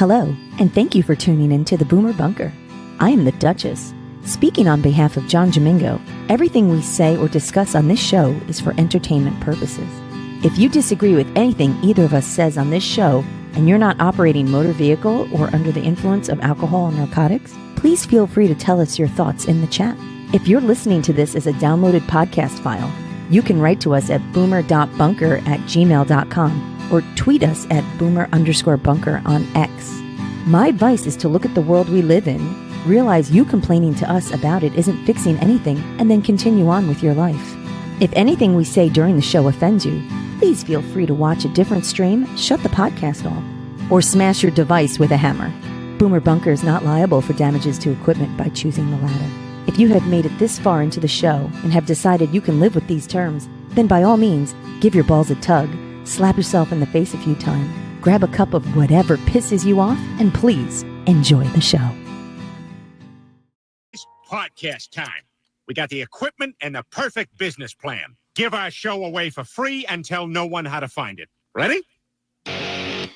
Hello, and thank you for tuning in to the Boomer Bunker. I am the Duchess. Speaking on behalf of John Jamingo, everything we say or discuss on this show is for entertainment purposes. If you disagree with anything either of us says on this show, and you're not operating motor vehicle or under the influence of alcohol or narcotics, please feel free to tell us your thoughts in the chat. If you're listening to this as a downloaded podcast file, you can write to us at boomer.bunker@gmail.com or tweet us at boomer_bunker on X. My advice is to look at the world we live in, realize you complaining to us about it isn't fixing anything, and then continue on with your life. If anything we say during the show offends you, please feel free to watch a different stream, shut the podcast off, or smash your device with a hammer. Boomer Bunker is not liable for damages to equipment by choosing the latter. If you have made it this far into the show and have decided you can live with these terms, then by all means, give your balls a tug, slap yourself in the face a few times, grab a cup of whatever pisses you off, and please enjoy the show. It's podcast time. We got the equipment and the perfect business plan. Give our show away for free and tell no one how to find it. Ready? I'm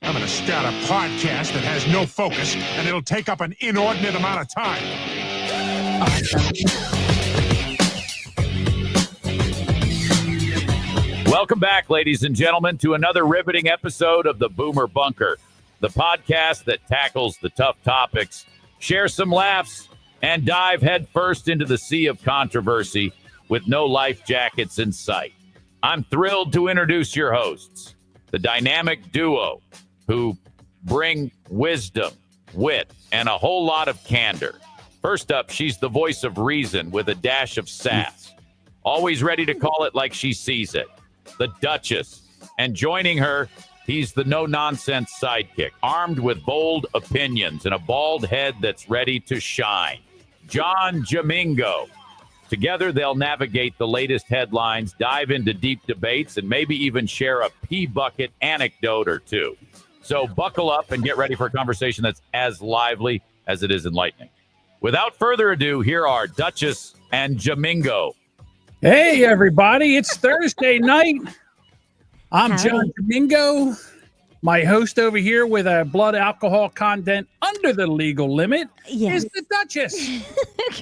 going to start a podcast that has no focus, and it'll take up an inordinate amount of time. Welcome back, ladies and gentlemen, to another riveting episode of the Boomer Bunker, the podcast that tackles the tough topics, shares some laughs, and dive headfirst into the sea of controversy with no life jackets in sight. I'm thrilled to introduce your hosts, the dynamic duo who bring wisdom, wit, and a whole lot of candor. First up, she's the voice of reason with a dash of sass, always ready to call it like she sees it, the Duchess. And joining her, he's the no-nonsense sidekick, armed with bold opinions and a bald head that's ready to shine, John Jamingo. Together, they'll navigate the latest headlines, dive into deep debates, and maybe even share a pea bucket anecdote or two. So buckle up and get ready for a conversation that's as lively as it is enlightening. Without further ado, here are Duchess and Jamingo. Hey, everybody. It's Thursday night. I'm John Jamingo, my host over here with a blood alcohol content under the legal limit is the Duchess.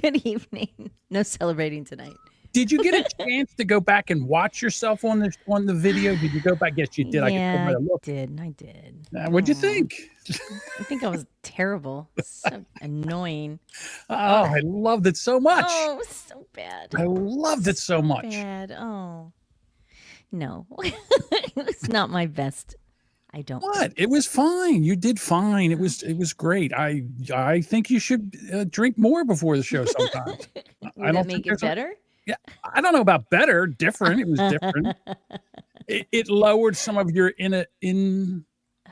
Good evening. No celebrating tonight. Did you get a chance to go back and watch yourself on the video? Did you go back? Yes, you did. Yeah, I did. What'd you think? I think I was terrible. So annoying. Oh, I loved it so much. Oh, it was so bad. I loved it so much. Bad. Oh, no. It's not my best. I don't. What? It was fine. You did fine. It was great. I think you should drink more before the show sometimes. I don't make it better. Yeah, I don't know about better. Different. It was different. It lowered some of your inhibitions.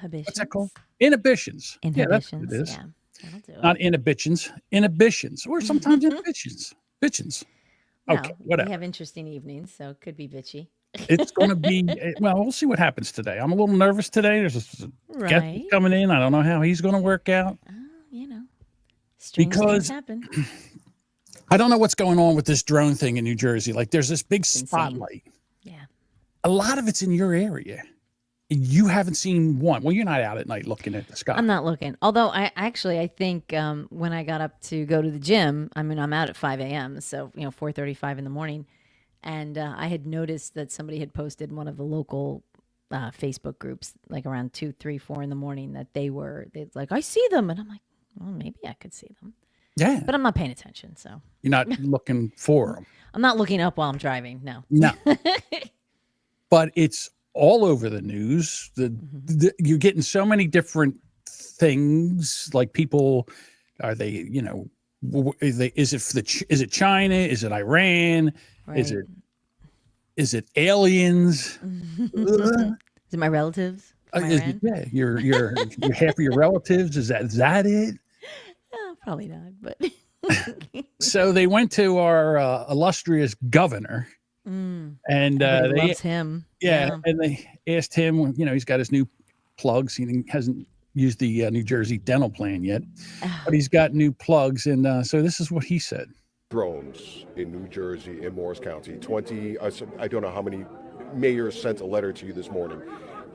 What's that called? Inhibitions. Yeah, that's what it is. Yeah, that'll do it. Not inhibitions. Inhibitions, or sometimes inhibitions. Bitchins. Okay, whatever. We have interesting evenings, so it could be bitchy. It's going to be, well, we'll see what happens today. I'm a little nervous today. There's a guest coming in. I don't know how he's going to work out. Strange things happen. I don't know what's going on with this drone thing in New Jersey. Like, there's this big spotlight. Yeah. A lot of it's in your area. You haven't seen one. Well, you're not out at night looking at the sky. I'm not looking. Although I think when I got up to go to the gym, I mean, I'm out at 5 a.m. So, 4:35 in the morning. And I had noticed that somebody had posted in one of the local Facebook groups, like around 2, 3, 4 in the morning, that they're like, I see them. And I'm like, well, maybe I could see them. Yeah. But I'm not paying attention. So you're not looking for them. I'm not looking up while I'm driving. No. But it's all over the news. You're getting so many different things. Like, people, are they, is it China? Is it Iran? Right. Is it aliens? Is it my relatives? Yeah, you're half of your relatives. Is that it? Probably not, but so they went to our illustrious governor, and they loves him. Yeah, and they asked him. He's got his new plugs. He hasn't used the New Jersey dental plan yet, but he's got new plugs, and so this is what he said. Drones in New Jersey, in Morris County, 20. I don't know how many mayor sent a letter to you this morning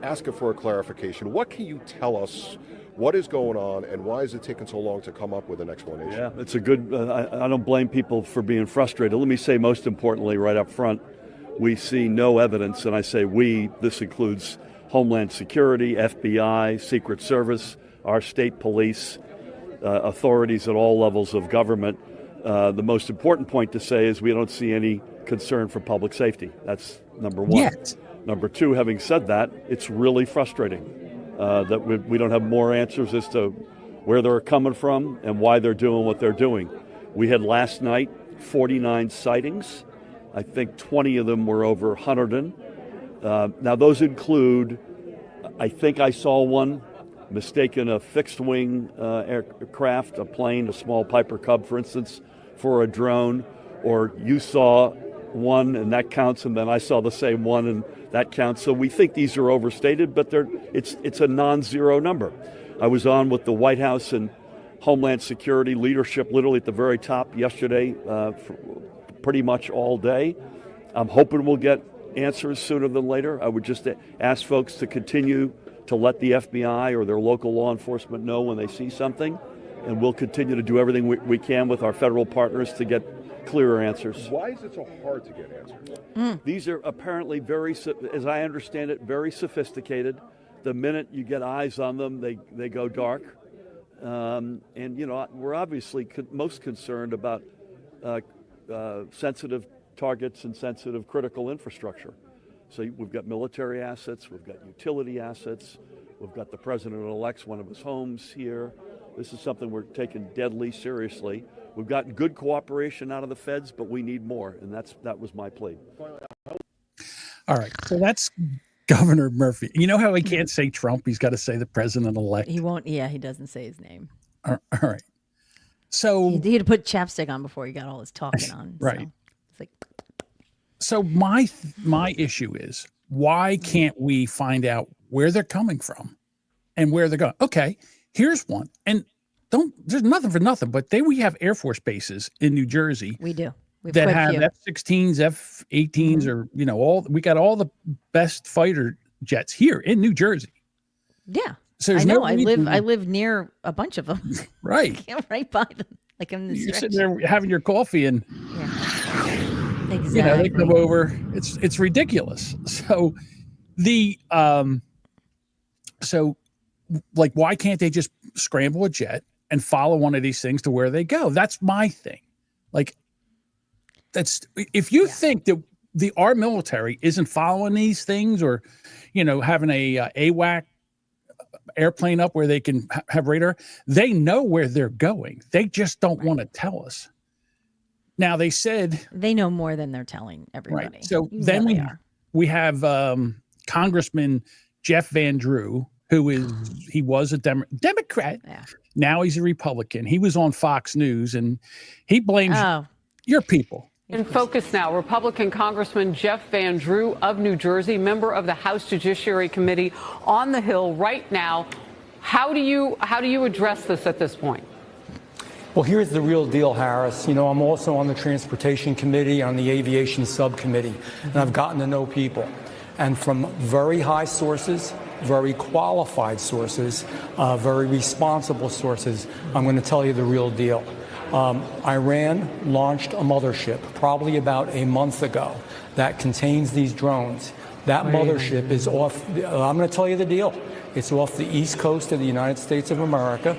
asking for a clarification. What can you tell us? What is going on, and why is it taking so long to come up with an explanation? Yeah, it's a good, I don't blame people for being frustrated. Let me say, most importantly, right up front, we see no evidence, and I say we, this includes Homeland Security, FBI, Secret Service, our state police, authorities at all levels of government. The most important point to say is we don't see any concern for public safety. That's number one. Yet. Number two, having said that, it's really frustrating that we don't have more answers as to where they're coming from and why they're doing what they're doing. We had last night 49 sightings. I think 20 of them were over Hunterdon. Now those include, I think I saw one mistaken a fixed-wing aircraft, a plane, a small Piper Cub, for instance, for a drone, or you saw one and that counts, and then I saw the same one and that counts. So we think these are overstated, but it's a non-zero number. I was on with the White House and Homeland Security leadership literally at the very top yesterday for pretty much all day. I'm hoping we'll get answers sooner than later. I would just ask folks to continue to let the FBI or their local law enforcement know when they see something, and we'll continue to do everything we can with our federal partners to get clearer answers. Why is it so hard to get answers? These are apparently very, as I understand it, very sophisticated. The minute you get eyes on them, they go dark. And, you know, we're obviously most concerned about sensitive targets and sensitive critical infrastructure. So we've got military assets, we've got utility assets, we've got the president-elect's one of his homes here. This is something we're taking deadly seriously. We've gotten good cooperation out of the feds, but we need more, and that was my plea. All right, so that's Governor Murphy. You know how he can't say Trump? He's got to say the president-elect. He won't. Yeah, he doesn't say his name. All right. So he had to put chapstick on before he got all his talking on. Right. So it's like. So my issue is, why can't we find out where they're coming from and where they're going? Okay, here's one. And there's nothing for nothing, but we have Air Force bases in New Jersey. We do. That have F-16s, F-18s, or, you know, we got all the best fighter jets here in New Jersey. Yeah. So I know. I live near a bunch of them. Right. Right by them. Like I'm You're sitting there having your coffee and exactly. You know, they come over. It's ridiculous. So like, why can't they just scramble a jet and follow one of these things to where they go? That's my thing. Like, if you think that our military isn't following these things, or, you know, having a AWAC airplane up where they can have radar, they know where they're going. They just don't want to tell us. Now, they said they know more than they're telling everybody. Right. So then we have Congressman Jeff Van Drew, he was a Democrat. Yeah. Now he's a Republican. He was on Fox News, and he blames your people. In focus now, Republican Congressman Jeff Van Drew of New Jersey, member of the House Judiciary Committee on the Hill right now. How do you address this at this point? Well, here's the real deal, Harris. You know, I'm also on the Transportation Committee, on the Aviation Subcommittee, and I've gotten to know people. And from very high sources, very qualified sources, very responsible sources, I'm going to tell you the real deal. Iran launched a mothership probably about a month ago that contains these drones. That mothership is off, I'm going to tell you the deal. It's off the east coast of the United States of America.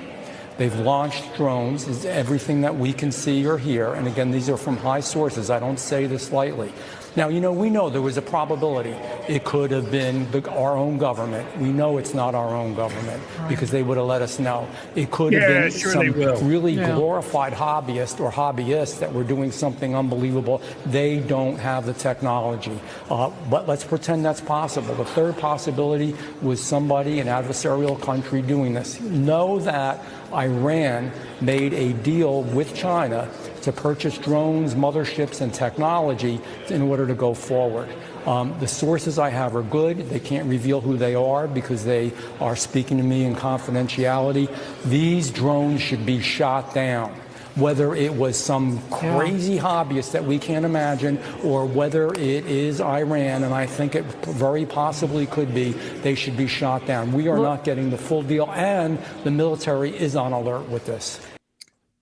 They've launched drones, is everything that we can see or hear. And again, these are from high sources. I don't say this lightly. Now, you know, we know there was a probability it could have been our own government. We know it's not our own government because they would have let us know. It could have been some really glorified hobbyists that were doing something unbelievable. They don't have the technology. But let's pretend that's possible. The third possibility was somebody, an adversarial country, doing this. Know that Iran made a deal with China to purchase drones, motherships, and technology in order to go forward. The sources I have are good. They can't reveal who they are because they are speaking to me in confidentiality. These drones should be shot down. whether it was some crazy hobbyist that we can't imagine, or whether it is Iran, and I think it very possibly could be, they should be shot down. We are not getting the full deal, and the military is on alert with this.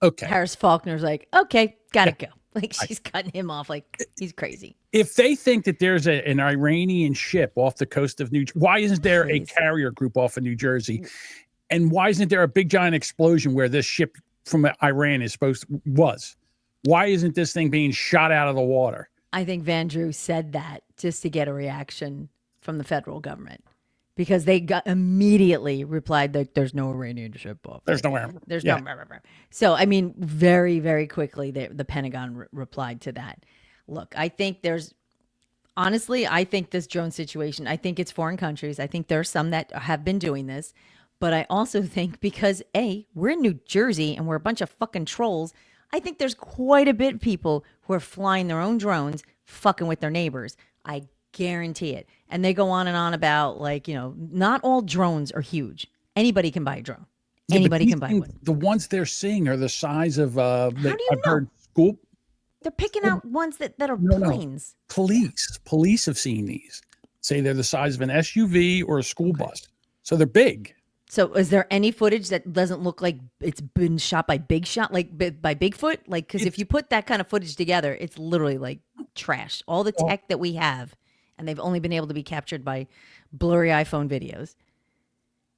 Okay. Harris Faulkner's like, okay, gotta go. Like, she's cutting him off like he's crazy. If they think that there's an Iranian ship off the coast of New Jersey, why isn't there a carrier group off of New Jersey? And why isn't there a big giant explosion where this ship from Iran was? Why isn't this thing being shot out of the water? I think Van Drew said that just to get a reaction from the federal government, because they got immediately replied that there's no Iranian ship off. There's no. There's no. So, I mean, very, very quickly, the Pentagon replied to that. Look, I think honestly, I think this drone situation, I think it's foreign countries. I think there's some that have been doing this. But I also think because, A, we're in New Jersey and we're a bunch of fucking trolls, I think there's quite a bit of people who are flying their own drones, fucking with their neighbors. I guarantee it. And they go on and on about, like, you know, not all drones are huge. Anybody can buy a drone. Anybody can buy one. The ones they're seeing are the size of, I've heard school. They're picking out ones that are planes. Police have seen these. Say they're the size of an SUV or a school bus. So they're big. So is there any footage that doesn't look like it's been shot by by Bigfoot? Like, because if you put that kind of footage together, it's literally like trash. All the tech that we have, and they've only been able to be captured by blurry iPhone videos.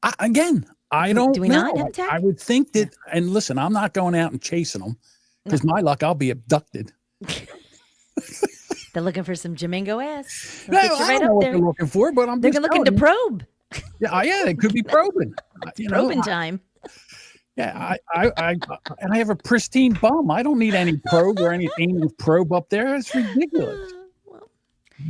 I don't Do we know. not have tech? I would think that, and listen, I'm not going out and chasing them, because my luck, I'll be abducted. They're looking for some Jamingo ass. No, I don't know what they're looking for, but they're looking to probe. Yeah, it could be probing. Probing time. Yeah, and I have a pristine bum. I don't need any probe or anything to probe up there. It's ridiculous.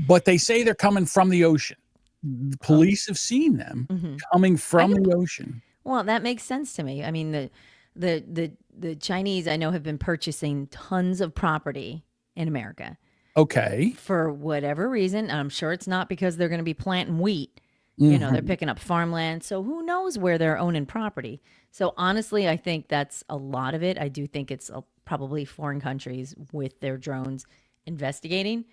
But they say they're coming from the ocean. The police have seen them coming from the ocean. Well, that makes sense to me. I mean, the Chinese, I know, have been purchasing tons of property in America. Okay. For whatever reason. I'm sure it's not because they're going to be planting wheat. You know, they're picking up farmland. So who knows where they're owning property. So honestly, I think that's a lot of it. I do think it's probably foreign countries with their drones investigating.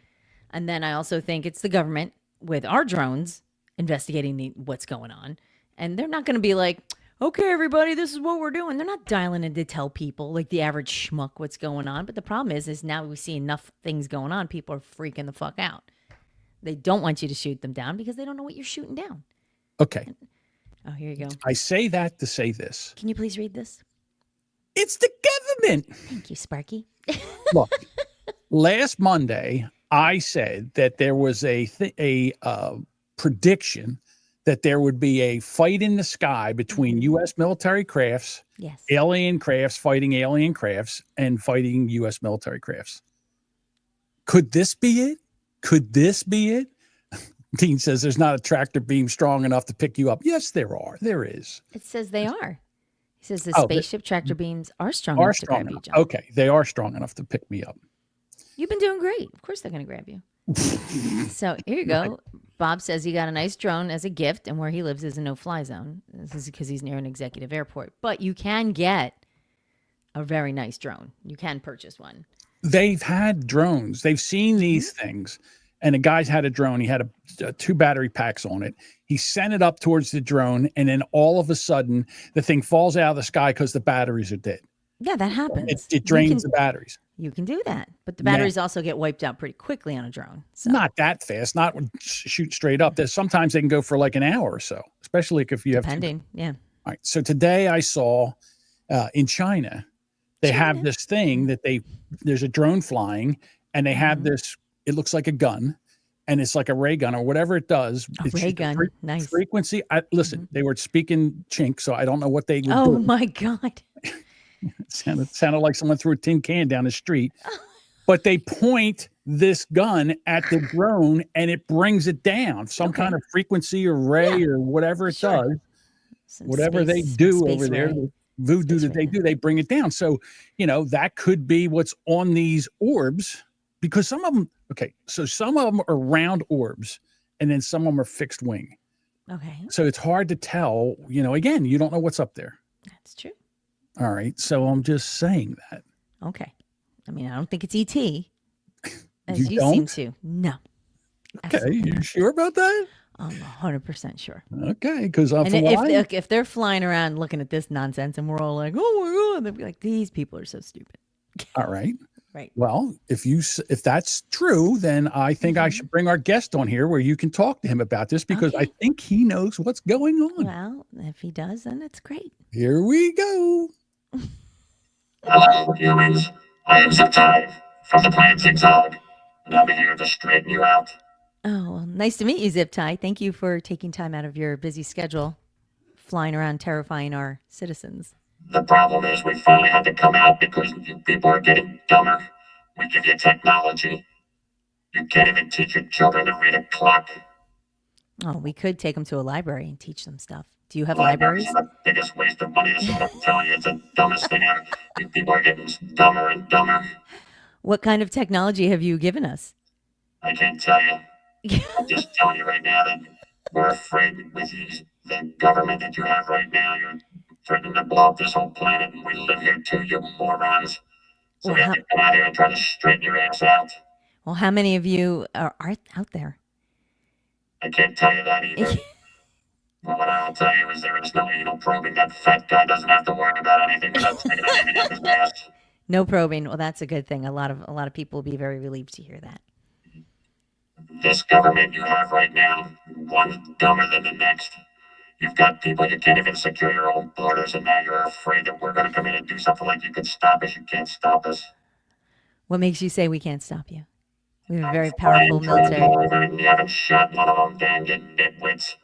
And then I also think it's the government with our drones investigating what's going on. And they're not going to be like, okay, everybody, this is what we're doing. They're not dialing in to tell people, like the average schmuck, what's going on. But the problem is now we see enough things going on. People are freaking the fuck out. They don't want you to shoot them down because they don't know what you're shooting down. Okay. Oh, here you go. I say that to say this. Can you please read this? It's the government. Thank you, Sparky. Look, last Monday, I said that there was a prediction that there would be a fight in the sky between U.S. military crafts, alien crafts fighting alien crafts, and fighting U.S. military crafts. Could this be it? Could this be it? Dean says there's not a tractor beam strong enough to pick you up. Yes, there are. There is. It says they are. He says the spaceship tractor beams are strong enough to grab you, John. Okay, they are strong enough to pick me up. You've been doing great. Of course they're going to grab you. So here you go. Bob says he got a nice drone as a gift, and where he lives is a no-fly zone. This is because he's near an executive airport. But you can get a very nice drone. You can purchase one. They've had drones. They've seen these things. And a guy's had a drone. He had 2 battery packs on it. He sent it up towards the drone, and then all of a sudden, the thing falls out of the sky because the batteries are dead. Yeah, that happens. It drains the batteries. You can do that. But the batteries also get wiped out pretty quickly on a drone. So. Not that fast. Not shoot straight up. Sometimes they can go for like an hour or so, especially if you have. Depending, yeah. All right. So today I saw in China, they have this thing that there's a drone flying, and they have this. It looks like a gun, and it's like a ray gun or whatever it does. Ray gun, nice frequency. Listen, they were speaking Chink, so I don't know what they. Oh my God! It sounded like someone threw a tin can down the street, but they point this gun at the drone, and it brings it down. Some kind of frequency or ray or whatever it does. Whatever they do over there, the voodoo that they do, they bring it down. So that could be what's on these orbs. Because some of them, so some of them are round orbs, and then some of them are fixed wing. Okay. So it's hard to tell, again, you don't know what's up there. That's true. All right. So I'm just saying that. Okay. I mean, I don't think it's ET. As You seem don't? to. No. Okay, Absolutely you not. sure about that? I'm 100% sure. Okay, because And if they're flying around looking at this nonsense and we're all like, oh my God, they'll be like, these people are so stupid. all right. Right. Well, if that's true, then I think I should bring our guest on here where you can talk to him about this because I think he knows what's going on. Well, if he does, then it's great. Here we go. Hello, humans. I am Zipteye from the Planet Zig Zog, and I'm here to straighten you out. Oh, well, nice to meet you, Zipteye. Thank you for taking time out of your busy schedule, flying around terrifying our citizens. The problem is we finally had to come out because you people are getting dumber. We give you technology. You can't even teach your children to read a clock. Oh, we could take them to a library and teach them stuff. Do you have libraries? Libraries are the biggest waste of money. That's what I'm telling you. It's the dumbest thing ever. You people are getting dumber and dumber. What kind of technology have you given us? I can't tell you. I'm just telling you right now that we're afraid with the government that you have right now. You're threatening to blow up this whole planet, and we live here too, you morons. So we have to come out here and try to straighten your ass out. Well, how many of you are out there? I can't tell you that either. But what I'll tell you is there is no anal probing. That fat guy doesn't have to worry about anything without sticking anything in his ass. No probing. Well, that's a good thing. A lot of people will be very relieved to hear that. This government you have right now, one dumber than the next. You've got people you can't even secure your own borders, and now you're afraid that we're going to come in and do something like you can stop us. You can't stop us. What makes you say we can't stop you? We have a very powerful military. You haven't shot none of them, damn you nitwits.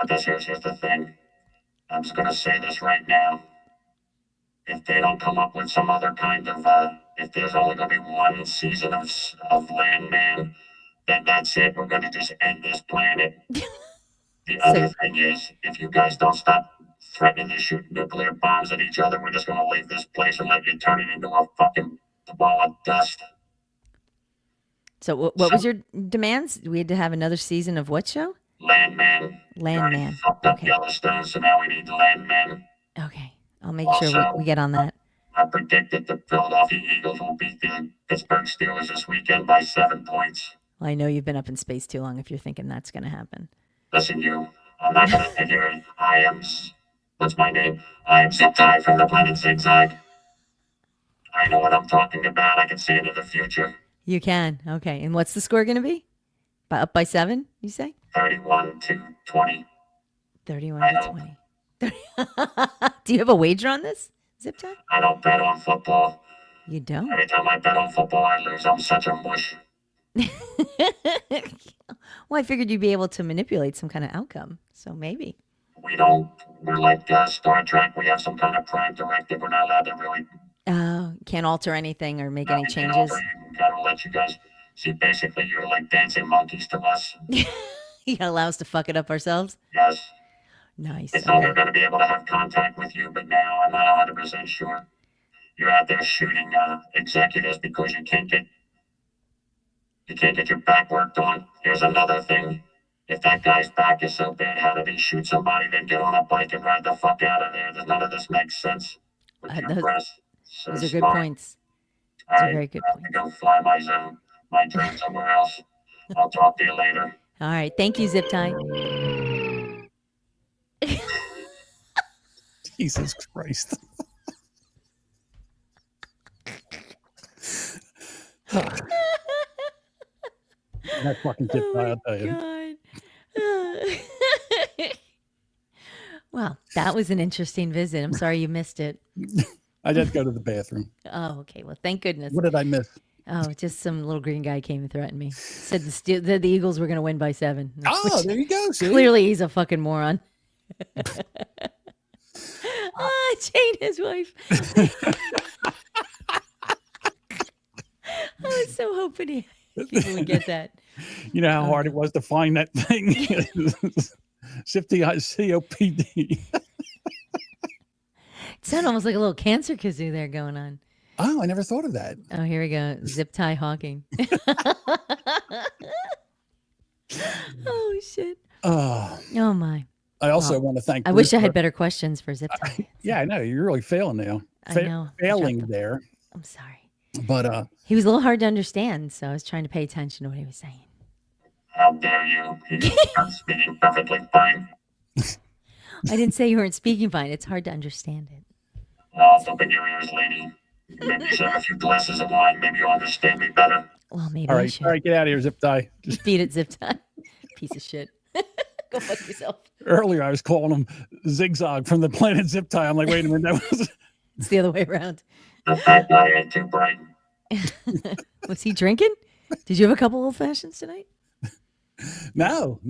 But here's the thing. I'm just going to say this right now. If they don't come up with some other kind of, if there's only going to be one season of Landman, then that's it. We're going to just end this planet. The other thing is, if you guys don't stop threatening to shoot nuclear bombs at each other, we're just going to leave this place and let you turn it into a fucking ball of dust. So what was your demands? We had to have another season of what show? Landman. Landman. Fucked up Yellowstone, so now we need Landman. Okay. I'll make sure we get on that. I predict that the Philadelphia Eagles will beat the Pittsburgh Steelers this weekend by 7 points. Well, I know you've been up in space too long if you're thinking that's going to happen. Listen, I'm not going to sit here. What's my name? I am Zipteye from the Planet Zig Zog. I know what I'm talking about. I can see into the future. You can. Okay. And what's the score going to be? Up by 7, you say? 31-20. 31-20. Do you have a wager on this, Zipteye? I don't bet on football. You don't? Every time I bet on football, I lose. I'm such a mush. Well, I figured you'd be able to manipulate some kind of outcome. So maybe. We don't. We're like Star Trek. We have some kind of prime directive. We're not allowed to really. Can't alter anything or make any changes. We gotta let you guys see. Basically, you're like dancing monkeys to us. You gotta allow us to fuck it up ourselves? Yes. Nice. They thought they're going to be able to have contact with you, but now I'm not 100% sure. You're out there shooting executives because you can't get your back worked on. Here's another thing. If that guy's back is so bad, how did he shoot somebody, then get on a bike and ride the fuck out of there? None of this makes sense. Those are good points. Those are very good points. Go fly my drone somewhere else. I'll talk to you later. All right. Thank you, Zipteye. Jesus Christ. That fucking Zipteye, I'll tell you. God. Well, that was an interesting visit. I'm sorry you missed it. I just go to the bathroom. Oh, okay. Well, thank goodness. What did I miss? Oh, just some little green guy came and threatened me. Said the Eagles were going to win by 7. Oh, there you go. See? Clearly, he's a fucking moron. Jane, his wife. I was so hoping people would get that. You know how hard it was to find that thing? Zipteye COPD. It sounded almost like a little cancer kazoo there going on. Oh, I never thought of that. Oh, here we go. Ziptye hawking. Oh, shit. Oh, my. I also want to thank. I wish I had better questions for Ziptye. Yeah, I know. You're really failing now. I know. failing there. I'm sorry. But he was a little hard to understand, so I was trying to pay attention to what he was saying. How dare you? I'm speaking perfectly fine. I didn't say you weren't speaking fine. It's hard to understand it. Oh, open your ears, lady. Maybe you should have a few glasses of wine. Maybe you'll understand me better. Well, maybe all I right, should. all right, get out of here, Zipteye. Just beat it, Zipteye. Piece of shit. Go fuck yourself. Earlier, I was calling him Zig Zog from the Planet Zipteye. I'm like, wait a minute, that was. It's the other way around. The fact that I ain't too bright. Was he drinking? Did you have a couple old fashions tonight? No.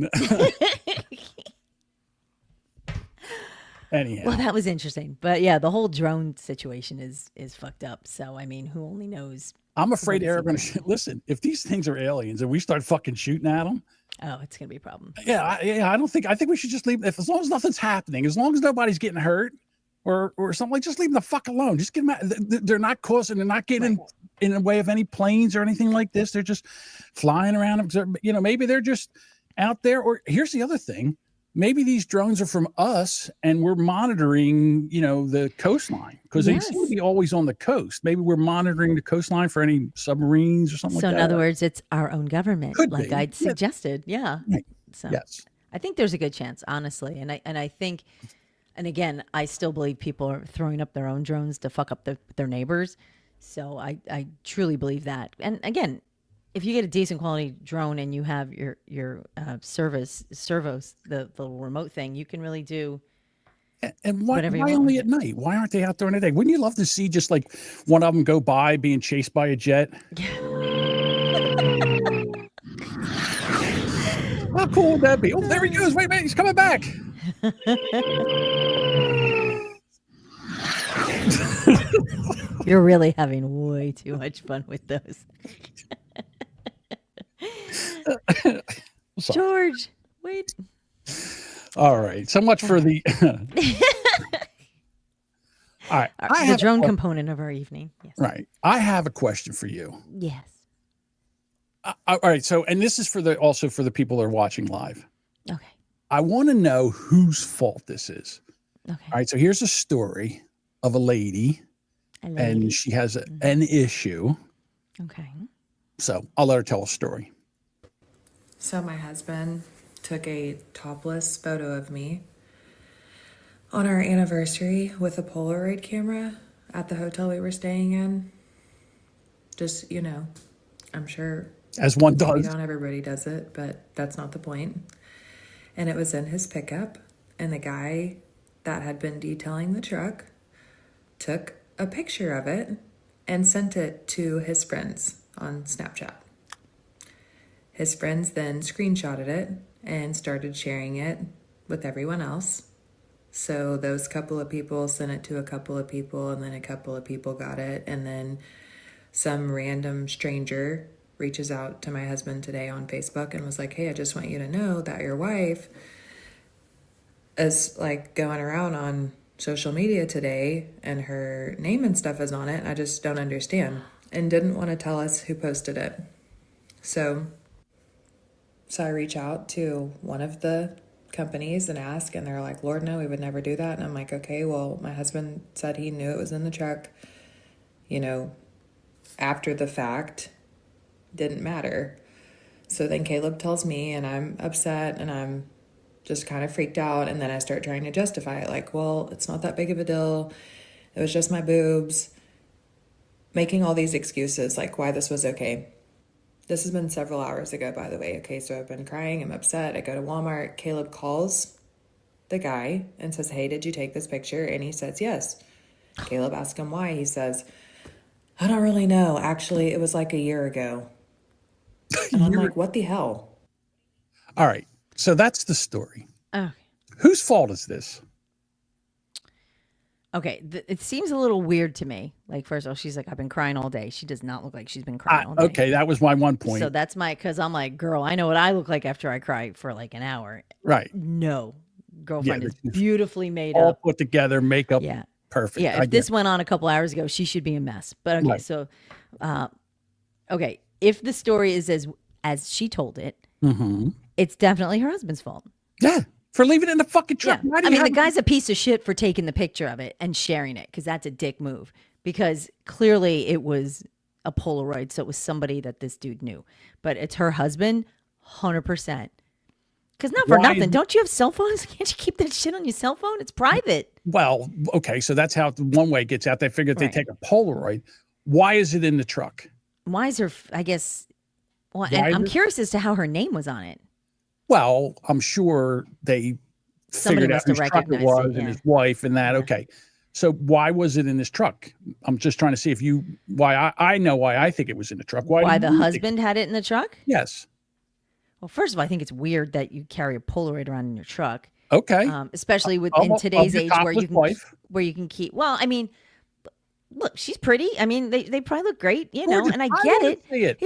Anyhow. Well, that was interesting. But yeah, the whole drone situation is fucked up. So, I mean, who only knows? I'm afraid they're going to listen. If these things are aliens and we start fucking shooting at them. Oh, it's going to be a problem. Yeah. I think we should just leave. As long as nothing's happening, as long as nobody's getting hurt or something, like, just leave them the fuck alone. Just get them out. They're not getting in the way of any planes or anything like this. They're just flying around. Maybe they're just out there. Or here's the other thing. Maybe these drones are from us and we're monitoring, the coastline because they seem to be always on the coast. Maybe we're monitoring the coastline for any submarines or something like that. So in other words, it's our own government, like I'd suggested. Yeah. Right. So yes. I think there's a good chance, honestly. And I think, and again, I still believe people are throwing up their own drones to fuck up their neighbors. So I truly believe that. And again, if you get a decent quality drone and you have your servos, the little remote thing, you can really do. And why only at night? Why aren't they out during the day? Wouldn't you love to see just like one of them go by being chased by a jet? How cool would that be? Oh, there he goes. Wait a minute. He's coming back. You're really having way too much fun with those. George, wait. All right. So much for the. All right. The drone component of our evening. Yes. Right. I have a question for you. Yes. All right. So, and this is also for the people that are watching live. Okay. I want to know whose fault this is. Okay. All right. So here's a story of a lady. And she has an issue. Okay. So I'll let her tell a story. So my husband took a topless photo of me on our anniversary with a Polaroid camera at the hotel we were staying in. Just, I'm sure. As one does. Not everybody does it, but that's not the point. And it was in his pickup. And the guy that had been detailing the truck took a picture of it and sent it to his friends on Snapchat. His friends then screenshotted it and started sharing it with everyone else. So those couple of people sent it to a couple of people, and then a couple of people got it. And then some random stranger reaches out to my husband today on Facebook and was like, hey, I just want you to know that your wife is like going around on social media today and her name and stuff is on it. I just don't understand. And didn't want to tell us who posted it. So I reach out to one of the companies and ask, and they're like, Lord, no, we would never do that. And I'm like, okay, well, my husband said he knew it was in the truck, after the fact, didn't matter. So then Caleb tells me, and I'm upset and I'm just kind of freaked out. And then I start trying to justify it. Like, well, it's not that big of a deal. It was just my boobs. Making all these excuses, like why this was okay. This has been several hours ago, by the way. Okay, so I've been crying. I'm upset. I go to Walmart. Caleb calls the guy and says, hey, did you take this picture? And he says, yes. Caleb asks him why. He says, I don't really know. Actually, it was like a year ago. And I'm like, what the hell? All right. So that's the story. Oh. Whose fault is this? Okay, it seems a little weird to me. Like, first of all, she's like, I've been crying all day. She does not look like she's been crying all day. Okay, that was my one point. So that's because I'm like, girl, I know what I look like after I cry for like an hour. Right. No, girlfriend is beautifully made all up. All put together, makeup. Yeah. Perfect. Yeah, if this went on a couple hours ago, she should be a mess. But okay, so, okay, if the story is as she told it, it's definitely her husband's fault. Yeah. for leaving it in the fucking truck. Yeah. I mean, the guy's a piece of shit for taking the picture of it and sharing it, because that's a dick move. Because clearly it was a Polaroid, so it was somebody that this dude knew. But it's her husband, 100%. Because not for nothing. Don't you have cell phones? Can't you keep that shit on your cell phone? It's private. Well, okay, so that's how one way gets out. They figure if they take a Polaroid, why is it in the truck? Why is her, I guess, well, and I'm curious as to how her name was on it. Well, I'm sure they figured out whose truck it was and his wife and that. Yeah. Okay. So why was it in this truck? I'm just trying to see why I know why I think it was in the truck. Why the husband had it in the truck? Yes. Well, first of all, I think it's weird that you carry a Polaroid around in your truck. Okay. Especially in today's age where you can keep. Well, I mean, look, she's pretty. I mean, they probably look great, you know. And I get it.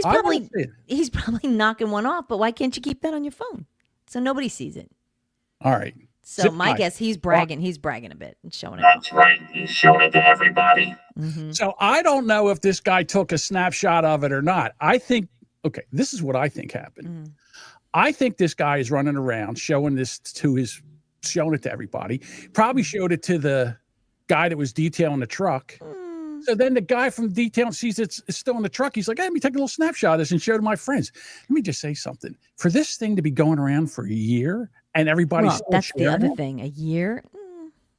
He's probably knocking one off. But why can't you keep that on your phone so nobody sees it? All right. So my guess, he's bragging. He's bragging a bit and showing it. That's right. He's showing it to everybody. Mm-hmm. So I don't know if this guy took a snapshot of it or not. I think. Okay, this is what I think happened. Mm. I think this guy is running around showing it to everybody. Probably showed it to the guy that was detailing the truck. So then the guy from detail sees it's still in the truck. He's like, hey, let me take a little snapshot of this and show it to my friends. Let me just say something. For this thing to be going around for a year and everybody's still that's the other it, thing. A year?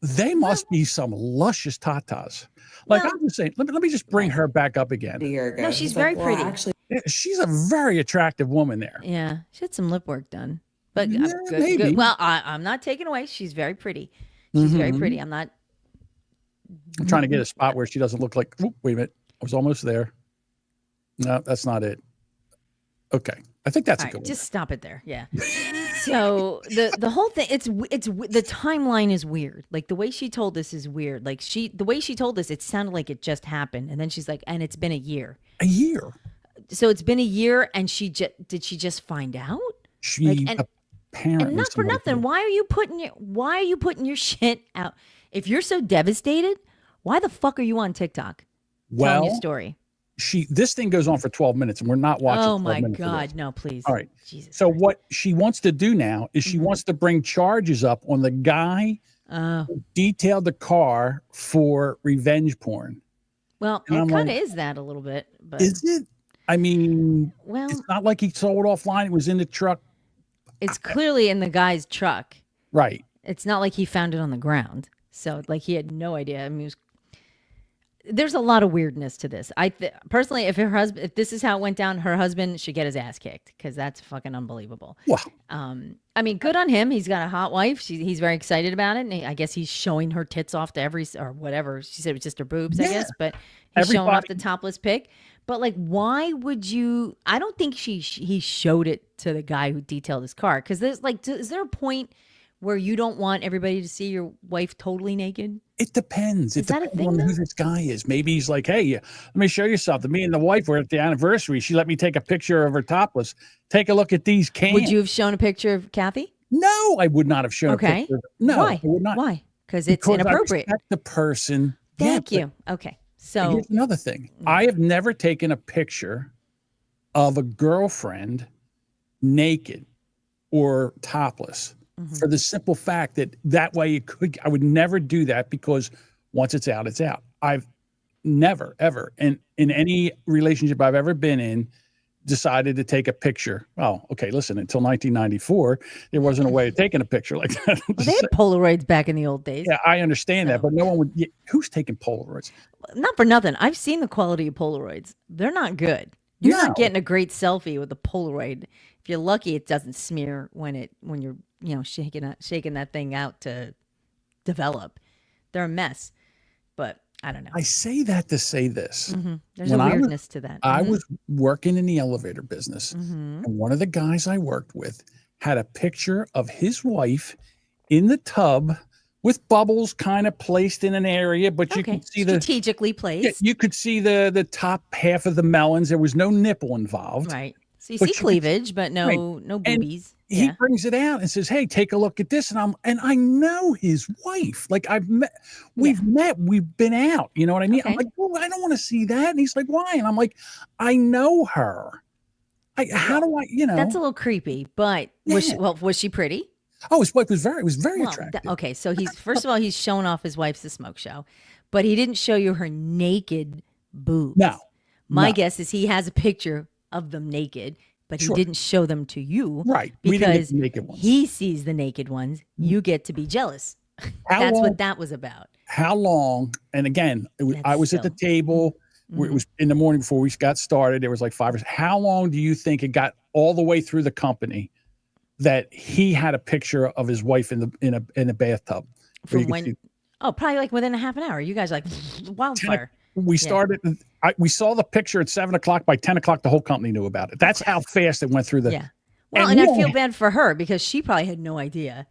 They must be some luscious tatas. Like I'm just saying, let me just bring her back up again. No, she's very pretty. Actually, she's a very attractive woman there. Yeah, she had some lip work done. But Yeah, maybe. good. Well, I'm not taking away. She's very pretty. She's very pretty. I'm trying to get a spot where she doesn't look like, oh, wait a minute. I was almost there. No, that's not it. Okay. I think that's a good one. Just stop it there. Yeah. So the whole thing, it's the timeline is weird. Like the way she told this is weird. Like the way she told this, it sounded like it just happened. And then she's like, and it's been a year. A year. So it's been a year, and did she just find out? She apparently. And not for nothing. Why are you putting your shit out? If you're so devastated, why the fuck are you on TikTok telling your story? This thing goes on for 12 minutes, and we're not watching. Oh my God, no, please. All right. Jesus so Christ. What she wants to do now is she wants to bring charges up on the guy who detailed the car for revenge porn. Well, it kind of is that a little bit. But is it? I mean, it's not like he sold it offline. It was in the truck. It's clearly in the guy's truck. Right. It's not like he found it on the ground. So, like, he had no idea. I mean, there's a lot of weirdness to this. Personally, if this is how it went down, her husband should get his ass kicked, because that's fucking unbelievable. Wow. I mean, good on him. He's got a hot wife. He's very excited about it. And I guess he's showing her tits off to or whatever. She said it was just her boobs, I guess. But he's showing off the topless pic. But like, why would you? I don't think he showed it to the guy who detailed his car. Because there's like, is there a point where you don't want everybody to see your wife totally naked? It depends. Is that a thing, on who this guy is. Maybe he's like, hey, let me show you something. Me and the wife were at the anniversary. She let me take a picture of her topless. Take a look at these cans. Would you have shown a picture of Kathy? No, I would not have shown a picture. No, why? I would not. Why? Because it's inappropriate. I respect the person. Thank you. Okay. So here's another thing. I have never taken a picture of a girlfriend naked or topless. For the simple fact that way I would never do that, because once it's out, it's out. I've never, ever, in any relationship I've ever been in, decided to take a picture. Well, okay, listen, until 1994, there wasn't a way of taking a picture like that. Well, they had Polaroids back in the old days. Yeah, I understand that, but no one would. Who's taking Polaroids? Not for nothing. I've seen the quality of Polaroids. They're not good. You're not getting a great selfie with a Polaroid. If you're lucky, it doesn't smear when you're shaking that thing out to develop. They're a mess. But I don't know. I say that to say this. There's a weirdness to that. I was working in the elevator business, and one of the guys I worked with had a picture of his wife in the tub with bubbles kind of placed in an area, but you could see strategically placed. You could see the top half of the melons. There was no nipple involved. Right. So you see cleavage, but no boobies. And he brings it out and says, "Hey, take a look at this." And I know his wife. Like we've met, we've been out. You know what I mean? Okay. I'm like, well, I don't want to see that. And he's like, why? And I'm like, I know her. How do I? That's a little creepy. But was she pretty? Oh, his wife was very Well, attractive. okay, so he's first of all he's showing off his wife's The Smoke Show, but he didn't show you her naked boobs. No. My guess is he has a picture of them naked, but he didn't show them to you. Right. We didn't get Because the naked ones. he sees the naked ones. You get to be jealous. How That's long- what that was about. How long? And again, I was at the table. It was in the morning before we got started. There was like 5 or 6. How long do you think it got all the way through the company that he had a picture of his wife in a bathtub? From when? Oh, probably like within a half an hour. You guys are like wildfire. We started. We saw the picture at 7 o'clock. By 10 o'clock, the whole company knew about it. That's how fast it went through the. Yeah. Well, and I feel bad for her because she probably had no idea.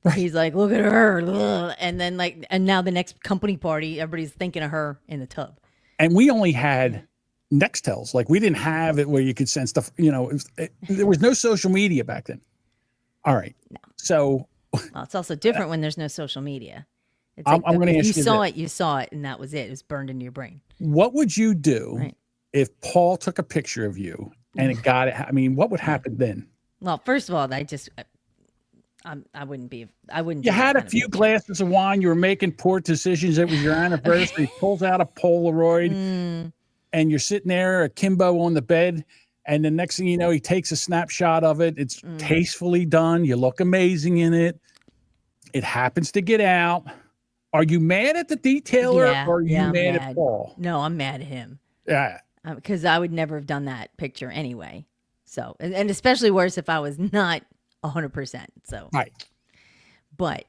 Right. He's like, look at her, ugh. And then and now the next company party, everybody's thinking of her in the tub. And we only had Nextels. Like we didn't have it where you could send stuff. There was no social media back then. All right. No. So. Well, it's also different when there's no social media. It's I'm going to ask you. You saw it, and that was it. It was burned into your brain. What would you do if Paul took a picture of you and it got it? I mean, what would happen then? Well, first of all, I wouldn't be. I wouldn't. You had a few glasses of wine. You were making poor decisions. It was your anniversary. He pulls out a Polaroid, and you're sitting there akimbo on the bed. And the next thing you know, he takes a snapshot of it. It's tastefully done. You look amazing in it. It happens to get out. Are you mad at the detailer or are you mad at Paul? No, I'm mad at him. Yeah. Because I would never have done that picture anyway. So, and especially worse if I was not 100%. So, right. But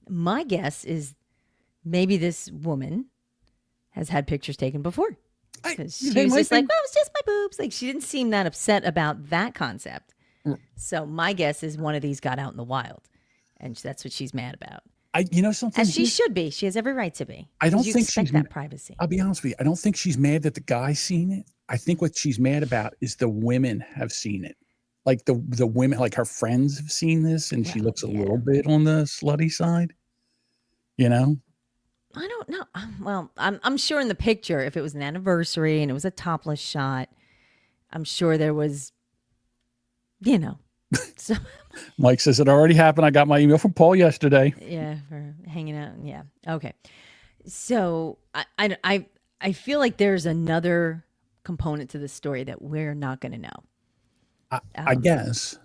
my guess is maybe this woman has had pictures taken before. Because she was just like, well, it's just my boobs. Like, she didn't seem that upset about that concept. So my guess is one of these got out in the wild. And that's what she's mad about. Something. As she should be. She has every right to be. I don't think she's that privacy. I'll be honest with you. I don't think she's mad that the guy's seen it. I think what she's mad about is the women have seen it. Like the women, like her friends have seen this, and she looks a little bit on the slutty side. I don't know. Well, I'm sure in the picture, if it was an anniversary and it was a topless shot, I'm sure there was, So Mike says it already happened. I got my email from Paul yesterday. Yeah, for hanging out. Yeah. Okay. So I feel like there's another component to the story that we're not going to know. I guess,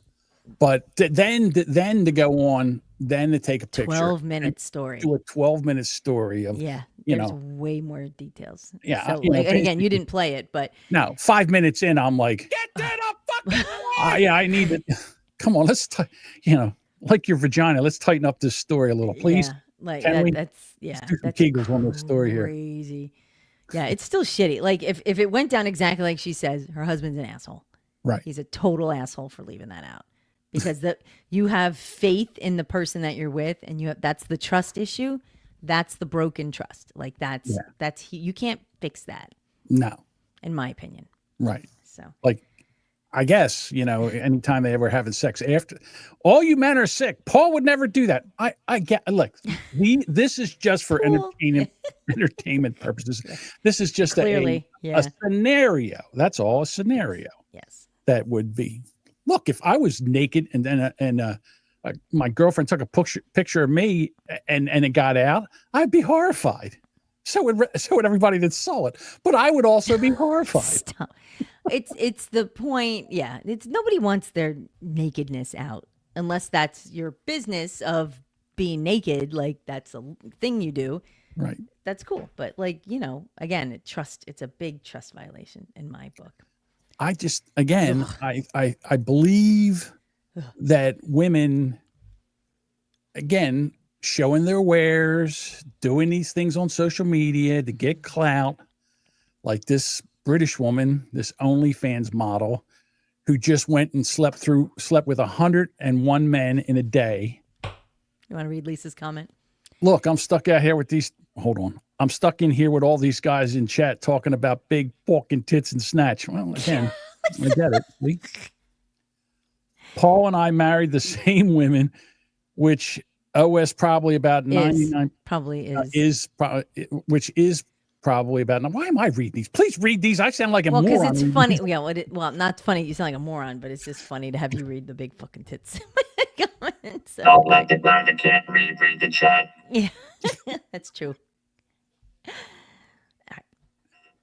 but then to go on, then to take a picture, 12-minute story, do a 12-minute story of there's way more details. Yeah. So, and again, you didn't play it, but no, 5 minutes in, I'm like, get to the fucking I need it. Come on, let's like your vagina. Let's tighten up this story a little, please. Yeah, like that's Kegels on the story here. Crazy. Yeah, it's still shitty. Like if it went down exactly like she says, her husband's an asshole. Right. He's a total asshole for leaving that out. Because you have faith in the person that you're with, and that's the trust issue. That's the broken trust. Like you can't fix that. No. In my opinion. Right. So like, I guess, anytime they ever having sex after, all you men are sick. Paul would never do that. I get, look, this is just for entertainment purposes. This is just a scenario. That's all, a scenario. Yes. That would be. Look, if I was naked and then my girlfriend took a picture of me and it got out, I'd be horrified. So would everybody that saw it. But I would also be horrified. Stop. It's the point. Yeah, it's nobody wants their nakedness out unless that's your business of being naked. Like that's a thing you do. Right. That's cool. But again, it's a big trust violation in my book. I just, again, I believe that women, again, showing their wares, doing these things on social media to get clout, like this British woman, this OnlyFans model, who just went and slept with 101 men in a day. You want to read Lisa's comment? Look, I'm stuck out here with these. Hold on. I'm stuck in here with all these guys in chat talking about big fucking tits and snatch. Well, again, I get it. See? Paul and I married the same women, which OS probably about 99. Probably is. Which is probably about. Now, why am I reading these? Please read these. I sound like a moron. Well, because it's funny. Yeah, well, not funny. You sound like a moron, but it's just funny to have you read the big fucking tits comments. So, Don't let the guy that can't read the chat. yeah, that's true.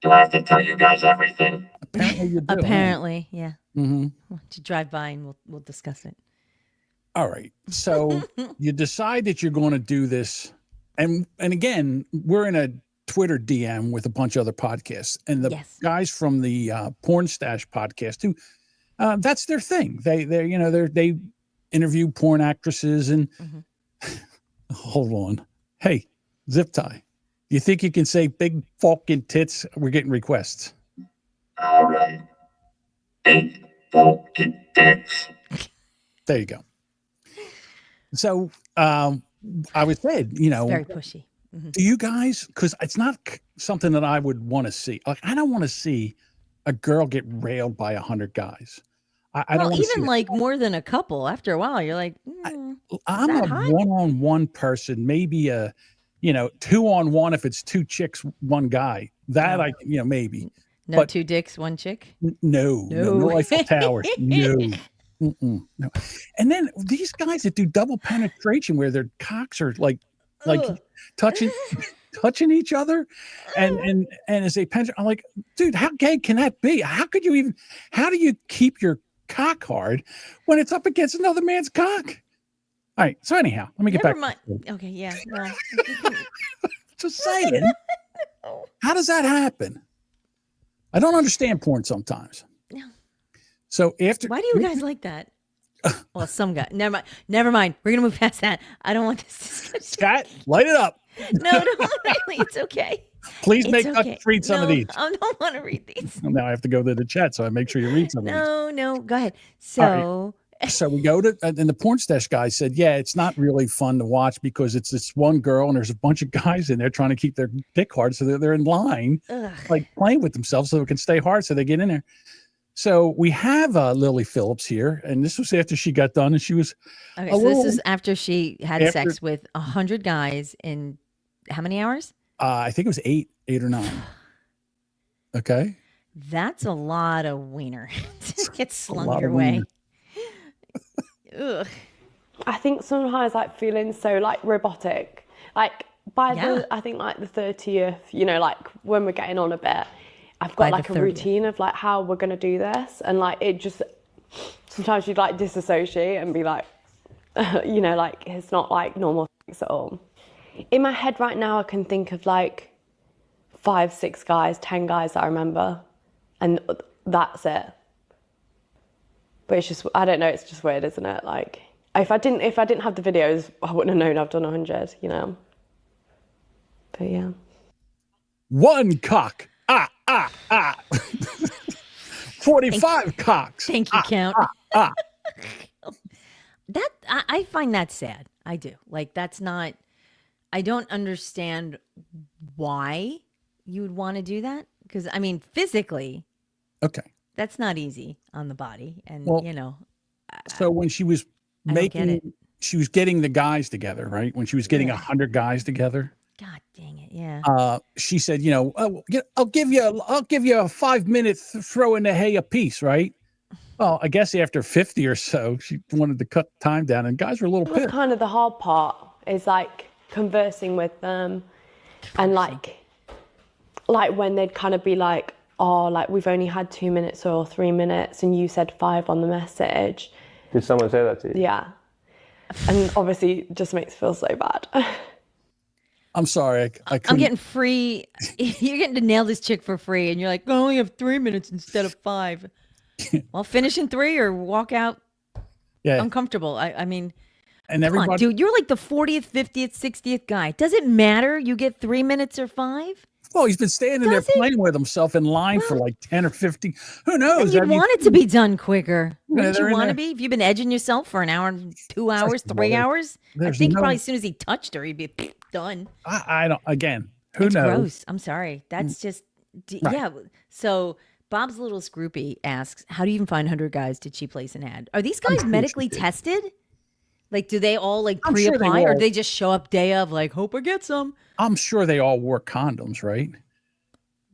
Do I have to tell you guys everything? Apparently you do. Apparently, yeah. Mm-hmm. To drive by and we'll discuss it. All right. So you decide that you're going to do this. And again, we're in a Twitter DM with a bunch of other podcasts. And the guys from the Porn Stash podcast too, that's their thing. They interview porn actresses and hold on. Hey, Zipteye, do you think you can say big fucking tits? We're getting requests. All right. Big fucking tits. There you go. So I was saying, Very pushy. Do you guys, because it's not something that I would want to see. Like, I don't want to see a girl get railed by 100 guys. I don't want even like more than a couple. After a while, you're like, I'm a one-on-one person, maybe a, 2-on-1 if it's 2 chicks, 1 guy. That maybe. No, but 2 dicks, 1 chick. No Eiffel Tower. No. No. And then these guys that do double penetration where their cocks are like touching each other and as they penetrate, I'm like, dude, how gay can that be? How do you keep your cock hard when it's up against another man's cock? All right, so anyhow, let me get back. Okay, yeah. No. Just saying. How does that happen? I don't understand porn sometimes. So why do you guys like that? Well, some guy. Never mind. We're gonna move past that. I don't want this discussion. Scott, light it up. No, really. It's okay. Please make us read some of these. I don't want to read these. Now I have to go to the chat, so I make sure you read some of these. No, go ahead. So. Right. So we go to, and the Porn Stash guy said, yeah, it's not really fun to watch because it's this one girl and there's a bunch of guys in there trying to keep their dick hard, so they're in line, like playing with themselves so it can stay hard, so they get in there. So we have Lily Phillips here, and this was after she got done, and she was okay. So this is after she had sex with 100 guys in how many hours? I think it was 8 or 9. Okay, that's a lot of wiener to get slung your way. Ugh. I think sometimes like feeling so like robotic, like by I think like the 30th, like when we're getting on a bit. I've got like a routine of like how we're going to do this. And like, it just, sometimes you'd like disassociate and be like, like it's not like normal sex at all. In my head right now, I can think of like 5, 6 guys, 10 guys that I remember. And that's it. But it's just, I don't know, it's just weird, isn't it? Like, if I didn't have the videos, I wouldn't have known I've done 100, But yeah. 1 cock. 45 cocks. Thank you, Count. That I find that sad. I do. Like, that's not. I don't understand why you would want to do that, because I mean, physically, okay, that's not easy on the body, and So when she was she was getting the guys together, right? When she was getting 100 guys together. God dang it! Yeah. She said, I'll give you a 5-minute throw in the hay a piece, right? Well, I guess after 50 or so, she wanted to cut time down, and guys were a little pissed. That's kind of the hard part, is like conversing with them, and like when they'd kind of be like, oh, like we've only had 2 minutes or 3 minutes, and you said 5 on the message. Did someone say that to you? Yeah, and obviously it just makes me feel so bad. I'm sorry. I'm getting free. You're getting to nail this chick for free, and you're like, I only have 3 minutes instead of 5. Well, finish in 3 or walk out uncomfortable. I mean, and everybody, come on, dude, you're like the 40th, 50th, 60th guy. Does it matter? You get 3 minutes or 5? Well, he's been standing there playing with himself in line for like 10 or 15. Who knows? You'd want it to be done quicker. Wouldn't you want to be? If you've been edging yourself for an hour, 2 hours, 3 hours, I think probably as soon as he touched her, he'd be done. I don't. Again, who knows? Gross. I'm sorry. That's just yeah. So Bob's Little Scroopy asks, "How do you even find 100 guys to cheap place an ad? Are these guys medically tested? Like, do they all like pre-apply, or do they just show up day of, like, hope I get some?" I'm sure they all wore condoms, right?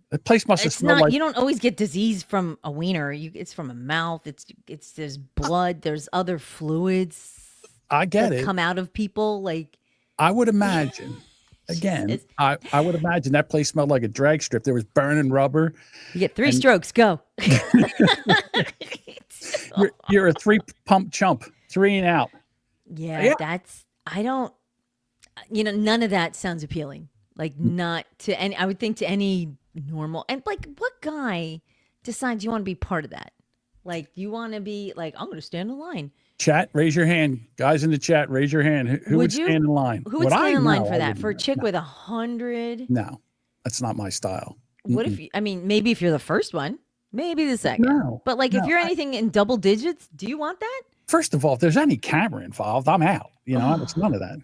The place must have smelled like. You don't always get disease from a wiener. It's from a mouth. There's blood. There's other fluids. I get it. Come out of people like. I would imagine. Again, I would imagine that place smelled like a drag strip. There was burning rubber. You get 3 strokes. Go. you're a 3-pump chump. 3 and out. Yeah, I don't. None of that sounds appealing. Like not to any. I would think to any normal and like what guy decides you want to be part of that? Like you want to be like I'm going to stand in line. Chat, raise your hand. Guys in the chat, raise your hand. Who would stand in line? Who would stand in line for that? For a chick with 100? No, that's not my style. What if maybe if you're the first one, maybe the second. No, but like if you're anything in double digits, do you want that? First of all, if there's any camera involved, I'm out. It's none of that.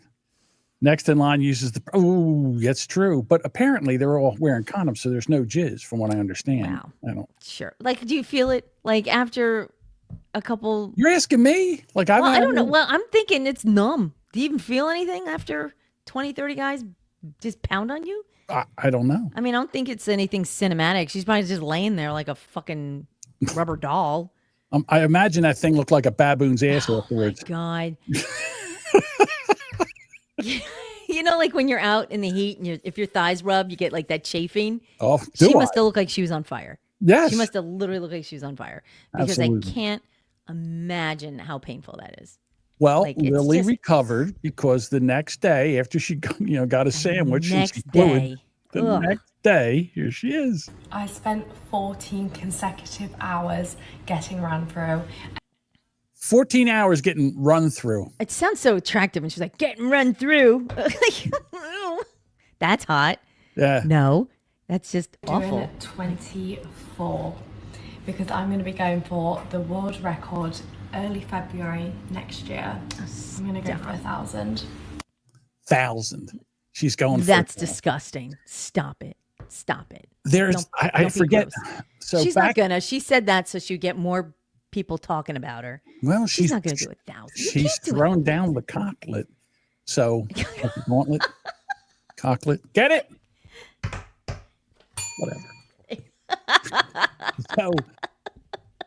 Next in line uses the. Oh, that's true. But apparently they're all wearing condoms, so there's no jizz, from what I understand. Wow. I don't. Sure. Like, do you feel it? Like after a couple. You're asking me? Like I don't know. Well, I'm thinking it's numb. Do you even feel anything after 20, 30 guys just pound on you? I don't know. I mean, I don't think it's anything cinematic. She's probably just laying there like a fucking rubber doll. I imagine that thing looked like a baboon's ass afterwards. God. Like when you're out in the heat and if your thighs rub, you get like that chafing. Oh, she must have looked like she was on fire. Yes. She must have literally looked like she was on fire because Absolutely. I can't imagine how painful that is. Well, Lily recovered because the next day after she got a sandwich, the next day, here she is. I spent 14 consecutive hours getting run through. 14 hours getting run through. It sounds so attractive. And she's like, getting run through. That's hot. Yeah. No, that's just awful. Doing 24 because I'm going to be going for the world record early February next year. I'm going to go for 1,000. 1,000. She's going for That's disgusting. Stop it. Stop it. I forget. So she's not gonna. She said that so she'd get more people talking about her. Well, she's not gonna do 1,000. She's thrown down the cocklet. So gauntlet, cocklet, get it? Whatever. So,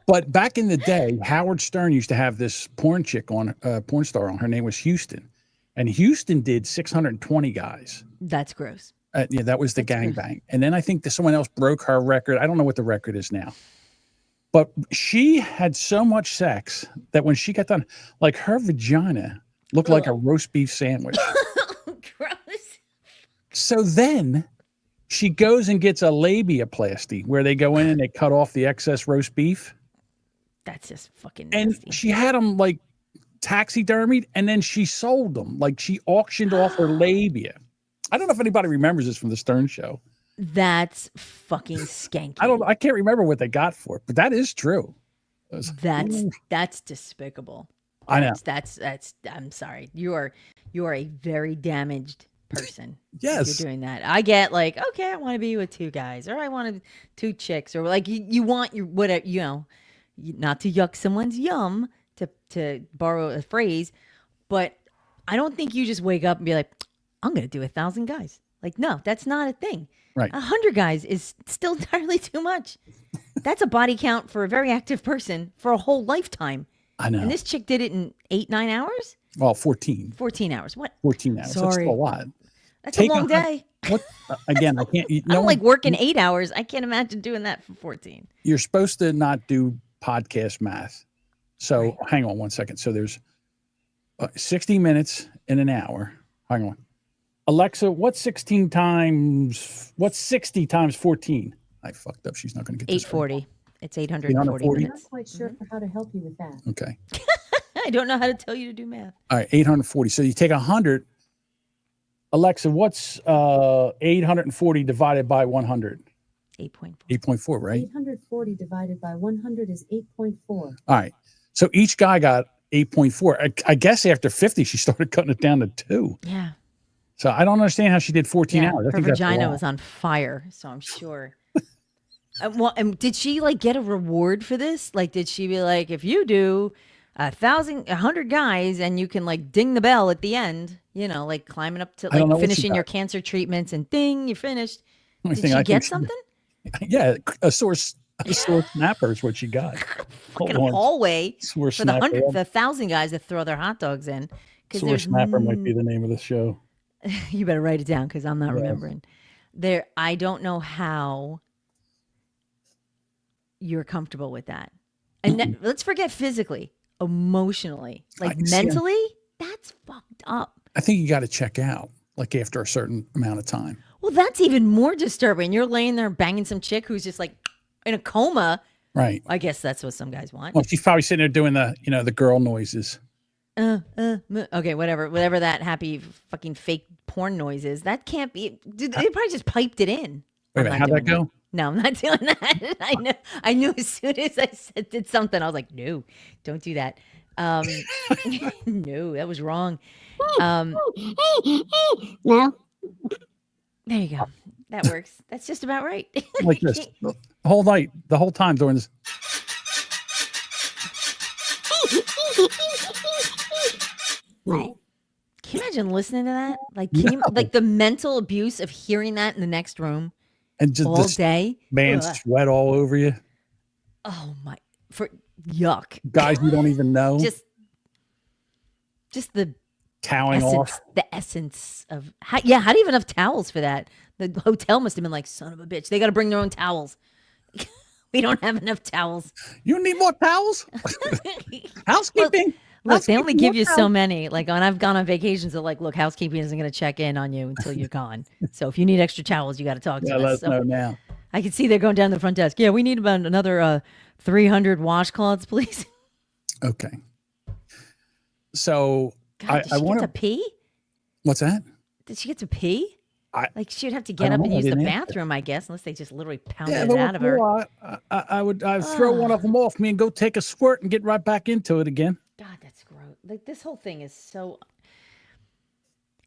but back in the day, Howard Stern used to have this porn star on. Her name was Houston, and Houston did 620 guys. That's gross. That was the gangbang. And then I think that someone else broke her record. I don't know what the record is now. But she had so much sex that when she got done, like her vagina looked like a roast beef sandwich. Gross. So then she goes and gets a labiaplasty where they go in and they cut off the excess roast beef. That's just fucking nasty. And she had them like taxidermied and then she sold them. Like she auctioned off her labia. I don't know if anybody remembers this from the Stern Show. That's fucking skanky. I can't remember what they got for it, but that is true. That's despicable. I know. That's I'm sorry. You are a very damaged person. Yes. You're doing that. I get like, okay, I want to be with 2 guys or I wanted 2 chicks or like you want your whatever, not to yuck someone's yum to borrow a phrase, but I don't think you just wake up and be like, I'm going to do 1,000 guys. Like, no, that's not a thing. Right. 100 guys is still entirely too much. That's a body count for a very active person for a whole lifetime. I know. And this chick did it in 8-9 hours? Well, 14. 14 hours. What? 14 hours. Sorry. That's a lot. That's a long day. What? Again, I can't. I don't like working 8 hours. I can't imagine doing that for 14. You're supposed to not do podcast math. So hang on one second. So there's 60 minutes in an hour. Hang on. Alexa, what's 60 times 14? I fucked up. She's not going to get this. 840. It's 840 minutes. I'm not quite sure how to help you with that. Okay. I don't know how to tell you to do math. All right, 840. So you take 100. Alexa, what's 840 divided by 100? 8.4. 8.4, right? 840 divided by 100 is 8.4. All right. So each guy got 8.4. I guess after 50, she started cutting it down to 2. Yeah. So I don't understand how she did 14 hours. Her vagina was on fire, so I'm sure. And did she like get a reward for this? Like, did she be like, if you do 100 guys and you can like ding the bell at the end, like climbing up to like finishing your cancer treatments and ding, you're finished. Did she get something? Yeah, a source A sore snapper is what you got. Fucking hallway Sore for the snapper. 1,000 guys that throw their hot dogs in. Sore snapper might be the name of the show. You better write it down because I'm not remembering. I don't know how you're comfortable with that. And let's forget physically, emotionally, like mentally, that's fucked up. I think you got to check out like after a certain amount of time. Well, that's even more disturbing. You're laying there banging some chick who's just like in a coma. Right. I guess that's what some guys want. Well, she's probably sitting there doing the girl noises. Okay, whatever that happy fucking fake porn noise is. That can't be. Dude, they probably just piped it in. Wait a minute, how'd that go? No, I'm not doing that. I knew as soon as I did something, I was like, no, don't do that. No, that was wrong. No. There you go. That works. That's just about right. Like this. The whole night, the whole time doing this. Right. Can you imagine listening to that? Like, like the mental abuse of hearing that in the next room and just all day? Man, sweat all over you. Oh my, yuck. Guys you don't even know. Just the toweling off. The essence of how do you even have towels for that? The hotel must have been like, son of a bitch. They got to bring their own towels. We don't have enough towels. You need more towels? Housekeeping. Look, they only give you so many. Like when I've gone on vacations, they're like, look, housekeeping isn't going to check in on you until you're gone. So if you need extra towels, you got to talk to us. Let us know now. I can see they're going down the front desk. Yeah, we need about another 300 washcloths, please. Okay. So God, did she get to pee? What's that? Did she get to pee? Like she'd have to get up and use the bathroom, I guess, unless they just literally pounded it out of her. I'd throw one of them off me and go take a squirt and get right back into it again. God, that's gross. Like this whole thing is so.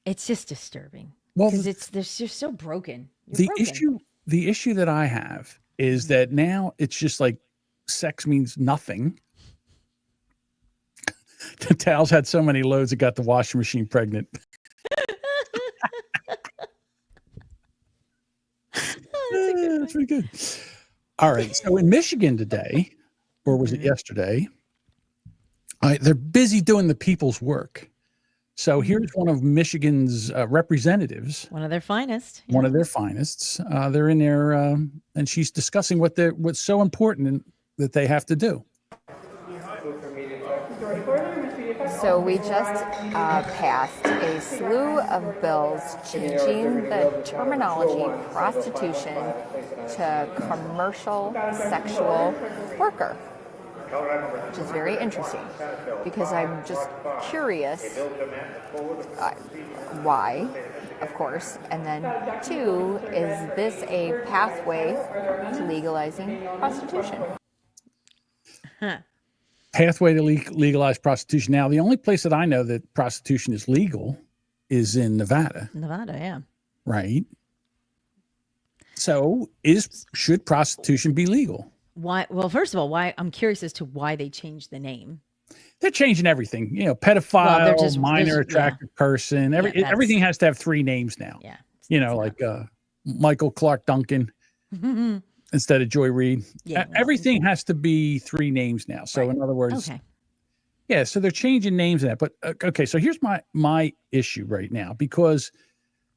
It's just disturbing. Well, because they're just so broken. The issue that I have is that now it's just like sex means nothing. The towels had so many loads it got the washing machine pregnant. That's pretty good. All right. So in Michigan today, or was it yesterday? They're busy doing the people's work. So here's one of Michigan's representatives. One of their finest. One of their finest. They're in there, and she's discussing what's so important that they have to do. So we just passed a slew of bills changing the terminology prostitution to commercial sexual worker, which is very interesting because I'm just curious why, of course, and then two, is this a pathway to legalizing prostitution? Huh. Pathway to legalize prostitution. Now, the only place that I know that prostitution is legal is in Nevada. Nevada, yeah. Right. So, should prostitution be legal? Why? Well, first of all, I'm curious as to why they changed the name. They're changing everything. Pedophile, minor attracted person. Everything has to have three names now. Yeah. Like Michael Clark Duncan. Instead of Joy Reid. Everything has to be three names now. So in other words, so they're changing names in that. But okay, so here's my issue right now, because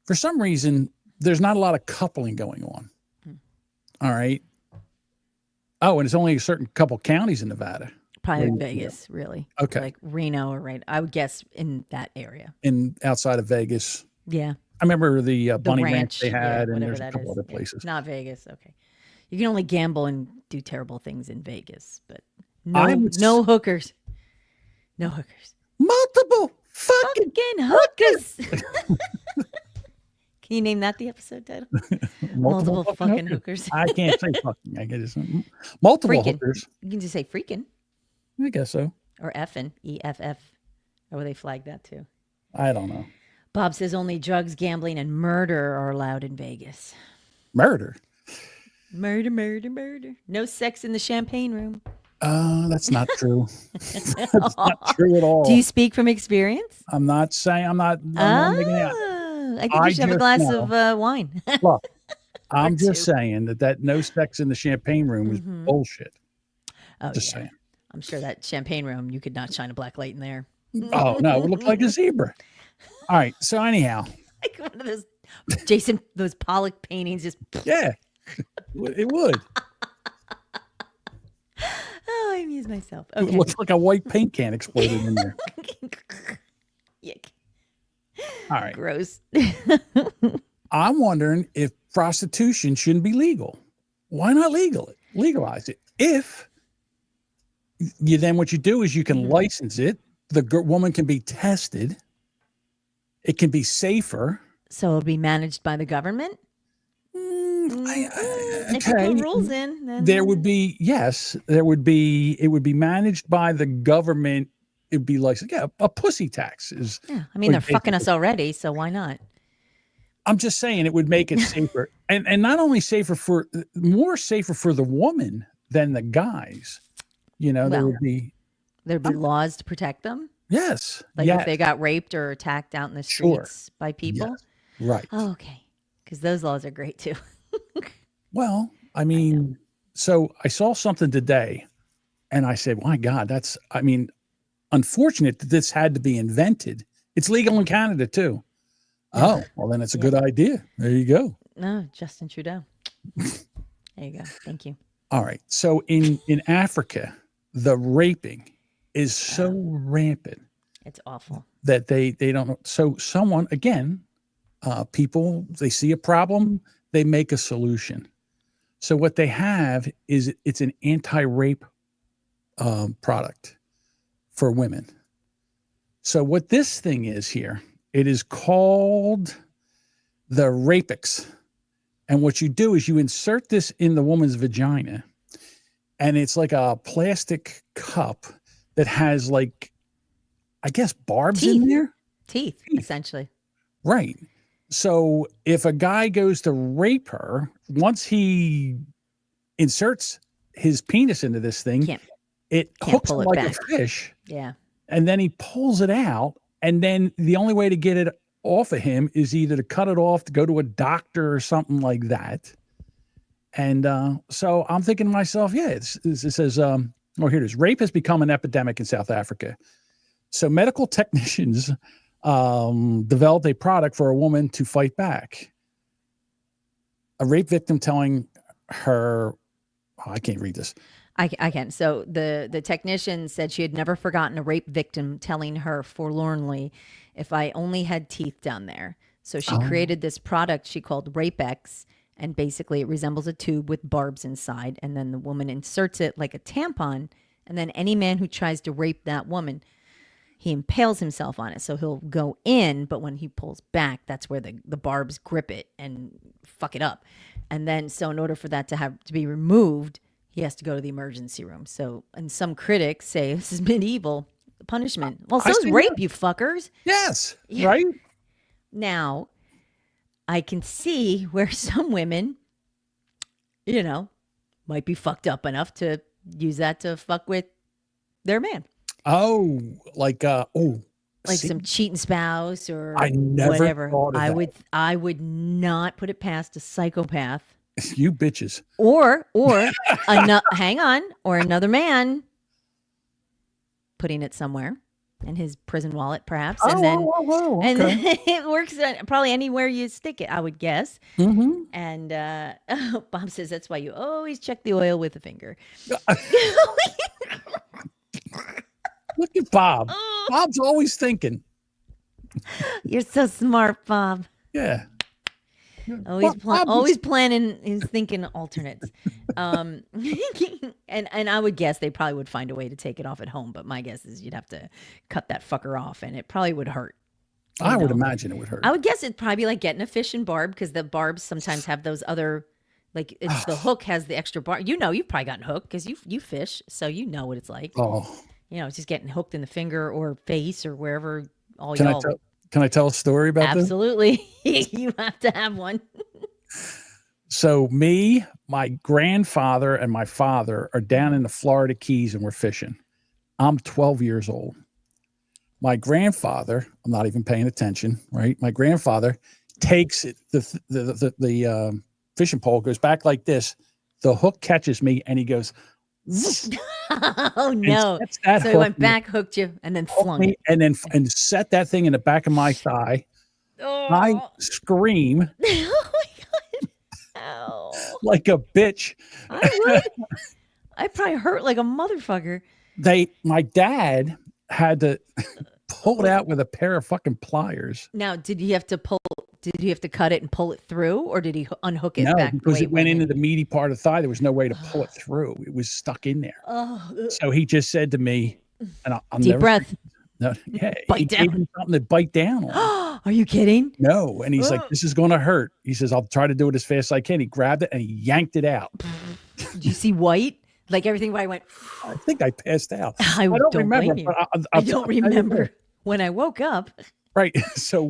for some reason there's not a lot of coupling going on. All right. Oh, and it's only a certain couple counties in Nevada. Probably like Vegas, really. Okay. Like Reno, or I would guess in that area. Outside of Vegas. Yeah. I remember the Bunny Ranch they had, and there's a couple other places. Not Vegas. Okay. You can only gamble and do terrible things in Vegas, but no hookers. No hookers. Multiple fucking hookers. Can you name that the episode title? Multiple fucking hookers. I can't say fucking. I guess multiple freaking. hookers. You can just say freaking. I guess so. Or effing. EFF. Or will they flag that too? I don't know. Bob says only drugs, gambling, and murder are allowed in Vegas. Murder? Murder. No sex in the champagne room. That's not true. That's not true at all. Do you speak from experience? I'm not saying. I'm not making it out. I think you should have a glass of wine. Look, I'm just saying that no sex in the champagne room is bullshit. Oh, Just yeah. saying. I'm sure that champagne room, you could not shine a black light in there. Oh, no, it would look like a zebra. All right. So anyhow. Like one of those those Pollock paintings just. Yeah, it would. Oh, I amuse myself. Okay. It looks like a white paint can exploded in there. Yuck. All right. Gross. I'm wondering if prostitution shouldn't be legal. Why not legalize it? If you then what you do is you can license it. The woman can be tested. It can be safer. So it'll be managed by the government? If you put rules in, then there would be, it would be managed by the government. It'd be like, a pussy tax is. Yeah, I mean, they're fucking us already, so why not? I'm just saying it would make it safer. and not only more safer for the woman than the guys. You know, there'd be laws to protect them. Yes. Like if they got raped or attacked out in the streets by people. Yes. Right. Oh, okay. Because those laws are great too. Well, I mean, so I saw something today and I said, my God, unfortunate that this had to be invented. It's legal in Canada too. Oh, well then it's a good idea. There you go. No, Justin Trudeau. There you go. Thank you. All right. So in Africa, the raping is so rampant. It's awful. That they don't know. So someone, again, people, they see a problem, they make a solution. So what they have is it's an anti-rape product for women. So what this thing is here, it is called the Rapix. And what you do is you insert this in the woman's vagina, and it's like a plastic cup that has like, I guess, barbs in there? Teeth, essentially. Right. So if a guy goes to rape her, once he inserts his penis into this thing, it hooks him like a fish. Yeah. And then he pulls it out. And then the only way to get it off of him is either to cut it off, to go to a doctor or something like that. And so I'm thinking to myself, it says, here it is. Rape has become an epidemic in South Africa. So medical technicians developed a product for a woman to fight back. A rape victim telling her, I can't read this. I can. So the technician said she had never forgotten a rape victim telling her forlornly, if I only had teeth down there. So she created this product she called Rapex, and basically it resembles a tube with barbs inside, and then the woman inserts it like a tampon, and then any man who tries to rape that woman, he impales himself on it. So he'll go in, but when he pulls back, that's where the barbs grip it and fuck it up. And then, so in order for that to be removed, he has to go to the emergency room. So, and some critics say this is medieval punishment. Well, so is rape, you fuckers. Yes, right? Now, I can see where some women, might be fucked up enough to use that to fuck with their man. Oh, like some cheating spouse or I never whatever. thought of that. I would not put it past a psychopath. You bitches. Or hang on, or another man putting it somewhere in his prison wallet, perhaps, and then it works probably anywhere you stick it, I would guess. Mm-hmm. And Bob says that's why you always check the oil with a finger. Look at Bob. Bob's always thinking. You're so smart, Bob. Yeah. Always planning. He's thinking alternates. And I would guess they probably would find a way to take it off at home. But my guess is you'd have to cut that fucker off, and it probably would hurt. I would imagine it would hurt. I would guess it'd probably be like getting a fish and barb, because the barbs sometimes have those other, like it's the hook has the extra barb. You've probably gotten hooked because you fish, so you know what it's like. Oh, it's just getting hooked in the finger or face or wherever. Can I tell a story about this? Absolutely. You have to have one. So me, my grandfather, and my father are down in the Florida Keys and we're fishing. I'm 12 years old. My grandfather, I'm not even paying attention, right? My grandfather takes the fishing pole, goes back like this. The hook catches me, and he goes, oh no! So he went back, hooked you, and then flung it, and set that thing in the back of my thigh. Oh. I scream like a bitch. I would. I probably hurt like a motherfucker. My dad had to pull it out with a pair of fucking pliers. Now, did you have to cut it and pull it through, or did he unhook it? No, back because it went into the meaty part of the thigh. There was no way to pull it through. It was stuck in there. So he just said to me, and I'll deep never breath. No, yeah, Bite he down. gave me something to bite down on. Are you kidding? No, and he's like, "This is going to hurt." He says, "I'll try to do it as fast as I can." He grabbed it and he yanked it out. Did you see white? Like everything where I went. I think I passed out. I don't remember. But I don't remember when I woke up. Right. So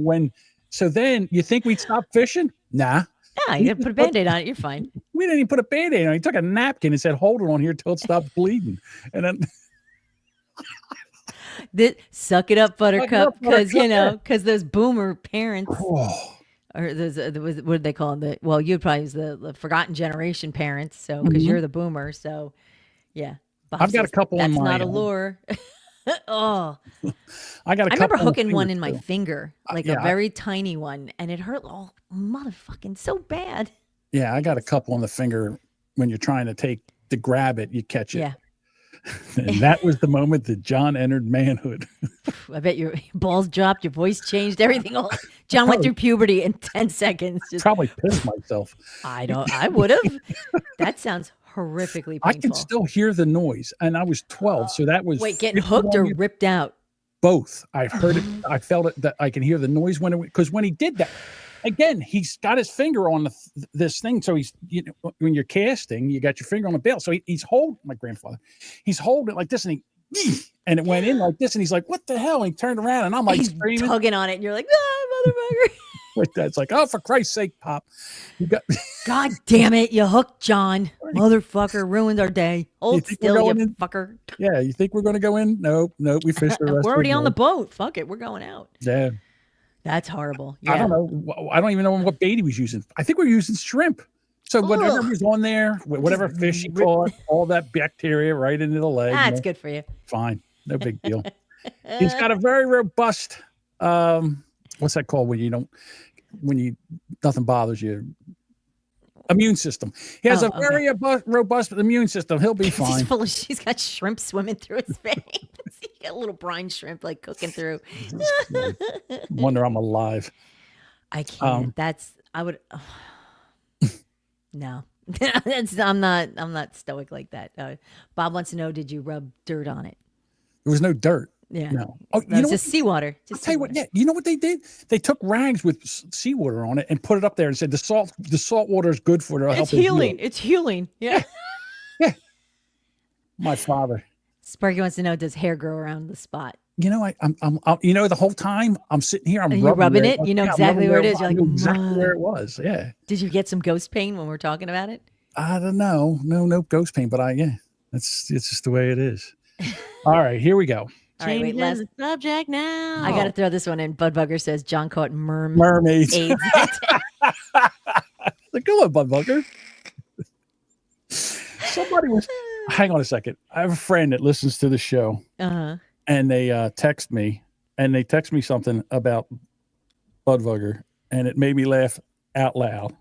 then you think we'd stop fishing? Nah. Yeah, you gotta put a Band-Aid on it. You're fine. We didn't even put a Band-Aid on it. He took a napkin and said, "Hold it on here till it stops bleeding." And then suck it up, Buttercup, because those boomer parents, or those what did they call them? Well, you'd probably use the forgotten generation parents. So because you're the boomer, so yeah. Bob I've got a couple that's in my. not a lure. Oh, I got. I remember hooking one in my finger, like a very tiny one, and it hurt. Oh, motherfucking so bad. Yeah, I got a couple on the finger. When you're trying to grab it, you catch it. Yeah. And that was the moment that John entered manhood. I bet your balls dropped, your voice changed, everything. John went through puberty in 10 seconds. Probably pissed myself. I would have. That sounds horrifically painful. I can still hear the noise, and I was 12, so that was. Wait, getting hooked or ripped out? Both. I've heard it. I felt it. That I can hear the noise because when he did that. Again, he's got his finger on this thing. So he's, when you're casting, you got your finger on the bail. So he's holding, my grandfather, he's holding it like this, and it went in like this, and he's like, "What the hell?" And he turned around, and I'm like screaming, tugging on it, and you're like, motherfucker. Like that. It's like, oh, for Christ's sake, Pop. God damn it, you hooked John. Motherfucker, ruined our day. Hold still, you fucker. Yeah, you think we're going to go in? Nope, we fished the rest. We're already on the boat. Fuck it, we're going out. Yeah. That's horrible. Yeah. I don't know. I don't even know what bait he was using. I think we're using shrimp. So whatever was on there, whatever fish he caught, all that bacteria right into the leg. That's good for you. Fine. No big deal. He's got a very robust, what's that called when nothing bothers you? Immune system. He has a very robust immune system. He'll be fine. He's got shrimp swimming through his veins. He got a little brine shrimp like cooking through. Wonder I'm alive. I can't. I would. No, I'm not stoic like that. Bob wants to know: did you rub dirt on it? There was no dirt. Yeah. No. Oh, you know just seawater. I'll tell you what. Yeah. You know what they did? They took rags with seawater on it and put it up there and said the salt water is good for it. It's healing. It's healing. Yeah. Yeah. My father. Sparky wants to know: does hair grow around the spot? I'm the whole time I'm sitting here, I'm rubbing it. You know exactly where it is. You're like, exactly where it was. Yeah. Did you get some ghost pain when we're talking about it? I don't know. No ghost pain, but it's just the way it is. All right, here we go. All right, wait, last subject now. I got to throw this one in. Budbugger says John caught mermaids. AIDS. Go on, Budbugger. Somebody was. Hang on a second. I have a friend that listens to the show. And they text me, something about Budbugger, and it made me laugh out loud.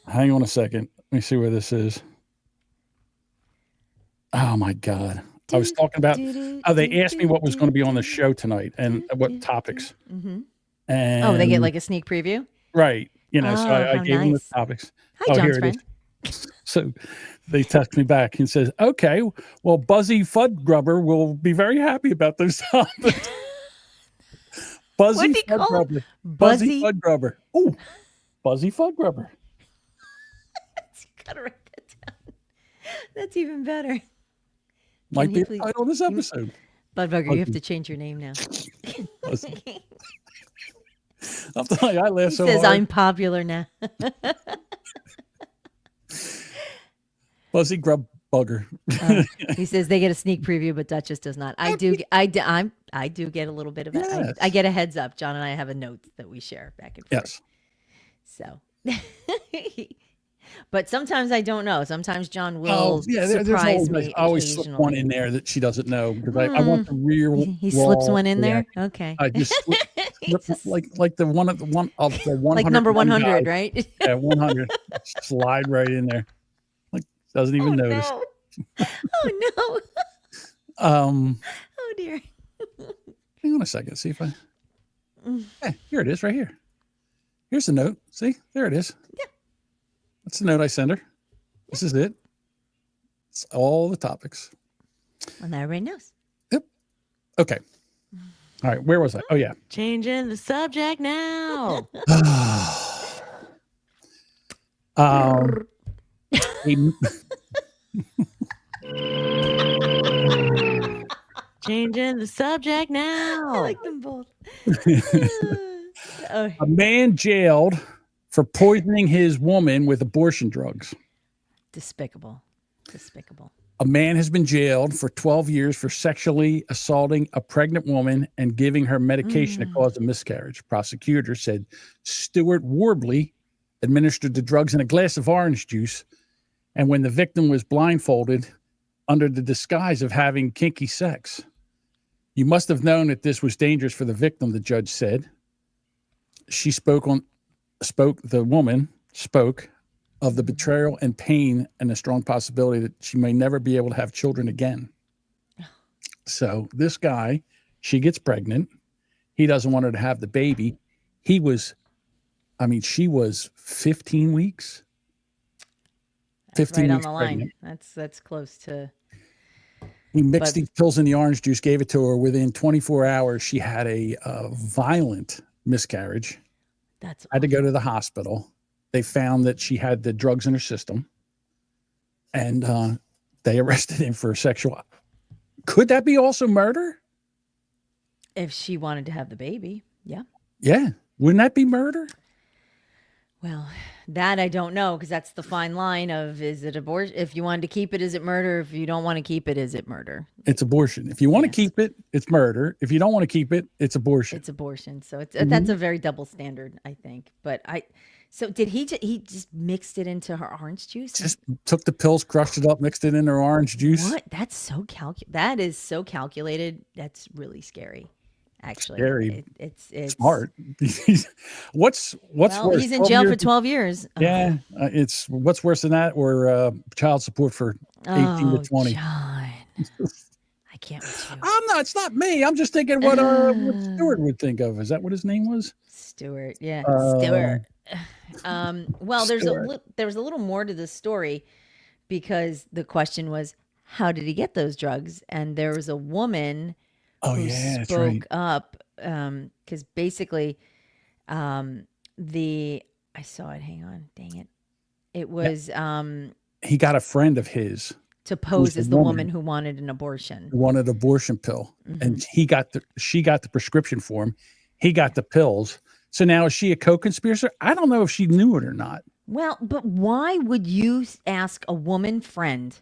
Hang on a second. Let me see where this is. Oh my God. I was talking about, they asked me what was going to be on the show tonight and what topics. And they get like a sneak preview? Right. So I gave them the topics. Hi, John's friend. So they text me back and says, okay, well, Buzzy Fud Grubber will be very happy about those topics. Buzzy Fud Grubber. Buzzy Fud Grubber. Oh, Buzzy Fud Grubber. You gotta write that down. That's even better. Might be the title of this episode. Budbugger, you have to change your name now. I'm telling you, I laugh so hard. He says I'm popular now. Buzzy Grub Bugger. He says they get a sneak preview, but Duchess does not. I do get a little bit of it. Yes. I get a heads up. John and I have a note that we share back and forth. Yes. So But sometimes I don't know. Sometimes John will surprise me. I always slip one in there that she doesn't know because I want the real. He slips one in there. Okay. I just slip, like the one of the 100 like number 100, right? Yeah, 100. Slide right in there. Like doesn't even notice. No. Oh no. Oh dear. Hang on a second. See if I. Hey, here it is, right here. Here's the note. See, there it is. Yeah. That's the note I send her. This is it. It's all the topics. And everybody knows. Yep. Okay. All right. Where was I? Oh yeah. Changing the subject now. Changing the subject now. I like them both. A man jailed for poisoning his woman with abortion drugs. Despicable. Despicable. A man has been jailed for 12 years for sexually assaulting a pregnant woman and giving her medication that caused a miscarriage. Prosecutors said Stuart Warbley administered the drugs in a glass of orange juice, and when the victim was blindfolded under the disguise of having kinky sex. You must have known that this was dangerous for the victim, the judge said. The woman spoke of the betrayal and pain and the strong possibility that she may never be able to have children again. So this guy, she gets pregnant. He doesn't want her to have the baby. She was 15 weeks. That's 15 right weeks on the line. pregnant. That's close to. He mixed these pills in the orange juice, gave it to her. Within 24 hours, she had a violent miscarriage. That's had to go to the hospital. They found that she had the drugs in her system, and they arrested him for sexual. Could that be also murder? If she wanted to have the baby, yeah. Yeah, wouldn't that be murder? Well, that I don't know, because that's the fine line of, is it abortion? If you wanted to keep it, is it murder? If you don't want to keep it, is it murder? It's abortion. If you want to keep it, it's murder. If you don't want to keep it, it's abortion. It's abortion. So that's a very double standard, I think. But so did he just mixed it into her orange juice? Just took the pills, crushed it up, mixed it in her orange juice. What? That's so that is so calculated. That's really scary. Actually, scary. It's smart. What's worse? He's in jail for 12 years. Yeah, it's what's worse than that, or child support for 18 to 20. John, I can't with you. I'm not. It's not me. I'm just thinking what Stuart would think of. Is that what his name was? Stuart. Yeah, Stuart. Well, there's a little more to this story, because the question was, how did he get those drugs? And there was a woman who spoke up, because basically I saw it. Hang on, dang it. It was he got a friend of his to pose as the woman who wanted an abortion. Wanted an abortion pill. And she got the prescription for him. He got the pills. So now is she a co-conspirator? I don't know if she knew it or not. Well, but why would you ask a woman friend?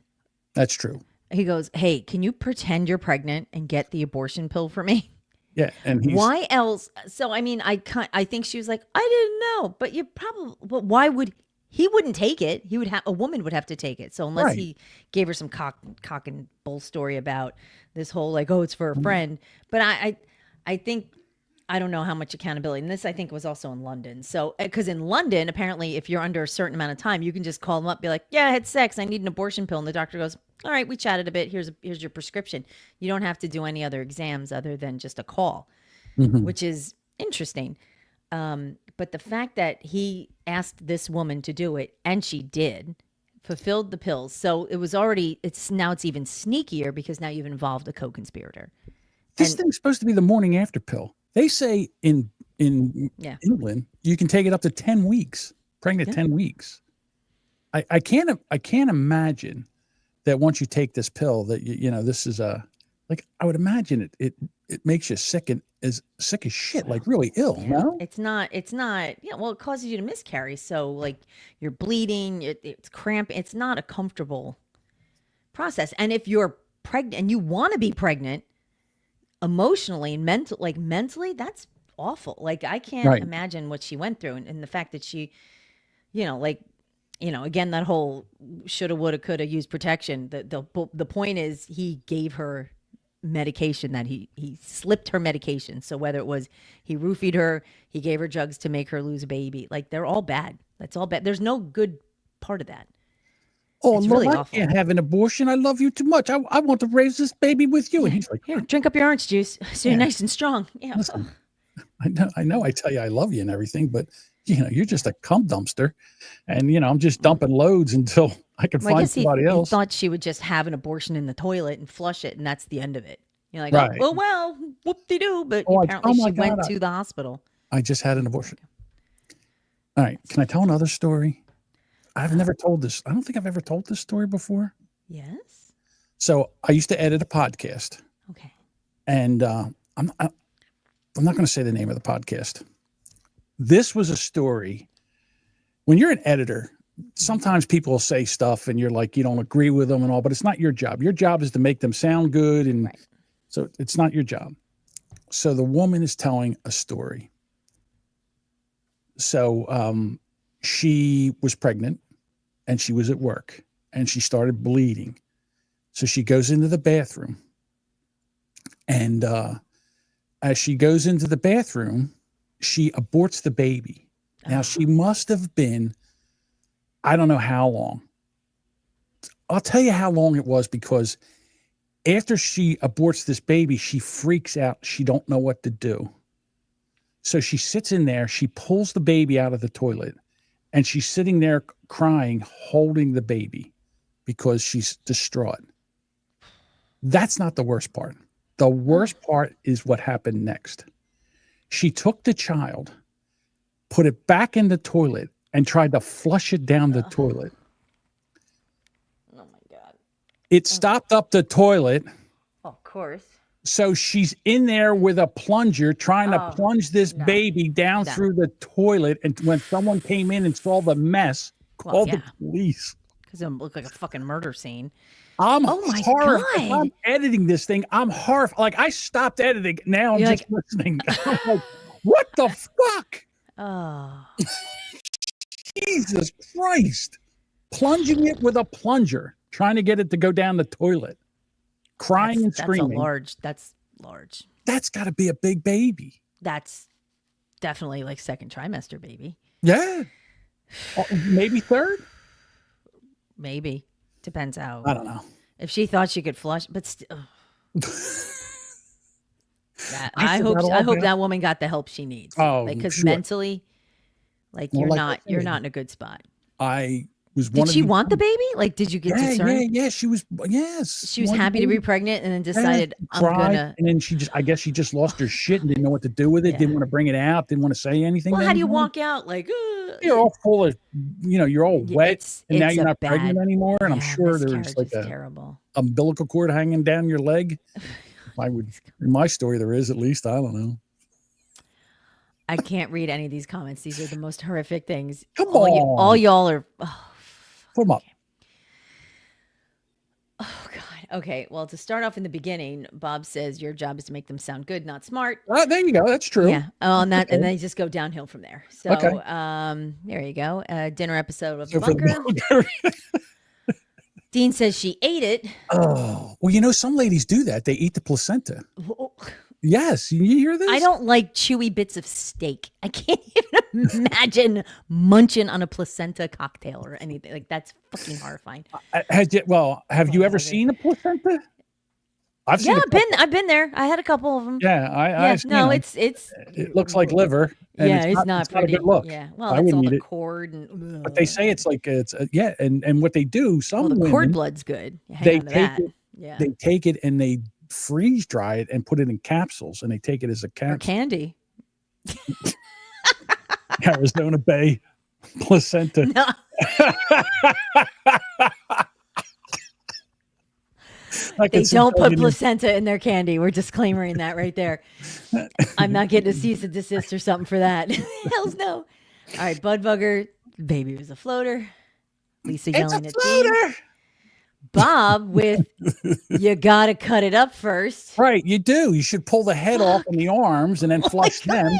That's true. He goes, "Hey, can you pretend you're pregnant and get the abortion pill for me?" Yeah, and why else? So I mean, I think she was like, "I didn't know," but but why would he wouldn't take it? A woman would have to take it. So unless he gave her some cock and bull story about this whole like, oh, it's for a friend. But I think. I don't know how much accountability. And this, I think, was also in London. So, because in London, apparently, if you're under a certain amount of time, you can just call them up, be like, yeah, I had sex. I need an abortion pill. And the doctor goes, all right, we chatted a bit. Here's your prescription. You don't have to do any other exams other than just a call, which is interesting. But the fact that he asked this woman to do it, and she did, fulfilled the pills. So it was already, it's even sneakier, because now you've involved a co-conspirator. This thing's supposed to be the morning after pill. They say in England you can take it up to 10 weeks, pregnant 10 weeks. I can't imagine that once you take this pill that this is I would imagine it makes you sick as shit, like really ill. Yeah. No, it's not. Yeah, well, it causes you to miscarry. So like you're bleeding, it's cramp. It's not a comfortable process. And if you're pregnant and you want to be pregnant, emotionally and mentally, that's awful. Like I can't imagine what she went through, and the fact that she again, that whole shoulda, woulda, coulda, use protection. The point is he gave her medication that he slipped her medication. So whether it was he roofied her, he gave her drugs to make her lose a baby, like they're all bad. That's all bad. There's no good part of that. Oh, it's Lord, really I awful. can't have an abortion. I love you too much. I want to raise this baby with you. And he's like, here, drink up your orange juice so you're nice and strong. Yeah. Listen, I know I tell you I love you and everything, but you're just a cum dumpster. And I'm just dumping loads until I can find somebody else. He thought she would just have an abortion in the toilet and flush it, and that's the end of it. You're like, right. oh, well, whoop-de-doo. But apparently she went to the hospital. I just had an abortion. All right. Can I tell another story? I've never told this. I don't think I've ever told this story before. Yes. So I used to edit a podcast. Okay. And I'm not going to say the name of the podcast. This was a story. When you're an editor, sometimes people will say stuff and you're like, you don't agree with them and all, but it's not your job. Your job is to make them sound good. And so it's not your job. So the woman is telling a story. So she was pregnant and she was at work and she started bleeding. So she goes into the bathroom. And as she goes into the bathroom, she aborts the baby. Now, she must have been, I don't know how long. I'll tell you how long it was, because after she aborts this baby, she freaks out. She don't know what to do. So she sits in there. She pulls the baby out of the toilet, and she's sitting there crying, holding the baby because she's distraught. That's not the worst part. The worst part is what happened next. She took the child, put it back in the toilet, and tried to flush it down the toilet. Oh, my God. It stopped up the toilet. Oh, of course. So she's in there with a plunger trying to plunge this baby down through the toilet. And when someone came in and saw the mess, called the police. Because it looked like a fucking murder scene. I'm my horrified. God. I'm editing this thing. I'm horrified. Like, I stopped editing. Now I'm just listening. I'm like, what the fuck? Oh. Jesus Christ. Plunging it with a plunger, trying to get it to go down the toilet. Crying and screaming. That's large. That's got to be a big baby. That's definitely like second trimester baby. Yeah. Maybe third? Maybe. Depends how. I don't know. If she thought she could flush, but still. I hope that woman got the help she needs. Oh, because mentally, like, you're not in a good spot. I was. Did she want the baby? Like, did you get concerned? Yeah. She was. Yes. She was happy to be pregnant, and then decided I'm gonna. And then I guess she just lost her shit and didn't know what to do with it. Didn't want to bring it out. Didn't want to say anything. Well, how do you walk out like? You're all full of, you're all wet, and now you're not pregnant anymore. And I'm sure there's like a terrible umbilical cord hanging down your leg. In my story, there is, at least. I don't know. I can't read any of these comments. These are the most horrific things. Come on. All y'all are. Put them up. Oh, God. Okay. Well, to start off in the beginning, Bob says your job is to make them sound good, not smart. There you go. That's true. Yeah. And then they just go downhill from there. So, there you go. Dinner episode of The Bunker. Dean says she ate it. Oh, well, some ladies do that. They eat the placenta. Yes. You hear this? I don't like chewy bits of steak. I can't even imagine munching on a placenta cocktail or anything. Like, that's fucking horrifying. Have you ever seen a placenta? I've been there. I had a couple of them. Yeah, it looks like liver. And it's not pretty. A good look. Yeah, well, it's all the cord and. But they say it's like and what they do, the cord blood's good. They take it and they freeze dry it and put it in capsules, and they take it as a capsule. Or candy. Arizona Bay placenta. No. They don't put placenta in their candy. We're disclaimering that right there. I'm not getting a cease and desist or something for that. Hells no. All right, Budbugger, baby was a floater. Lisa yelling at Dean. Bob with, you got to cut it up first. Right, you do. You should pull the head off and the arms and then flush them.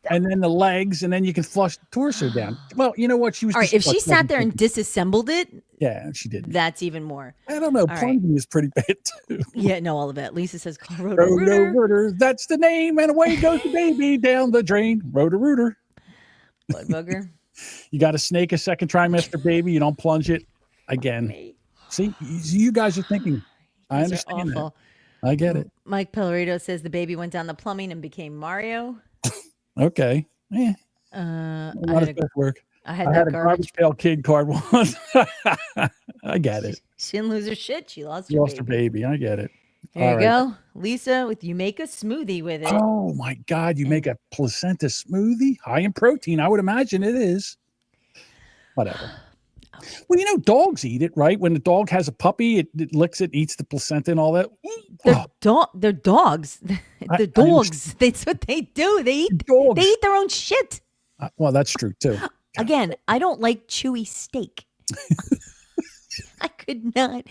and then the legs, and then you can flush the torso down. Well, you know what? She was All right, if she sat there and flushing. disassembled it, Yeah, she did. that's even more. I don't know. All right. Plunging is pretty bad too. Yeah, no, all of it. Lisa says, call Roto-Rooter. Roto-Rooter, that's the name, and away goes the baby down the drain. Roto-Rooter. Blood booger. You got a snake, a second trimester baby. You don't plunge it again. See, you guys are thinking. I These are understand that. awful. I get it. Mike Pellerito says the baby went down the plumbing and became Mario. Okay. Yeah. I had work. I had I that had a garbage. garbage pail kid card once. I get it. She didn't lose her shit. She lost She her lost her baby. baby. I get it. There All you right. go. Lisa, with you make a smoothie with it. Oh my God. You make a placenta smoothie? High in protein. I would imagine it is. Whatever. Well, you know, dogs eat it, right? When the dog has a puppy, it licks it, eats the placenta and all that. They're dogs. They're dogs. That's what they do. They eat dogs. They eat their own shit. Well, that's true too. Again, I don't like chewy steak. I could not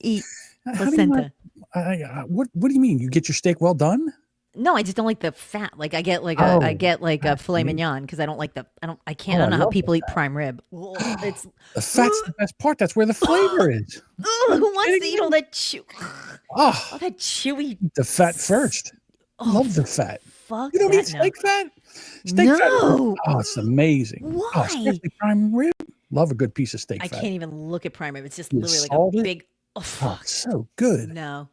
eat How do you not- placenta. what do you mean? You get your steak well done? No, I just don't like the fat. Like I get like Oh, a filet mignon because I don't like I don't know how love people the eat prime rib. Ugh, it's The fat's the best part. That's where the flavor is. who wants to eat all that Oh, all that chewy the fat first. Love the fat. fuck? You don't that, eat steak no. fat? Steak fat. No. Oh, it's amazing. Why? Oh, especially prime rib. Love a good piece of steak I fat. can't even look at prime rib. It's just You literally like salt a it? big. Oh, Oh, fuck. it's so good. No.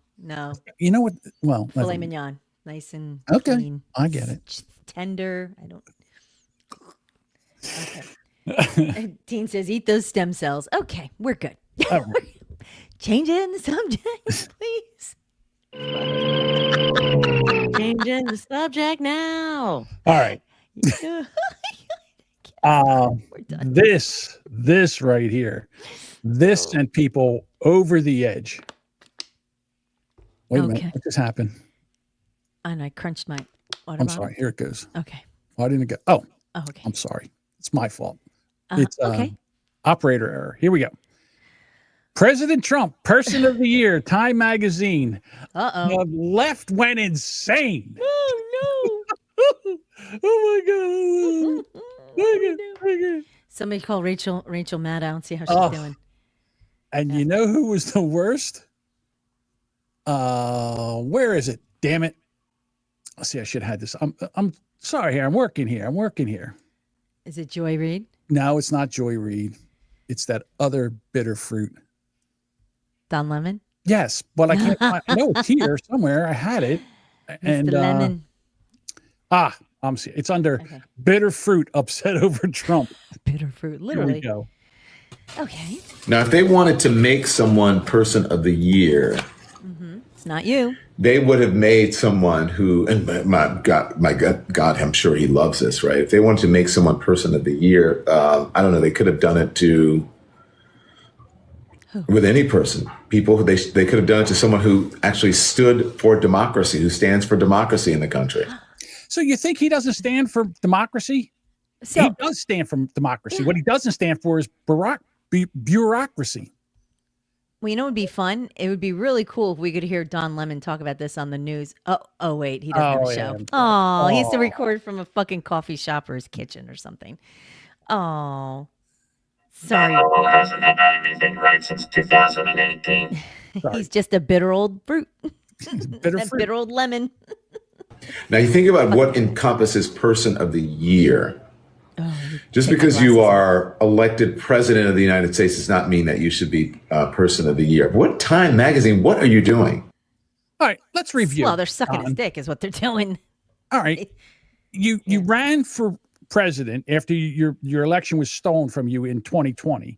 You know what? Well, never Filet mind. mignon, nice and Okay, clean. I get it. Just tender. I don't. Okay. And Dean says, "Eat those stem cells." Okay, we're good. All right. Changing the subject, please. Changing the subject now. All right. This right here, this sent people over the edge. Wait a minute. Okay. What just happened? And I crunched my water I'm bottle. sorry. Here it goes. Okay. Why didn't it go? Oh, okay. I'm sorry. It's my fault. It's okay. Operator error. Here we go. President Trump, Person of the Year, Time Magazine. The left went insane. Oh Oh my God. Somebody call Rachel Maddow and see how she's doing. And you know who was the worst? Where is it? Damn it. Let's see, I should have had this. I'm sorry here. I'm working here. Is it Joy Reid? No, it's not Joy Reid. It's that other bitter fruit. Don Lemon? Yes, but I can't find. I know it's here somewhere. I had it. And Mr. Lemon. I'm seeing it's under bitter fruit upset over Trump. Bitter fruit, Here literally. we go. Okay. Now, if they wanted to make someone Person of the Year, It's not you. they would have made someone who, and my God, I'm sure he loves this, right? If they wanted to make someone Person of the Year, I don't know, they could have done it with any person. People, they could have done it to someone who actually stood for democracy, who stands for democracy in the country. So you think he doesn't stand for democracy? He does stand for democracy. What he doesn't stand for is bureaucracy. Well, you know what would be fun? It would be really cool if we could hear Don Lemon talk about this on the news. Oh wait, he doesn't have a show. yeah. He has to record from a fucking coffee shop or his kitchen or something. Oh. Sorry. Who hasn't had anything right since 2018? He's just a bitter old fruit. Bitter That fruit. bitter old lemon. Now, you think about what encompasses Person of the Year. Just take my because you glasses are elected president of the United States does not mean that you should be Person of the Year. What Time Magazine, what are you doing? All right, let's review. Well, they're sucking his dick is what they're doing. All right. You ran for president after your election was stolen from you in 2020.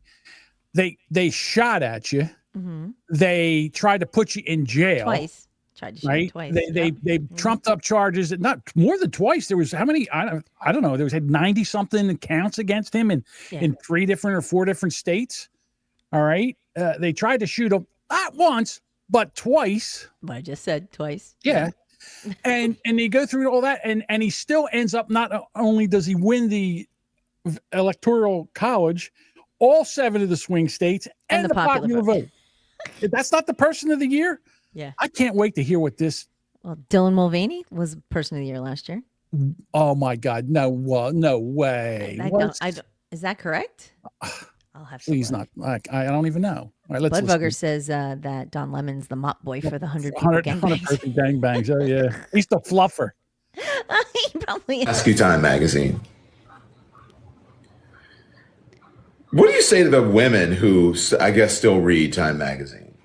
They shot at you. Mm-hmm. They tried to put you in jail. Twice. Tried to shoot Right? him twice. They trumped up charges. Not more than twice. There was how many? I don't know. There was 90 something counts against him in 3 different or 4 different states. All right. They tried to shoot him not once but twice. What I just said twice. Yeah. and they go through all that and he still ends up, not only does he win the electoral college, all 7 of the swing states and the popular vote. If that's not the Person of the Year. Yeah. I can't wait to hear what this. Well, Dylan Mulvaney was Person of the Year last year. Oh my God! No, no way. Is that correct? I'll have to. Please not. I don't even know. All right, let's Budbugger listen. says that Don Lemon's the mop boy for the 100 people 100 person gangbangs. Oh yeah, he's the fluffer. He probably is. Rescue Time magazine. What do you say to the women who, I guess, still read Time magazine?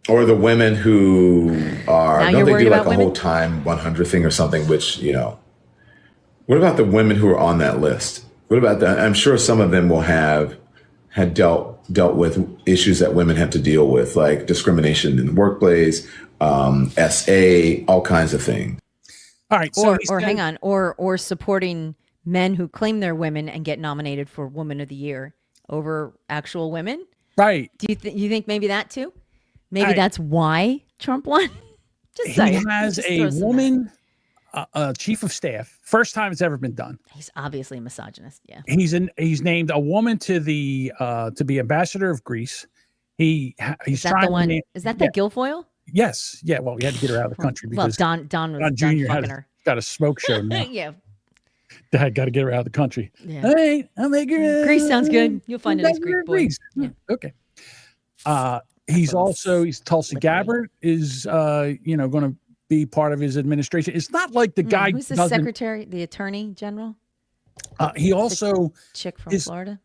Or the women who are, don't they do like a whole Time 100 thing or something, which, you know, what about the women who are on that list? What about that? I'm sure some of them will had dealt with issues that women have to deal with, like discrimination in the workplace, SA, all kinds of things. All right. Or hang on, or supporting men who claim they're women and get nominated for Woman of the Year over actual women. Right. Do you think maybe that too? Maybe that's why Trump won. He has a woman chief of staff. First time it's ever been done. He's obviously a misogynist. Yeah. He's named a woman to be ambassador of Greece. He's trying to name, is that the Guilfoyle? Yes. Yeah. Well, we had to get her out of the country because Don was Jr. fucking her. Got a smoke show now. Yeah. Dad got to get her out of the country. Yeah. Hey, I'll make her. Greece sounds good. You'll find a nice Greek boy. Yeah. Okay. He's Tulsi Gabbard is going to be part of his administration. It's not like the guy who's the secretary, the attorney general. He also chick from Florida.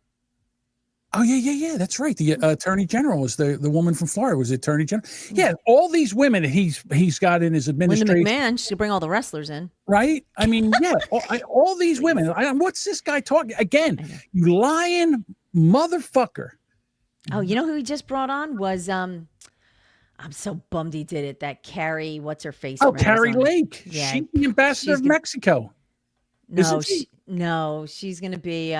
Oh yeah. That's right. The attorney general was the woman from Florida was the attorney general. Yeah, all these women that he's got in his administration. Linda McMahon, she could bring all the wrestlers in. Right? I mean, yeah, all these women. What's this guy talking again? You lying motherfucker. Oh, you know who he just brought on was I'm so bummed he did it. That Carrie, what's her face? Oh, Carrie Lake. Yeah, she's the ambassador of Mexico. No, she's gonna be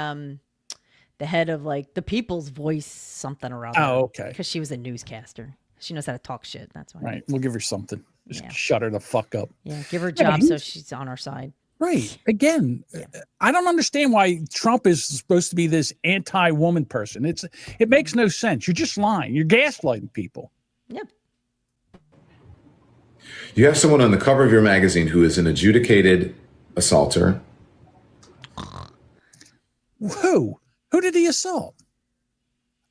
the head of like the People's Voice, something or other. Oh, okay. Because she was a newscaster. She knows how to talk shit. That's why. Right. We'll give her something. Just shut her the fuck up. Yeah. Give her a job so she's on our side. Right. Again, I don't understand why Trump is supposed to be this anti-woman person. It makes no sense. You're just lying. You're gaslighting people. Yep. You have someone on the cover of your magazine who is an adjudicated assaulter. Who did he assault?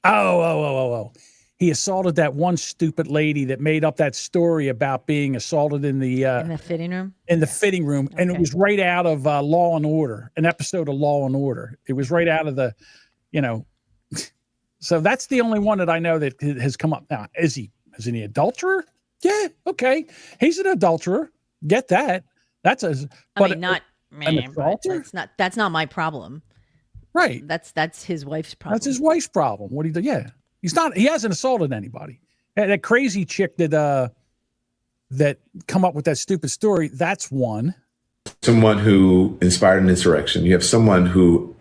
Oh. He assaulted that one stupid lady that made up that story about being assaulted in the fitting room. In the fitting room, and it was right out of Law and Order, an episode of Law and Order. It was right out of the, So that's the only one that I know that has come up. Now, is he an adulterer? Yeah, okay, he's an adulterer. Get that? That's an adulterer. That's not my problem. Right. That's his wife's problem. That's his wife's problem. What he did? Yeah. He hasn't assaulted anybody. That crazy chick that come up with that stupid story, that's one. Someone who inspired an insurrection. You have someone who,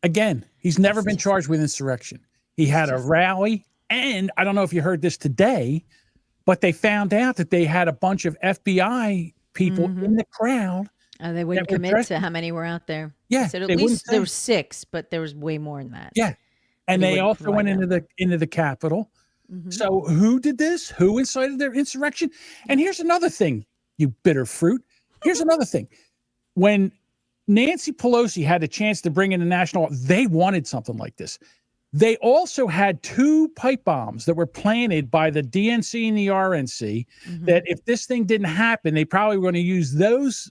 again, he's never been charged with insurrection. He had a rally, and I don't know if you heard this today, but they found out that they had a bunch of FBI people in the crowd. They wouldn't commit to how many were out there. Yeah. So at least there were 6, but there was way more than that. Yeah. And they also went into the Capitol. Mm-hmm. So who did this? Who incited their insurrection? And here's another thing, you bitter fruit. Here's another thing. When Nancy Pelosi had a chance to bring in the national, they wanted something like this. They also had 2 pipe bombs that were planted by the DNC and the RNC that if this thing didn't happen, they probably were going to use those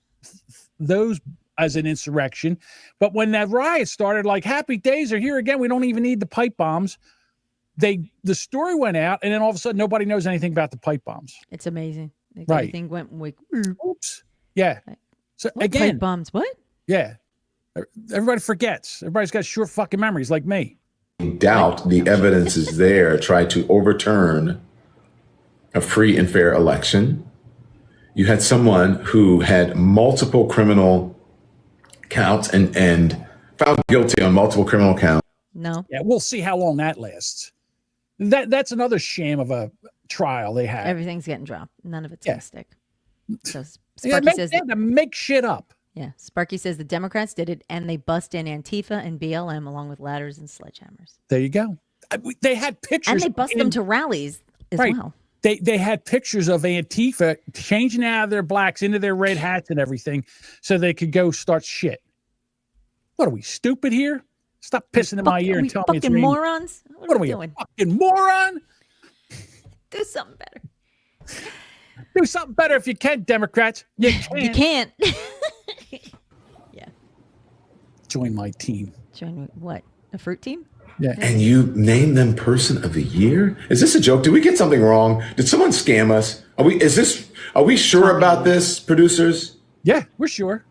as an insurrection. But when that riot started, like, happy days are here again, we don't even need the pipe bombs. The story went out, and then all of a sudden nobody knows anything about the pipe bombs. It's amazing. Right. Everything went like, oops. Yeah. So what, again, pipe bombs, what? Yeah. Everybody forgets. Everybody's got short fucking memories like me. Doubt the evidence is there, try to overturn a free and fair election. You had someone who had multiple criminal counts and found guilty on multiple criminal counts. No. Yeah, we'll see how long that lasts. That's another sham of a trial they had. Everything's getting dropped. None of it's gonna stick. So Sparky says they make shit up. Yeah. Sparky says the Democrats did it, and they bust in Antifa and BLM along with ladders and sledgehammers. There you go. They had pictures. And they bust them to rallies as well. They had pictures of Antifa changing out of their blacks into their red hats and everything so they could go start shit. What are we, stupid here? Stop pissing in my ear and telling me it's fucking morons. What are we doing? A fucking moron? Do something better. Do something better if you can, Democrats. You can't. You can't. Join my team. Join what? A fruit team? Yeah. And you name them person of the year? Is this a joke? Did we get something wrong? Did someone scam us? Are we sure about this, producers? Yeah, we're sure.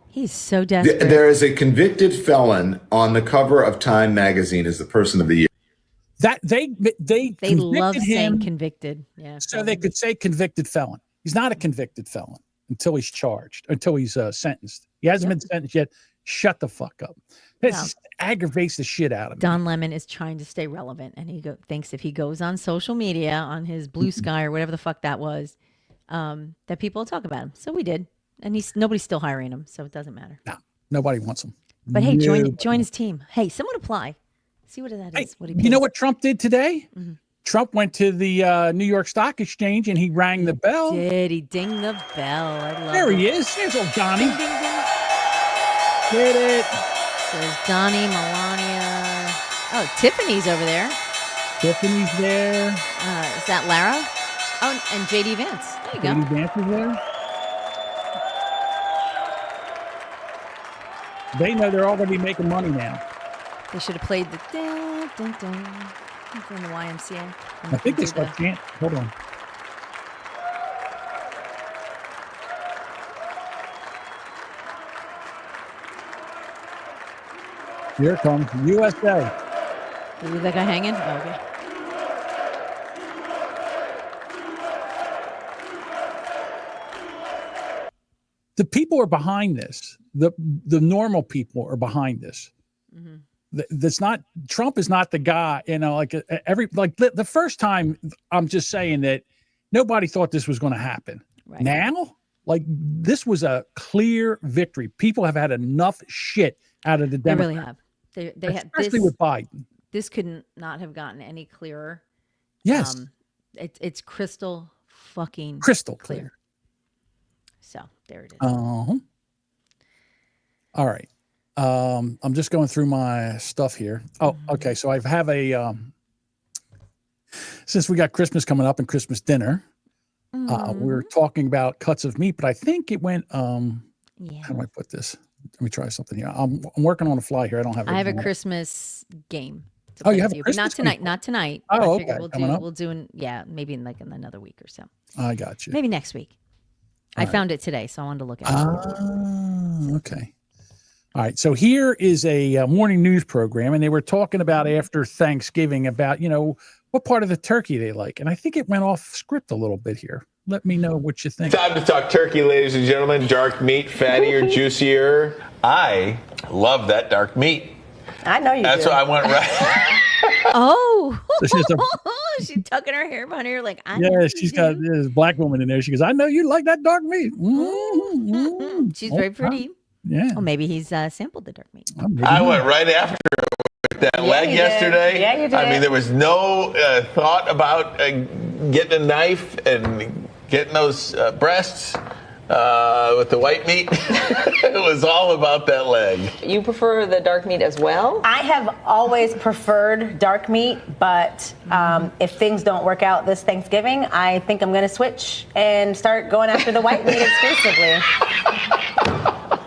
He's so desperate. There is a convicted felon on the cover of Time magazine as the person of the year. That they love him saying convicted. Yeah. So they could say convicted felon. He's not a convicted felon until he's charged, until he's sentenced. He hasn't been sentenced yet. Shut the fuck up. This aggravates the shit out of me. Don Lemon is trying to stay relevant, and he thinks if he goes on social media, on his Blue Sky or whatever the fuck that was, that people will talk about him. So we did, and nobody's still hiring him, so it doesn't matter. No, nobody wants him. But hey, join his team. Hey, someone apply. See what that is. What he pays. You know what Trump did today? Mm-hmm. Trump went to the New York Stock Exchange and he rang the bell. Did he ding the bell? I love There it. he is. There's old Donnie. Ding, ding, ding. Get it. There's Donnie, Melania. Oh, Tiffany's over there. Tiffany's there. Is that Lara? Oh, and JD Vance. There you go. JD Vance is there. They know they're all going to be making money now. They should have played the dun, dun, dun, from the YMCA. I think they start chanting. Hold on. Here it comes, USA. Is that guy hanging? Oh, okay. The people are behind this. The normal people are behind this. Mm-hmm. That's not Trump is not the guy, like the first time. I'm just saying that nobody thought this was going to happen. Right. Now, like this was a clear victory. People have had enough shit out of the Democrats. They really have. They have, especially with Biden. This could not have gotten any clearer. Yes, it's crystal clear. So there it is. All right. I'm just going through my stuff here. Oh, okay. So I have since we got Christmas coming up and Christmas dinner, we're talking about cuts of meat, but I think it went, how do I put this? Let me try something here. I'm working on a fly here. I don't have I have a Christmas game. Oh, you have a Christmas Not tonight. game? Not tonight. Oh, okay. We'll do maybe in another week or so. I got you. Maybe next week. I found it today, so I wanted to look at it. Okay. All right. So here is a morning news program, and they were talking about after Thanksgiving about, what part of the turkey they like. And I think it went off script a little bit here. Let me know what you think. Time to talk turkey, ladies and gentlemen. Dark meat, fattier, juicier. I love that dark meat. I know you That's do. why I went right. Oh, she's tucking her hair behind her like, she's got this black woman in there. She goes, I know you like that dark meat. She's very pretty. Yeah. Well, maybe he's sampled the dark meat. I went right after with that leg yesterday. Yeah, you did. I mean, there was no thought about getting a knife and getting those breasts with the white meat. It was all about that leg. You prefer the dark meat as well? I have always preferred dark meat, but if things don't work out this Thanksgiving, I think I'm going to switch and start going after the white meat exclusively.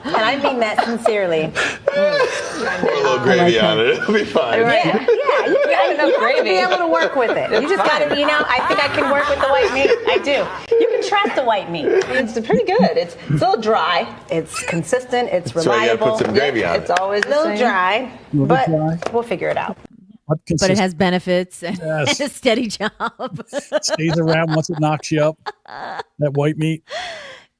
And I mean that sincerely. Pour a little gravy on it. It'll be fine. Right. Yeah, you have to be able to work with it. You just got to, I think I can work with the white meat. I do. You can trust the white meat. It's pretty good. It's a little dry. It's consistent. It's That's why you reliable. gotta put some gravy on it. It's always a little dry, but we'll figure it out. But it has benefits and a steady job. Stays around once it knocks you up. That white meat.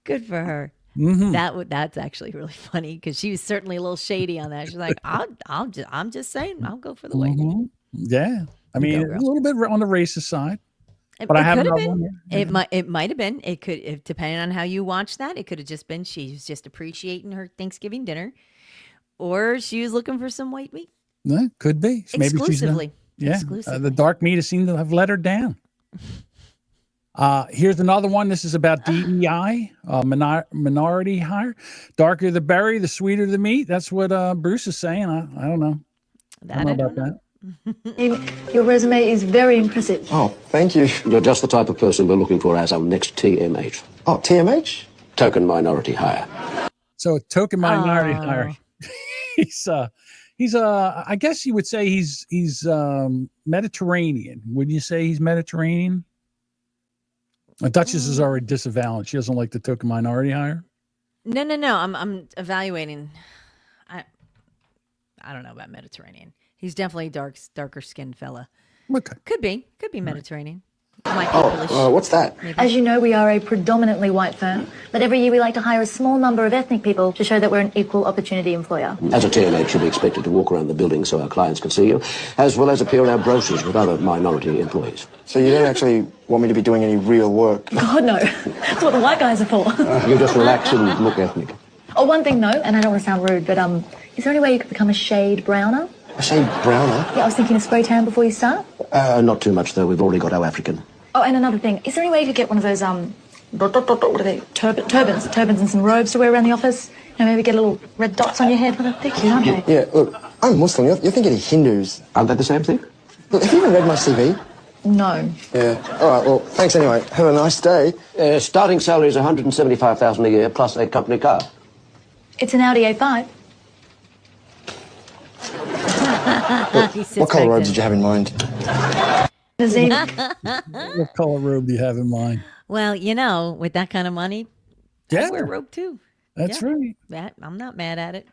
Good for her. Mm-hmm. That's actually really funny because she was certainly a little shady on that. She's like, I'm just saying, I'll go for the white meat. Yeah, I mean, a little bit on the racist side, but I haven't. It might have been. It could, if, depending on how you watch that, it could have just been she was just appreciating her Thanksgiving dinner, or she was looking for some white meat. Yeah, could be. Maybe exclusively. Exclusively. The dark meat has seemed to have let her down. Here's another one. This is about DEI, minority hire. Darker the berry, the sweeter the meat. That's what Bruce is saying. I don't know. I don't know about that. Your resume is very impressive. Oh, thank you. You're just the type of person we're looking for as our next TMH. Oh, TMH? Token minority hire. So a token minority hire. He's I guess you would say he's Mediterranean. Would you say he's Mediterranean? Duchess is already disavowed. She doesn't like the token minority hire. No. I'm evaluating. I don't know about Mediterranean. He's definitely darker skinned fella. Okay. Could be Mediterranean. What's that? Maybe. As you know, we are a predominantly white firm, but every year we like to hire a small number of ethnic people to show that we're an equal opportunity employer. As a TMH, you'll be expected to walk around the building so our clients can see you, as well as appear in our brochures with other minority employees. So you don't actually want me to be doing any real work? God, no. That's what the white guys are for. You just relax and look ethnic. Oh, one thing, though, and I don't want to sound rude, but is there any way you could become a shade browner? A shade browner? Yeah, I was thinking a spray tan before you start. Not too much, though. We've already got our African. Oh, and another thing. Is there any way you could get one of those, what are they? Turbans and some robes to wear around the office? You know, maybe get little red dots on your head. They're cute, aren't they? Yeah, look, I'm Muslim. You're thinking of Hindus. Aren't they the same thing? Look, have you even read my CV? No. Yeah. All right, well, thanks anyway. Have a nice day. Starting salary is $175,000 a year plus a company car. It's an Audi A5. What colour robes did you have in mind? What color robe do you have in mind? Well, with that kind of money, I wear a robe too. That's right. I'm not mad at it.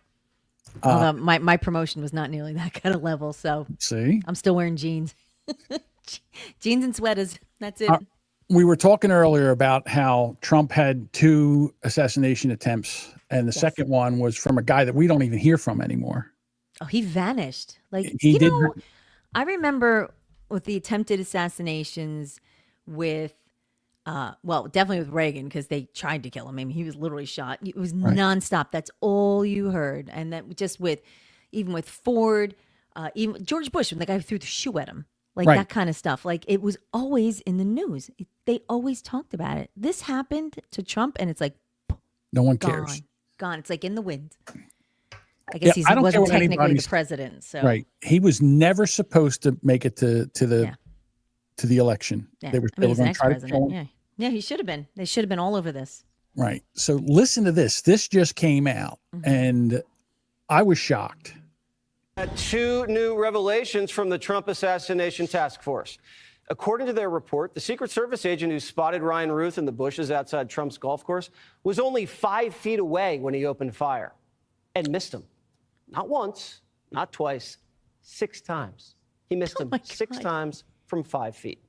Although my promotion was not nearly that kind of level, so see, I'm still wearing jeans, jeans and sweaters. That's it. We were talking earlier about how Trump had 2 assassination attempts, and the second one was from a guy that we don't even hear from anymore. Oh, he vanished. Like he did. I remember with the attempted assassinations with, definitely with Reagan, because they tried to kill him. I mean, he was literally shot. It was nonstop. That's all you heard. And that just even with Ford, even George Bush, when the guy threw the shoe at him, that kind of stuff. Like, it was always in the news. They always talked about it. This happened to Trump, and it's like, no one cares. Gone. It's like in the wind. I guess he wasn't technically the president. So right, he was never supposed to make it to the election. Yeah. They were he's the next president. Yeah, he should have been. They should have been all over this. Right. So listen to this. This just came out, and I was shocked. 2 new revelations from the Trump assassination task force. According to their report, the Secret Service agent who spotted Ryan Ruth in the bushes outside Trump's golf course was only 5 feet away when he opened fire and missed him. Not once, not twice, 6 times. He missed him 6 times from 5 feet.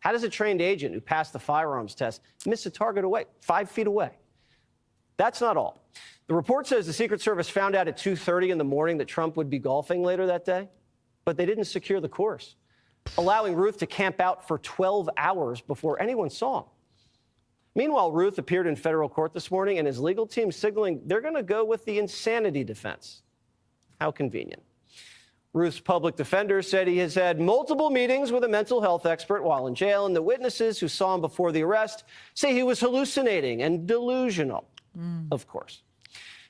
How does a trained agent who passed the firearms test miss a target 5 feet away? That's not all. The report says the Secret Service found out at 2:30 in the morning that Trump would be golfing later that day, but they didn't secure the course, allowing Ruth to camp out for 12 hours before anyone saw him. Meanwhile, Ruth appeared in federal court this morning, and his legal team signaling they're going to go with the insanity defense. How convenient. Ruth's public defender said he has had multiple meetings with a mental health expert while in jail, and the witnesses who saw him before the arrest say he was hallucinating and delusional, of course.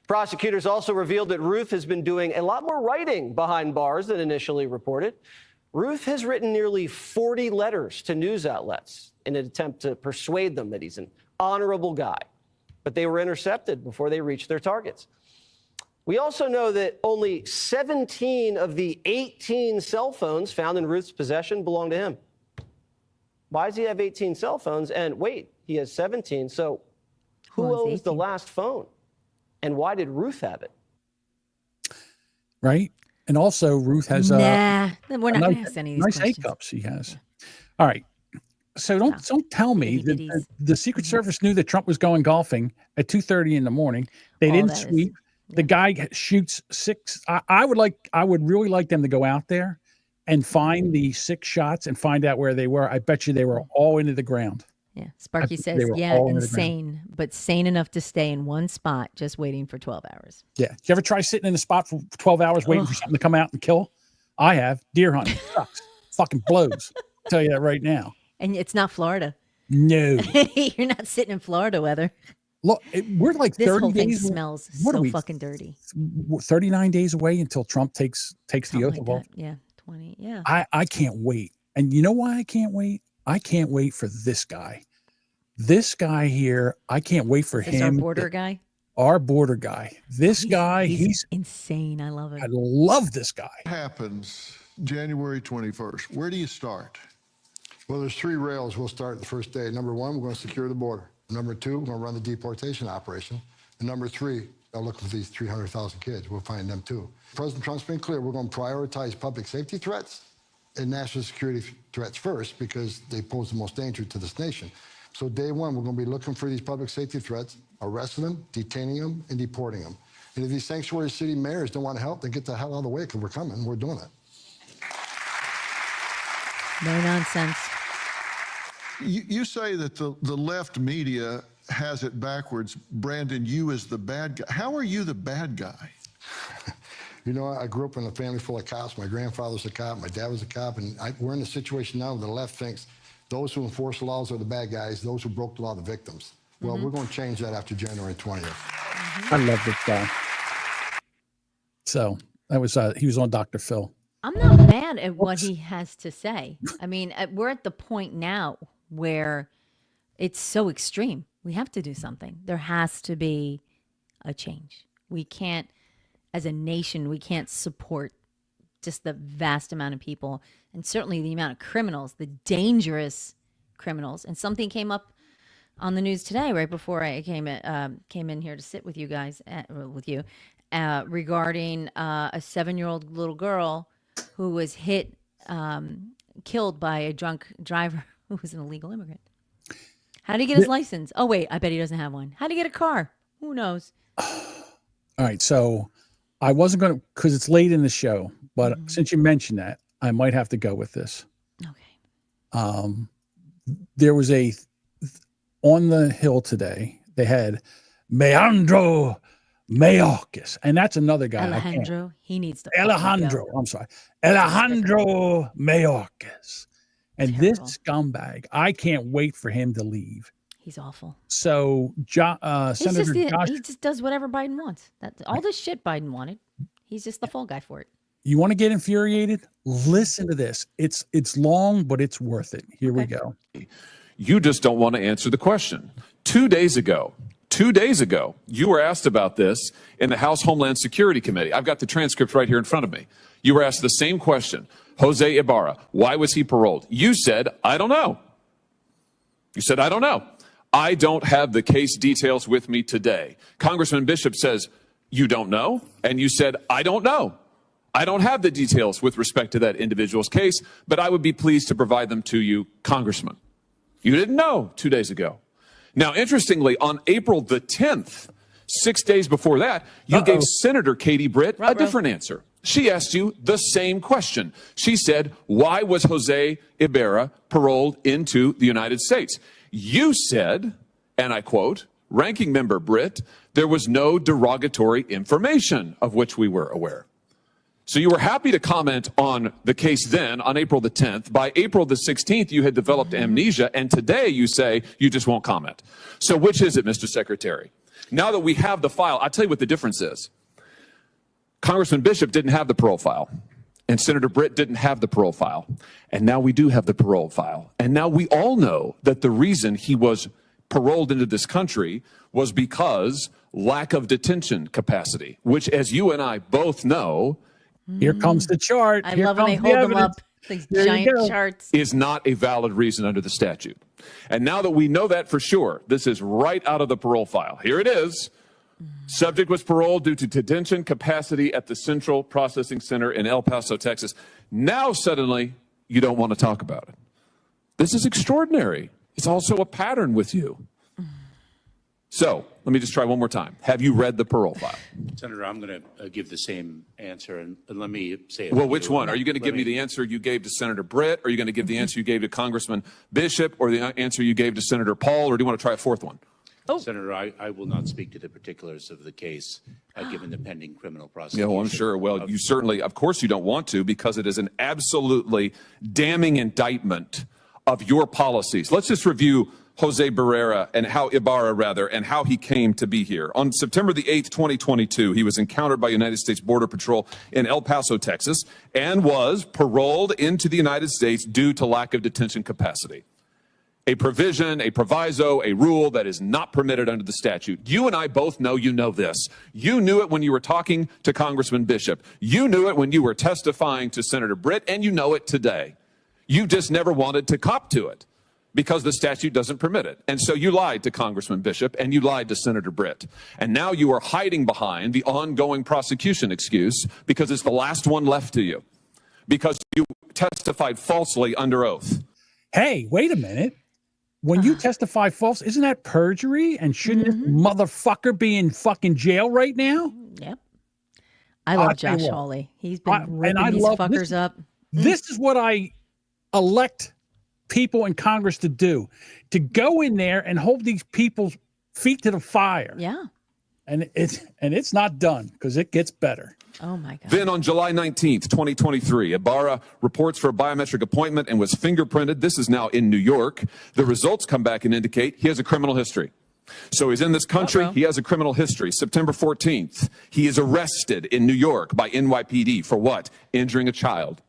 Prosecutors also revealed that Ruth has been doing a lot more writing behind bars than initially reported. Ruth has written nearly 40 letters to news outlets in an attempt to persuade them that he's an honorable guy, but they were intercepted before they reached their targets. We also know that only 17 of the 18 cell phones found in Ruth's possession belong to him. Why does he have 18 cell phones? And wait, he has 17. So who owns the last phone? And why did Ruth have it? Right. And also Ruth has we're not going to ask any of these nice questions. A-cups he has. All right. So don't tell me that the Secret Service knew that Trump was going golfing at 2:30 in the morning. They didn't sweep. The guy shoots 6. I would really like them to go out there and find the 6 shots and find out where they were. I bet you they were all into the ground. Yeah. Sparky says, insane, but sane enough to stay in one spot just waiting for 12 hours. Yeah. You ever try sitting in a spot for 12 hours waiting for something to come out and kill? I have. Deer hunting sucks. Fucking blows. I'll tell you that right now. And it's not Florida. No. You're not sitting in Florida weather. Look, we're like This 30 whole thing days. smells What are so we, fucking dirty. 39 days away until Trump takes the oath Like of that. office. Yeah, 20. Yeah. I can't wait. And you know why I can't wait? I can't wait for this guy. This guy here, I can't wait for Is this him. our border guy? Our border guy. This guy, he's insane. I love him. I love this guy. What happens January 21st? Where do you start? Well, there's 3 rails we'll start the first day. Number 1, we're going to secure the border. Number 2, we're going to run the deportation operation. And number 3, I'll look for these 300,000 kids. We'll find them too. President Trump's been clear. We're going to prioritize public safety threats and national security threats first because they pose the most danger to this nation. So day 1, we're going to be looking for these public safety threats, arresting them, detaining them, and deporting them. And if these sanctuary city mayors don't want to help, then get the hell out of the way because we're coming. We're doing it. No nonsense. You say that the left media has it backwards. Brandon, you as the bad guy. How are you the bad guy? You know, I grew up in a family full of cops. My grandfather's a cop. My dad was a cop. And we're in a situation now where the left thinks those who enforce the laws are the bad guys. Those who broke the law are the victims. Well, we're going to change that after January 20th. I love this guy. So that was he was on Dr. Phil. I'm not mad at what he has to say. I mean, we're at the point now where it's so extreme. We have to do something. There has to be a change. We can't, as a nation, we can't support just the vast amount of people and certainly the amount of criminals, the dangerous criminals. And something came up on the news today, right before I came in here to sit with you guys, regarding a 7-year-old little girl who was killed by a drunk driver who was an illegal immigrant. How did he get his license? Oh, wait, I bet he doesn't have one. How did he get a car? Who knows? All right, so I wasn't going to, because it's late in the show, but since you mentioned that, I might have to go with this. Okay. There was on the Hill today, they had Alejandro Mayorkas, and that's another guy. Alejandro, he needs to. Alejandro Mayorkas. And this scumbag, I can't wait for him to leave. He's awful. So, Senator Josh, he just does whatever Biden wants. All this shit Biden wanted. He's just the fall guy for it. You want to get infuriated? Listen to this. It's long, but it's worth it. Here we go. You just don't want to answer the question. 2 days ago, you were asked about this in the House Homeland Security Committee. I've got the transcript right here in front of me. You were asked the same question. Jose Ibarra, why was he paroled? You said, I don't know. You said, I don't know. I don't have the case details with me today. Congressman Bishop says, you don't know? And you said, I don't know. I don't have the details with respect to that individual's case, but I would be pleased to provide them to you, Congressman. You didn't know 2 days ago. Now, interestingly, on April the 10th, 6 days before that, you gave Senator Katie Britt a different answer. She asked you the same question. She said, why was Jose Ibarra paroled into the United States? You said, and I quote, Ranking Member Britt, there was no derogatory information of which we were aware. So you were happy to comment on the case then on April the 10th. By April the 16th, you had developed amnesia. And today you say you just won't comment. So which is it, Mr. Secretary? Now that we have the file, I'll tell you what the difference is. Congressman Bishop didn't have the parole file, and Senator Britt didn't have the parole file. And now we do have the parole file. And now we all know that the reason he was paroled into this country was because lack of detention capacity, which, as you and I both know, here comes the chart. I love when they hold them up, these giant charts. Is not a valid reason under the statute. And now that we know that for sure, this is right out of the parole file. Here it is. Subject was paroled due to detention capacity at the Central Processing Center in El Paso, Texas. Now suddenly you don't want to talk about it. This is extraordinary. It's also a pattern with you. So let me just try one more time. Have you read the parole file? Senator, I'm going to give the same answer, and let me say it. Well, which one? Are you going to give me the answer you gave to Senator Britt? Are you going to give the answer you gave to Congressman Bishop, or the answer you gave to Senator Paul, or do you want to try a fourth one? Senator, I will not speak to the particulars of the case given the pending criminal prosecution. Yeah, well, I'm sure. Well, you certainly, of course you don't want to, because it is an absolutely damning indictment of your policies. Let's just review Jose Barrera and how he came to be here. On September the 8th, 2022, he was encountered by United States Border Patrol in El Paso, Texas, and was paroled into the United States due to lack of detention capacity. A provision, a proviso, a rule that is not permitted under the statute. You and I both know you know this. You knew it when you were talking to Congressman Bishop. You knew it when you were testifying to Senator Britt, and you know it today. You just never wanted to cop to it because the statute doesn't permit it. And so you lied to Congressman Bishop and you lied to Senator Britt. And now you are hiding behind the ongoing prosecution excuse because it's the last one left to you, because you testified falsely under oath. Hey, wait a minute. When you testify false, isn't that perjury? And shouldn't this motherfucker be in fucking jail right now? Yep. I love Josh Hawley. He's been ripping these fuckers up. This is what I elect people in Congress to do, to go in there and hold these people's feet to the fire. Yeah. And it's not done, because it gets better. Oh my God. Then on July 19th, 2023, Ibarra reports for a biometric appointment and was fingerprinted. This is now in New York. The results come back and indicate he has a criminal history. So he's in this country. He has a criminal history. September 14th, he is arrested in New York by NYPD for what? Injuring a child.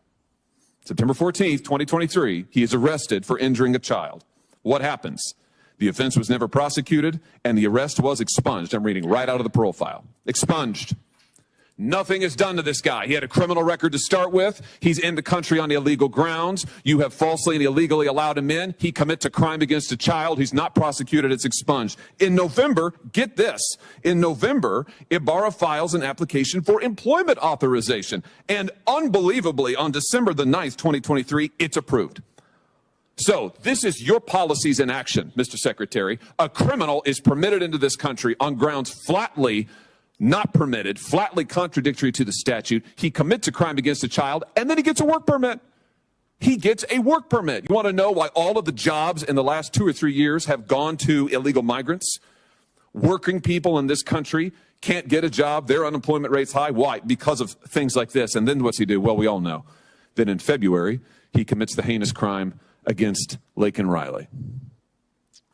September 14th, 2023, he is arrested for injuring a child. What happens? The offense was never prosecuted, and the arrest was expunged. I'm reading right out of the parole file. Expunged. Nothing is done to this guy. He had a criminal record to start with. He's in the country on illegal grounds. You have falsely and illegally allowed him in. He commits a crime against a child. He's not prosecuted. It's expunged. In November, get this. In November, Ibarra files an application for employment authorization. And unbelievably, on December the 9th, 2023, it's approved. So this is your policies in action, Mr. Secretary. A criminal is permitted into this country on grounds flatly not permitted, flatly contradictory to the statute. He commits a crime against a child, and then he gets a work permit. He gets a work permit. You want to know why all of the jobs in the last 2 or 3 years have gone to illegal migrants? Working people in this country can't get a job. Their unemployment rate's high. Why? Because of things like this. And then what's he do? Well, we all know. Then in February, he commits the heinous crime against Laken Riley.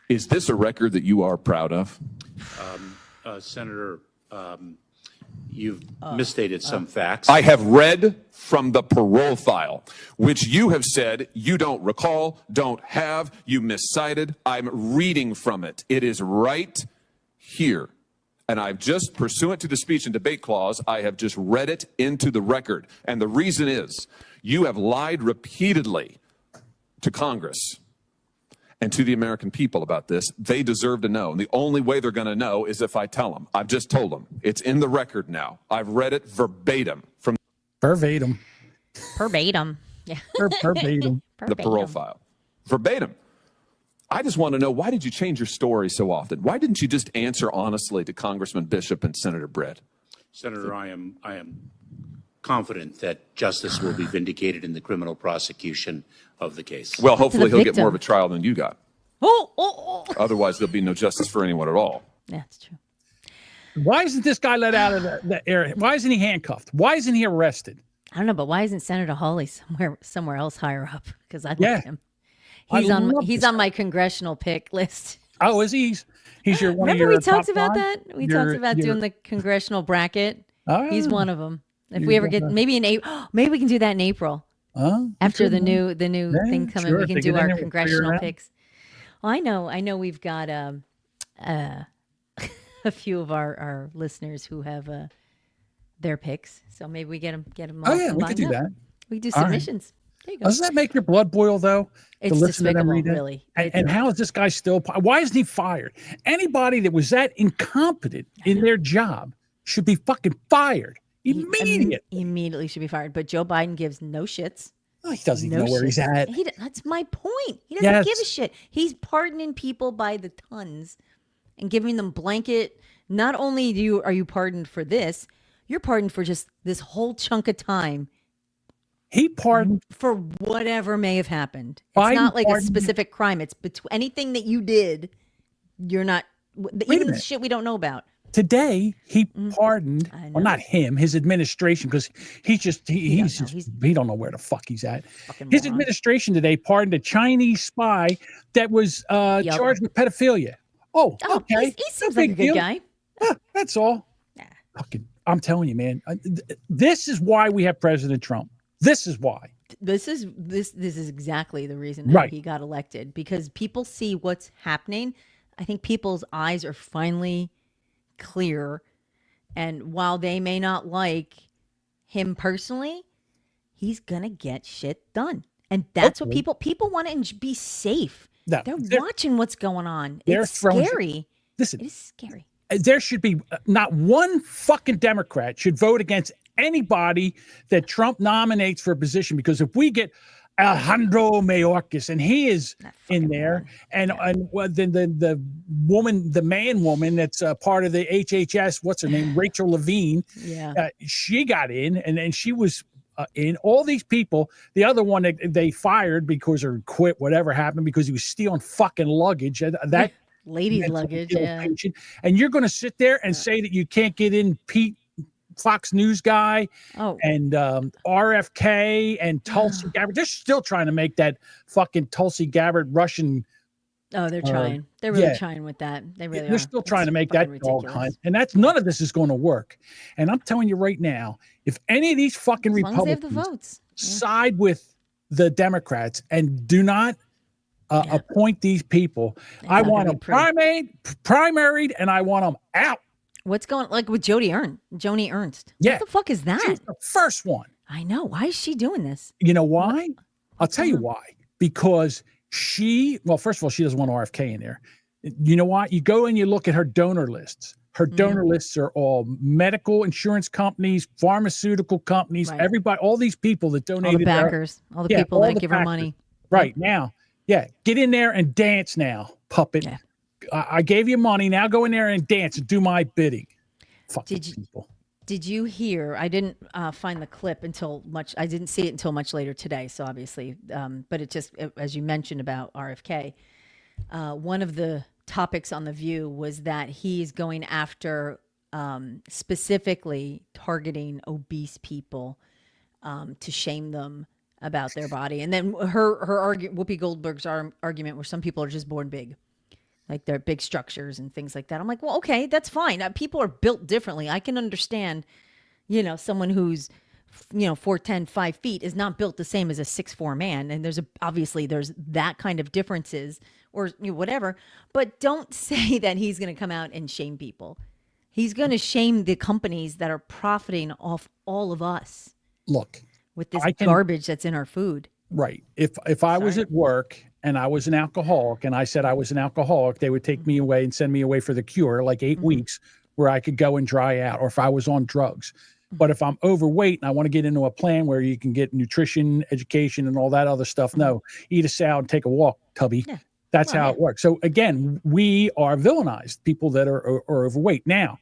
Is this a record that you are proud of? Senator, you've misstated some facts. I have read from the parole file, which you have said you don't recall, don't have, you miscited. I'm reading from it. It is right here. And I've just, pursuant to the speech and debate clause, I have just read it into the record. And the reason is you have lied repeatedly to Congress and to the American people about this. They deserve to know. And the only way they're going to know is if I tell them. I've just told them. It's in the record now. I've read it verbatim from Verbatim. Yeah. Verbatim. the parole file. Verbatim. I just want to know, why did you change your story so often? Why didn't you just answer honestly to Congressman Bishop and Senator Britt? Senator, I am confident that justice will be vindicated in the criminal prosecution of the case. Well, hopefully he'll get more of a trial than you got. Otherwise, there'll be no justice for anyone at all. Yeah, that's true. Why isn't this guy let out of the area? Why isn't he handcuffed? Why isn't he arrested? I don't know, but why isn't Senator Hawley somewhere else higher up? Because I like him. He's on my congressional pick list. Oh, is he? He's your one. Remember of your we talked top about five? that? We talked about doing the congressional bracket. Oh, he's one of them. If we ever get, maybe in April, maybe we can do that in April. After the new thing coming, we can do our congressional picks. Well, I know we've got a few of our listeners who have their picks, so maybe we get them. Oh yeah, we could do that. We do submissions. There you go. Doesn't that make your blood boil though? It's despicable, really. And how is this guy still? Why isn't he fired? Anybody that was that incompetent in their job should be fucking fired. Immediately should be fired. But Joe Biden gives no shits. Oh, he doesn't even know where he's at. That's my point. He doesn't give a shit. He's pardoning people by the tons and giving them blanket. Not only are you pardoned for this, you're pardoned for just this whole chunk of time. He pardoned for whatever may have happened. It's not like a specific crime. It's anything that you did. You're not even the shit we don't know about. Today, he pardoned, well, not him, his administration, because he don't know where the fuck he's at. His administration today pardoned a Chinese spy that was charged with pedophilia. Oh, okay. He seems like a good guy. That's all. Fucking, I'm telling you, man. This is why we have President Trump. This is why. This is exactly the reason that he got elected, because people see what's happening. I think people's eyes are finally clear, and while they may not like him personally, he's gonna get shit done, and that's what people want to be safe. No, they're watching what's going on. It's scary. Listen, it is scary. There should be not one fucking Democrat should vote against anybody that Trump nominates for a position, because if we get Alejandro Mayorkas and he is in there, and then the man woman that's part of the HHS, what's her name, Rachel Levine, she got in, and then she was in. All these people, the other one that they fired because or quit, whatever happened, because he was stealing fucking luggage. That ladies' luggage, patient. And you're going to sit there and say that you can't get in Pete Fox News guy and RFK and Tulsi Gabbard. They're still trying to make that fucking Tulsi Gabbard Russian. Oh, they're trying. They're really trying with that. They really are. They're still trying to make that dog hunt. And that's none of this is going to work. And I'm telling you right now, if any of these fucking Republicans they have the votes. Side with the Democrats and do not appoint these people, I want them primaried and I want them out. What's going like with Joni Ernst? Yeah. What the fuck is that? She's the first one. I know. Why is she doing this? You know why? I'll tell you why. Because first of all, she doesn't want RFK in there. You know what? You go and you look at her donor lists. Her donor lists are all medical insurance companies, pharmaceutical companies, everybody, all these people that donated. All the backers, all the people that give her money. Right now. Yeah. Get in there and dance now, puppet. Yeah. I gave you money. Now go in there and dance and do my bidding. Did you hear? I didn't find the clip until much. I didn't see it until much later today. So obviously, but as you mentioned about RFK, one of the topics on The View was that he's going after specifically targeting obese people to shame them about their body. And then her argument, Whoopi Goldberg's argument, where some people are just born big. Like they're big structures and things like that. I'm like, well, okay, that's fine. People are built differently. I can understand, someone who's, 4'10", 5 feet is not built the same as a 6'4" man. And there's that kind of differences or whatever. But don't say that he's going to come out and shame people. He's going to shame the companies that are profiting off all of us. Look, with this garbage that's in our food. Right. If I was at work and I was an alcoholic and I said I was an alcoholic, they would take me away and send me away for the cure, like 8 weeks where I could go and dry out, or if I was on drugs. But if I'm overweight and I want to get into a plan where you can get nutrition, education, and all that other stuff, no, eat a salad and take a walk, Tubby. Yeah. That's how it works. So again, we are villainized, people that are overweight. Now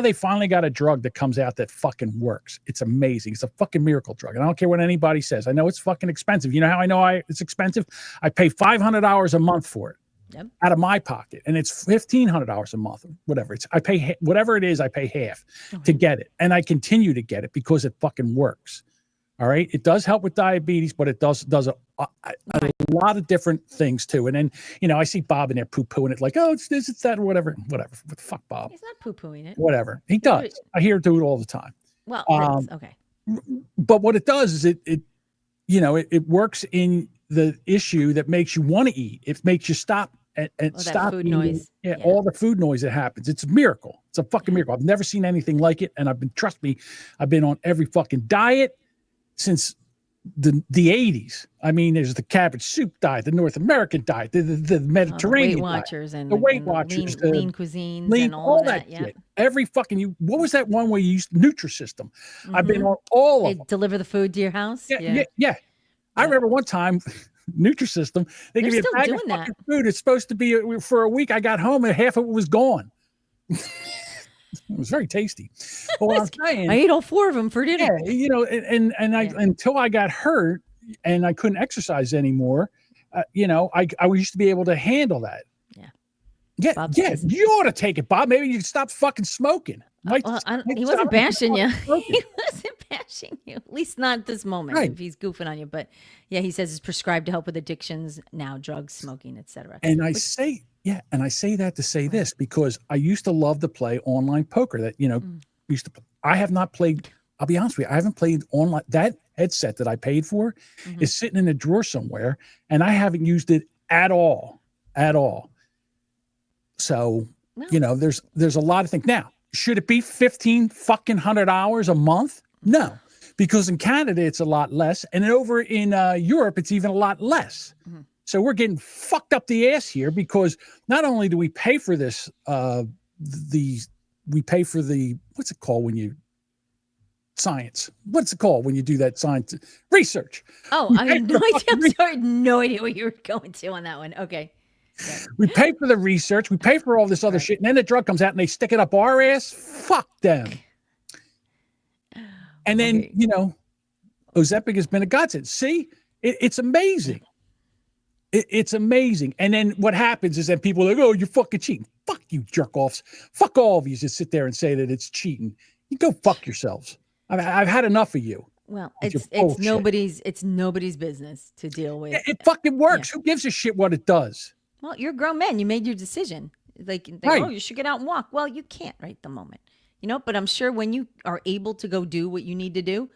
they finally got a drug that comes out that fucking works. It's amazing. It's a fucking miracle drug. And I don't care what anybody says. I know it's fucking expensive. You know how I know it's expensive? I pay $500 a month for it out of my pocket. And it's $1,500 a month, whatever. I pay whatever it is, I pay half to get it. And I continue to get it because it fucking works. All right. It does help with diabetes, but it does a lot of different things too. And then, I see Bob in there poo-pooing it like, oh, it's this, it's that, or whatever. What the fuck, Bob? He's not poo-pooing it. Whatever. He does. I hear him do it all the time. Well, okay. But what it does is it works in the issue that makes you want to eat. It makes you stop and stop food eating. Noise. Yeah, all the food noise that happens. It's a miracle. It's a fucking miracle. I've never seen anything like it. And trust me, I've been on every fucking diet since the 80s. I mean, there's the cabbage soup diet, the North American diet, the Mediterranean Weight Watchers diet, and the Weight and Watchers, lean cuisines, and all that. Shit. Every fucking what was that one where you used Nutrisystem? I've been on all of them. Deliver the food to your house. Yeah. I remember one time, Nutrisystem, they give you a bag of fucking food. It's supposed to be for a week. I got home and half of it was gone. It was very tasty. But what I'm saying, I ate all 4 of them for dinner. Yeah, and until I got hurt and I couldn't exercise anymore, I used to be able to handle that. Yeah. Yeah, Bob says. You ought to take it, Bob. Maybe you can stop fucking smoking. He wasn't bashing you. He wasn't bashing you. At least not at this moment. Right. If he's goofing on you, but yeah, he says it's prescribed to help with addictions now, drugs, smoking, etc. And I say that to say this because I used to love to play online poker. That used to. I have not played. I'll be honest with you. I haven't played online. That headset that I paid for is sitting in a drawer somewhere, and I haven't used it at all. So there's a lot of things. Now, should it be $1,500 a month? No, because in Canada it's a lot less, and over in Europe it's even a lot less. So we're getting fucked up the ass here because not only do we pay for this, we pay for the what's it called when you science? What's it called when you do that science research? Oh, I have no idea. I'm sorry, no idea what you were going to on that one. Okay. We pay for the research, we pay for all this other shit, and then the drug comes out and they stick it up our ass. Fuck them. And then, Ozempic has been a godsend. See, it's amazing. It's amazing. And then what happens is that people are like, oh, you're fucking cheating. Fuck you, jerk offs. Fuck all of you just sit there and say that it's cheating. You go fuck yourselves. I've had enough of you. Well, it's nobody's business to deal with. It fucking works. Who gives a shit what it does? Well, you're a grown man. You made your decision. Oh, you should get out and walk. Well, you can't right at the moment, but I'm sure when you are able to go do what you need to do,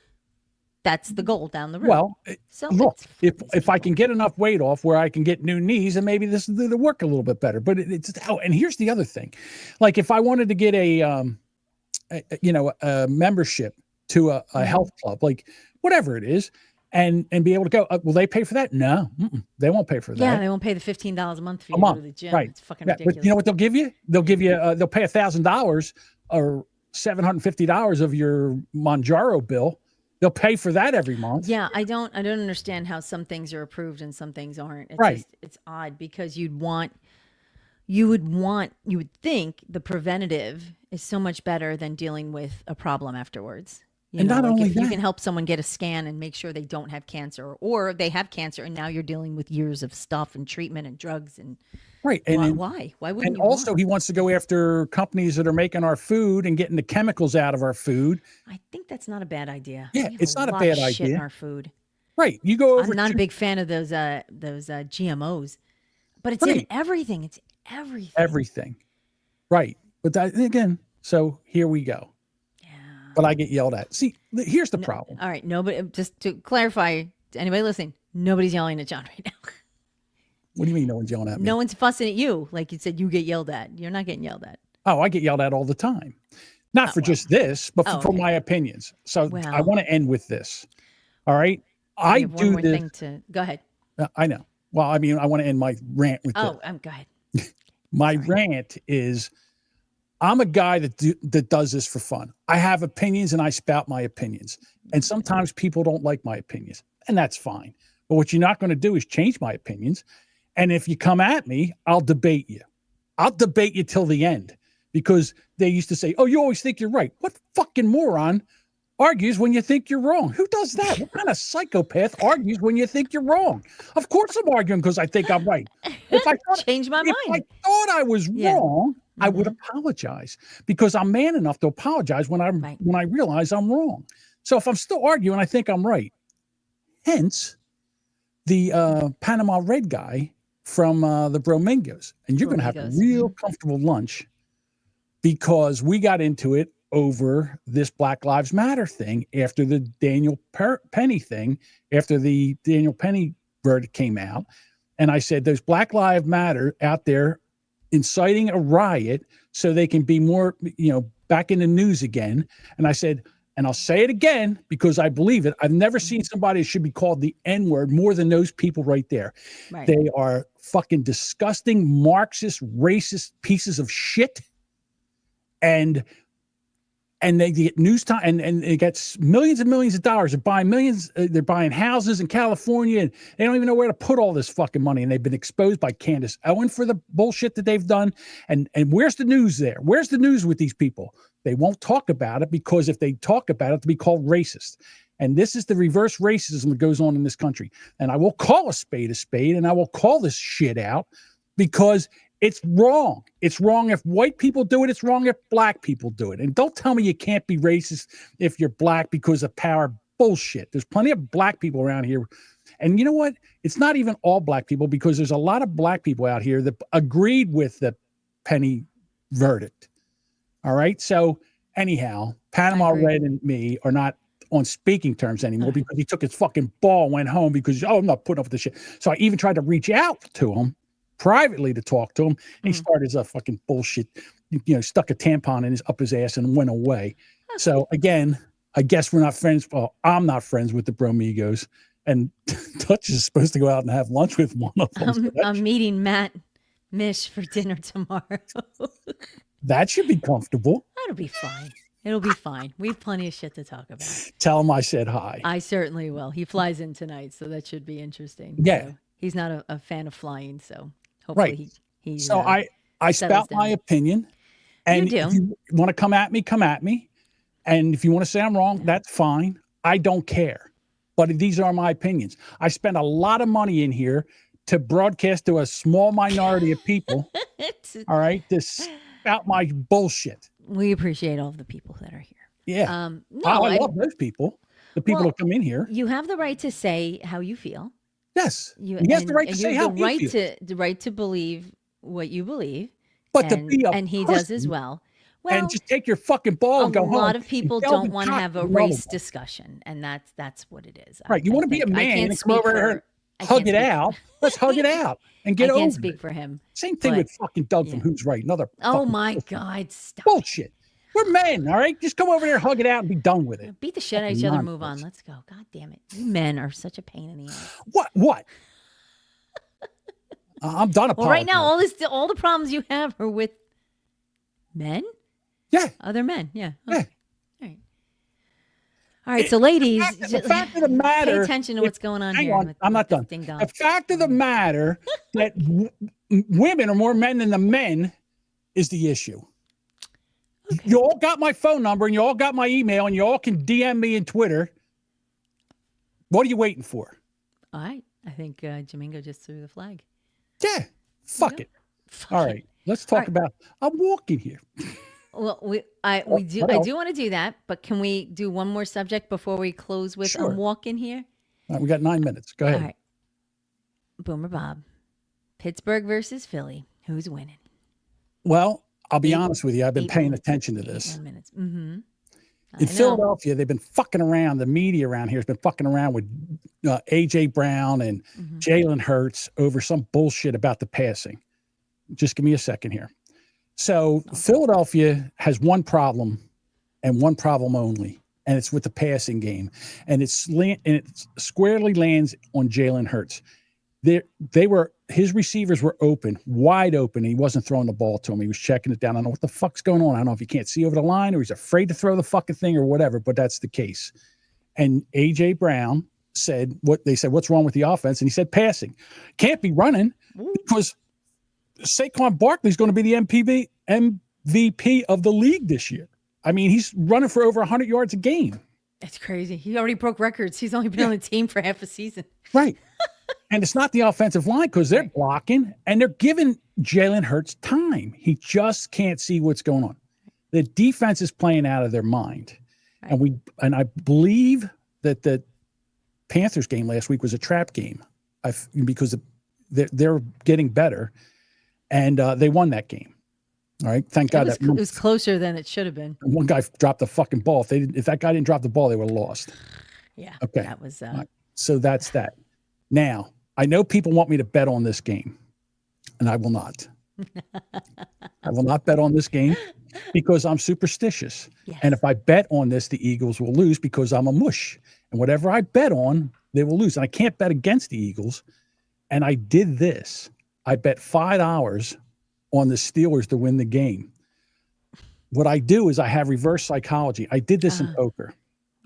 that's the goal down the road. Well, so look, if I can get enough weight off where I can get new knees, then maybe this will work a little bit better. But and here's the other thing. Like if I wanted to get a membership to a health club, like whatever it is, and be able to go, will they pay for that? No, they won't pay for that. Yeah, they won't pay the $15 a month for you to go to the gym. Right. It's fucking ridiculous. But you know what they'll give you? They'll give you, they'll pay $1,000 or $750 of your Monjaro bill. They'll pay for that every month. Yeah, I don't understand how some things are approved and some things aren't. It's odd because you would think the preventative is so much better than dealing with a problem afterwards. And not only if that, you can help someone get a scan and make sure they don't have cancer, or they have cancer and now you're dealing with years of stuff and treatment and drugs and right. And why wouldn't and you? Also, he wants to go after companies that are making our food and getting the chemicals out of our food. I think that's not a bad idea. Yeah, it's not a bad idea. Shit in our food. Right. You go over. I'm not a big fan of those GMOs, but it's in everything. It's everything. Everything. Right. But that, again, so here we go. But I get yelled at. See, here's the problem. All right. Nobody, just to clarify to anybody listening, nobody's yelling at John right now. What do you mean no one's yelling at me? No one's fussing at you. Like you said, you get yelled at. You're not getting yelled at. Oh, I get yelled at all the time. Not for just this, but for my opinions. So I want to end with this. All right. I do one more this. thing to go ahead. I know. Well, I mean, I want to end my rant with this. Go ahead. My rant is I'm a guy that does this for fun. I have opinions and I spout my opinions. And sometimes people don't like my opinions, and that's fine. But what you're not going to do is change my opinions. And if you come at me, I'll debate you. I'll debate you till the end, because they used to say, oh, you always think you're right. What fucking moron argues when you think you're wrong? Who does that? What kind of psychopath argues when you think you're wrong? Of course I'm arguing because I think I'm right. If I change my mind. If I thought I was wrong, I would apologize, because I'm man enough to apologize when I realize I'm wrong. So if I'm still arguing, I think I'm right. Hence the Panama Red guy from the Bromingos. And you're going to have a real comfortable lunch, because we got into it over this Black Lives Matter thing after the Daniel Penny thing, after the Daniel Penny verdict came out. And I said, there's Black Lives Matter out there inciting a riot so they can be more, back in the news again. And I said, and I'll say it again because I believe it, I've never seen somebody that should be called the N-word more than those people right there. Right. They are fucking disgusting, Marxist, racist pieces of shit. And they get news time, and it gets millions and millions of dollars. They're buying millions. They're buying houses in California, and they don't even know where to put all this fucking money. And they've been exposed by Candace Owen for the bullshit that they've done. And where's the news there? Where's the news with these people? They won't talk about it, because if they talk about it, it'll be called racist. And this is the reverse racism that goes on in this country. And I will call a spade, and I will call this shit out, because It's wrong. It's wrong if white people do it. It's wrong if black people do it. And don't tell me you can't be racist if you're black because of power. Bullshit. There's plenty of black people around here. And you know what? It's not even all black people, because there's a lot of black people out here that agreed with the Penny verdict. All right. So anyhow, Panama Red and me are not on speaking terms anymore because he took his fucking ball, went home because, I'm not putting up with this shit. So I even tried to reach out to him privately to talk to him. And he started his fucking bullshit, stuck a tampon up his ass and went away. So again, I guess we're not friends. Well, I'm not friends with the Bromigos. And Duchess is supposed to go out and have lunch with one of them. I'm meeting Matt Mish for dinner tomorrow. That should be comfortable. That'll be fine. It'll be fine. We have plenty of shit to talk about. Tell him I said hi. I certainly will. He flies in tonight, so that should be interesting. Yeah. So he's not a fan of flying, so hopefully he's So I spout my opinion. And You do. if you want to come at me. And if you want to say I'm wrong, that's fine. I don't care. But these are my opinions. I spend a lot of money in here to broadcast to a small minority of people. All right. To spout my bullshit. We appreciate all of the people that are here. Yeah. No, I love those people. The people that come in here. You have the right to say how you feel. Yes. He has the right to say how he feels. The right to believe what you believe. But to be and he does as well. Well, and just take your fucking ball and go home. A lot of people don't want to have a race discussion, and that's what it is. Right. You want to be a man and come over here and hug it out. Let's hug it out and get over it. I can't speak for him. Same thing with fucking Doug from Who's Right. Another Oh my God, stop. Bullshit. We're men, all right? Just come over there, hug it out, and be done with it. Beat the shit out of each other, move on. Let's go. God damn it. You men are such a pain in the ass. What? I'm done apologizing. Well, right now, all the problems you have are with men? Yeah. Other men, yeah. Okay. Yeah. All right, so ladies, the fact of the matter, pay attention to what's going on hang here. on, I'm not done. The fact of the matter that women are more men than the men is the issue. Okay. You all got my phone number and you all got my email and you all can DM me and Twitter. What are you waiting for? All right. I think Jamingo just threw the flag. Yeah. Fuck it. All right. Let's talk about I'm walking here. Well, I do want to do that, but can we do one more subject before we close with I'm walking here? All right, we got 9 minutes. Go ahead. All right. Boomer Bob. Pittsburgh versus Philly. Who's winning? Well, I'll be honest with you. I've been paying attention to this. 10 minutes. Mm-hmm. In Philadelphia, they've been fucking around. The media around here has been fucking around with A.J. Brown and Jalen Hurts over some bullshit about the passing. Just give me a second here. So Philadelphia has one problem and one problem only, and it's with the passing game. And it squarely lands on Jalen Hurts. His receivers were open, wide open. He wasn't throwing the ball to him. He was checking it down. I don't know what the fuck's going on. I don't know if he can't see over the line or he's afraid to throw the fucking thing or whatever, but that's the case. And A.J. Brown said, what's wrong with the offense? And he said, passing. Can't be running because Saquon Barkley's going to be the MVP of the league this year. I mean, he's running for over 100 yards a game. It's crazy. He already broke records. He's only been on the team for half a season. Right. And it's not the offensive line because they're blocking and they're giving Jalen Hurts time. He just can't see what's going on. The defense is playing out of their mind. Right. And I believe that the Panthers game last week was a trap game because they're getting better. And they won that game. All right. Thank God. It was closer than it should have been. One guy dropped the fucking ball. If that guy didn't drop the ball, they would have lost. Yeah. Okay. That was. Right. So that's that. Now, I know people want me to bet on this game, and I will not. I will not bet on this game because I'm superstitious. Yes. And if I bet on this, the Eagles will lose because I'm a mush. And whatever I bet on, they will lose. And I can't bet against the Eagles. And I did this. I bet $5 on the Steelers to win the game. What I do is I have reverse psychology. I did this in poker.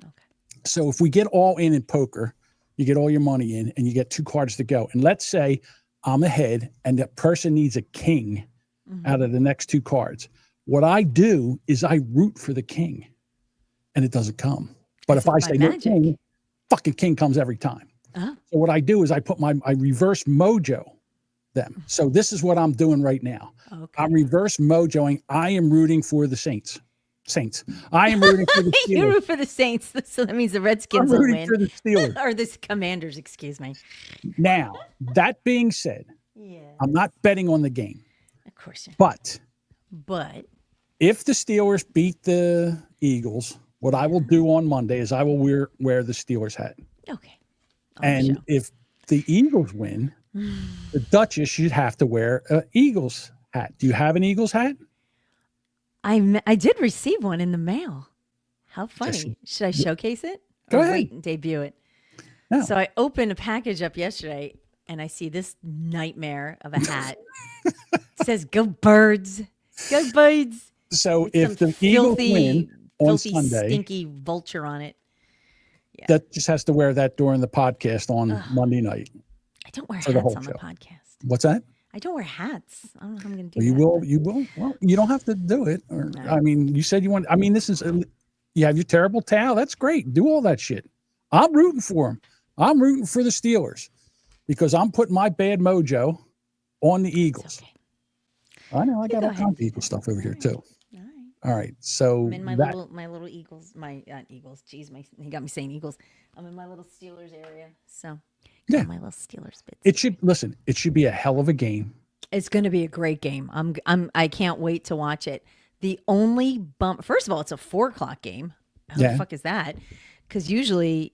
Okay. So if we get all in poker, you get all your money in and you get 2 cards to go. And let's say I'm ahead and that person needs a king out of the next 2 cards. What I do is I root for the king and it doesn't come. But if I say no king, fucking king comes every time. So what I do is I put my reverse mojo them. So this is what I'm doing right now. Okay. I'm reverse mojoing. I am rooting for the Saints. I am rooting for the Steelers. You root for the Saints, so that means the Redskins I'm will rooting win. for the Steelers. Or the Commanders, excuse me. Now, that being said, I'm not betting on the game. Of course. But if the Steelers beat the Eagles, what I will do on Monday is I will wear the Steelers hat. Okay. And if the Eagles win, the Duchess should have to wear an Eagles hat. Do you have an Eagles hat? I did receive one in the mail. How funny. Yes. Should I showcase it? Go Or ahead. wait and debut it? No. So I opened a package up yesterday and I see this nightmare of a hat. It says, "Go Birds. Go Birds." So if the Eagles win on filthy, Sunday, stinky vulture on it. that just has to wear that during the podcast on Monday night. I don't wear for the hats whole on show. the podcast. What's that? I don't wear hats. I don't know how I'm going to do Well, you that. will. You will. Well, you don't have to do it. Or I mean, you said you want. I mean, this is. You have your terrible towel. That's great. Do all that shit. I'm rooting for them. I'm rooting for the Steelers because I'm putting my bad mojo on the Eagles. I know. I got all kinds of Eagle stuff over here too. All right. So I'm in my that- little Eagles, Eagles. Geez, he got me saying Eagles. I'm in my little Steelers area. So Yeah. my little Steelers bits. It should listen. It should be a hell of a game. It's going to be a great game. I can't wait to watch it. The only bump, first of all, it's a 4:00 game. How Yeah. the fuck is that? Because usually,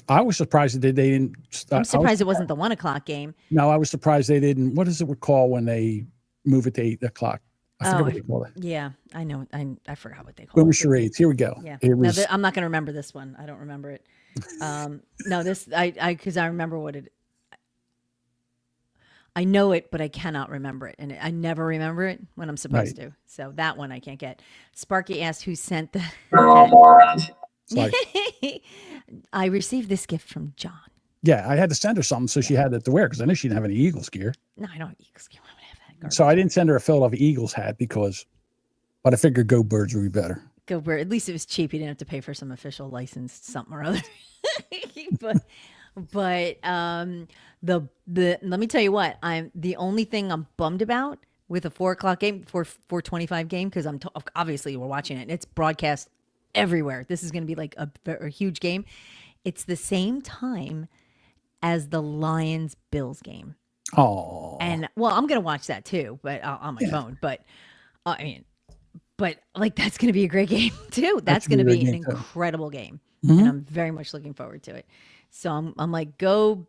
I was surprised that they didn't. I'm surprised it wasn't the 1:00 game. No, I was surprised they didn't. What does it called when they move it to 8:00? I forget what they call it. Yeah, I know. I forgot what they call Boomer it. charades. Here we go. Yeah, It was. no, I'm not going to remember this one. I don't remember it. No, this because I remember what it. I know it, but I cannot remember it, and I never remember it when I'm supposed to. So that one I can't get. Sparky asked who sent the. I received this gift from John. Yeah, I had to send her something so she had it to wear because I knew she didn't have any Eagles gear. No, I don't have Eagles gear. I'm gonna have that garbage. So I didn't send her a Philadelphia Eagles hat but I figured Go Birds would be better. Go Bird. At least it was cheap. You didn't have to pay for some official licensed something or other. but the let me tell you what, I'm the only thing I'm bummed about with a 4:00 game, 4:25 game, because obviously we're watching it and it's broadcast everywhere. This is going to be like a huge game. It's the same time as the Lions Bills game. Oh, and well, I'm going to watch that too, but on my phone. But but like that's going to be a great game too. That's going to be an incredible game, and I'm very much looking forward to it. So I'm like, go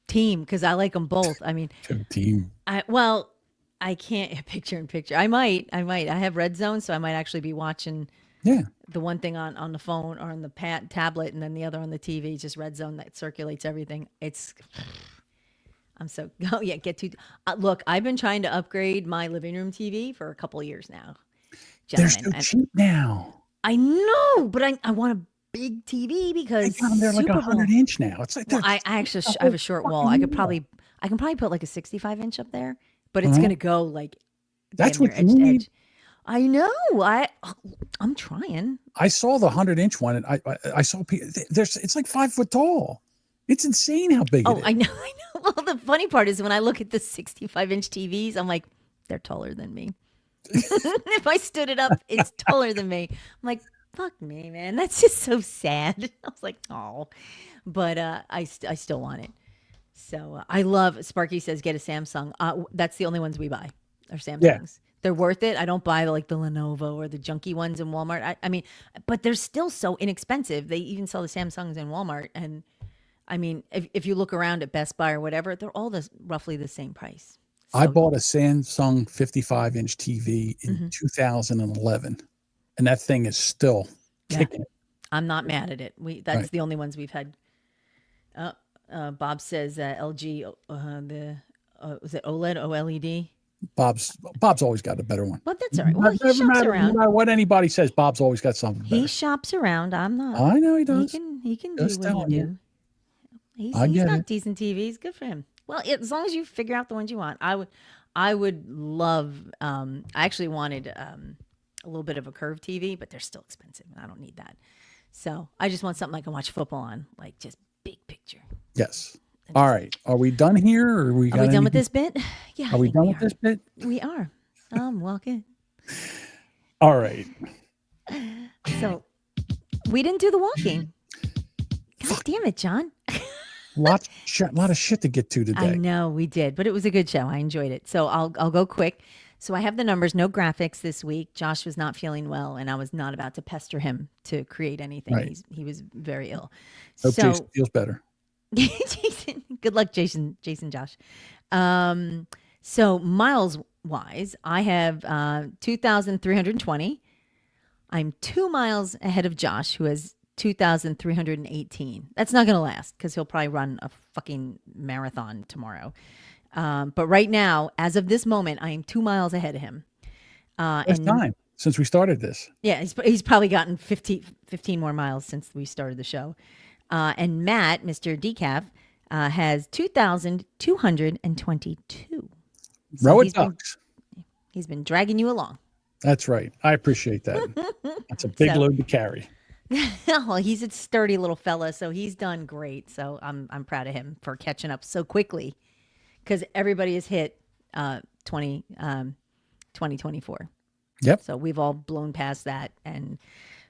team, because I like them both. I mean, team. I can't picture in picture. I might. I have Red Zone, so I might actually be watching. Yeah. The one thing on the phone or on the tablet, and then the other on the TV, just Red Zone that circulates everything. Get to look. I've been trying to upgrade my living room TV for a couple of years now. They're so cheap now. I know, but I want a big TV because they're like 100-inch now. It's like I have a short wall. I can probably put like a 65-inch up there, but it's gonna go like that's what edge you to need. edge. I know. I'm trying. I saw the 100-inch one, and I saw it's like 5 foot tall. It's insane how big it is. I know. Well, the funny part is when I look at the 65-inch TVs, I'm like, they're taller than me. If I stood it up, it's taller than me. I'm like, fuck me, man. That's just so sad. I was like, oh, but I still want it. So I love. Sparky says get a Samsung. That's the only ones we buy are Samsungs. Yeah. They're worth it. I don't buy the Lenovo or the junky ones in Walmart. I mean, but they're still so inexpensive. They even sell the Samsungs in Walmart. And I mean, if you look around at Best Buy or whatever, they're all roughly the same price. So, I bought a Samsung 55-inch TV in 2011, and that thing is still kicking it. I'm not mad at it. That's the only ones we've had. Bob says LG, was it OLED, OLED? Bob's always got a better one. But that's all right. Well, he shops around. No matter what anybody says, Bob's always got something better. He shops around. I'm not. I know he does. He can do what he do. He's got decent TVs. Good for him. Well, as long as you figure out the ones you want. I would love. I actually wanted a little bit of a curved TV, but they're still expensive, and I don't need that. So I just want something I can watch football on, like just big picture. Yes. All right. Are we done here? Or Are we done with this bit? Yeah. Are we done with this bit? We are. Walking. All right. So we didn't do the walking. God damn it, John. lot of shit to get to today. I know we did, but it was a good show. I enjoyed it. So I'll go quick. So I have the numbers, no graphics this week. Josh was not feeling well, and I was not about to pester him to create anything. Right. He was very ill. Hope so Jason feels better. Jason, good luck, Jason, Josh. So miles wise, I have 2,320. I'm 2 miles ahead of Josh, who has 2,318. That's not going to last because he'll probably run a fucking marathon tomorrow. But right now, as of this moment, I am 2 miles ahead of him. It's time since we started this. Yeah, he's probably gotten 15 more miles since we started the show. And Matt, Mr. Decaf, has 2,222. Row of ducks. He's been dragging you along. That's right. I appreciate that. That's a big load to carry. Well, he's a sturdy little fella, so he's done great. So I'm proud of him for catching up so quickly, because everybody has hit 2024. Yep. So we've all blown past that, and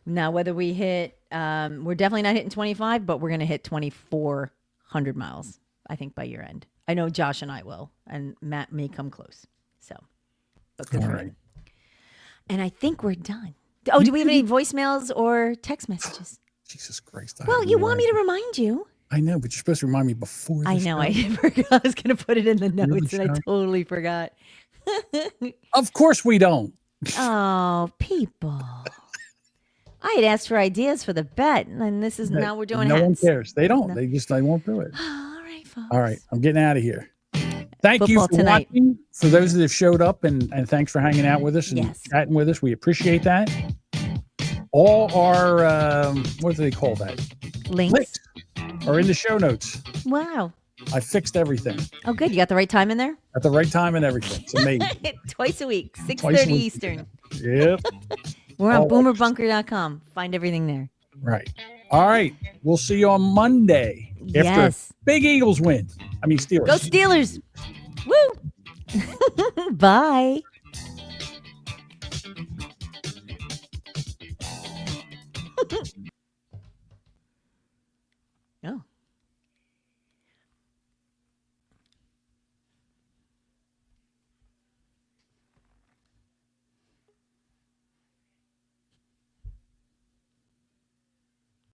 now whether we hit, we're definitely not hitting 25, but we're going to hit 2,400 miles, I think, by year end. I know Josh and I will, and Matt may come close. So, but good for him. And I think we're done. Oh, do we have any voicemails or text messages? Jesus Christ. Well, you want me to remind you? I know, but you're supposed to remind me before. I know. I forgot. I was going to put it in the notes, and I totally forgot. Of course we don't. Oh, people. I had asked for ideas for the bet, and this is now we're doing No hats. one cares. They don't. No. They won't do it. All right, folks. All right. I'm getting out of here. Thank you Football for tonight. watching. For those that have showed up, and thanks for hanging out with us and Yes. chatting with us. We appreciate that. All our, what do they call that? Links. Are in the show notes. Wow. I fixed everything Oh, good. You got the right time in there? at the right time and everything. It's amazing. Twice a week, Twice a 6:30 week. Eastern. Yep. We're on All boomerbunker.com. Find everything there. Right. All right. We'll see you on Monday after Yes. big Eagles win. I mean, Steelers. Go Steelers. Woo. Bye.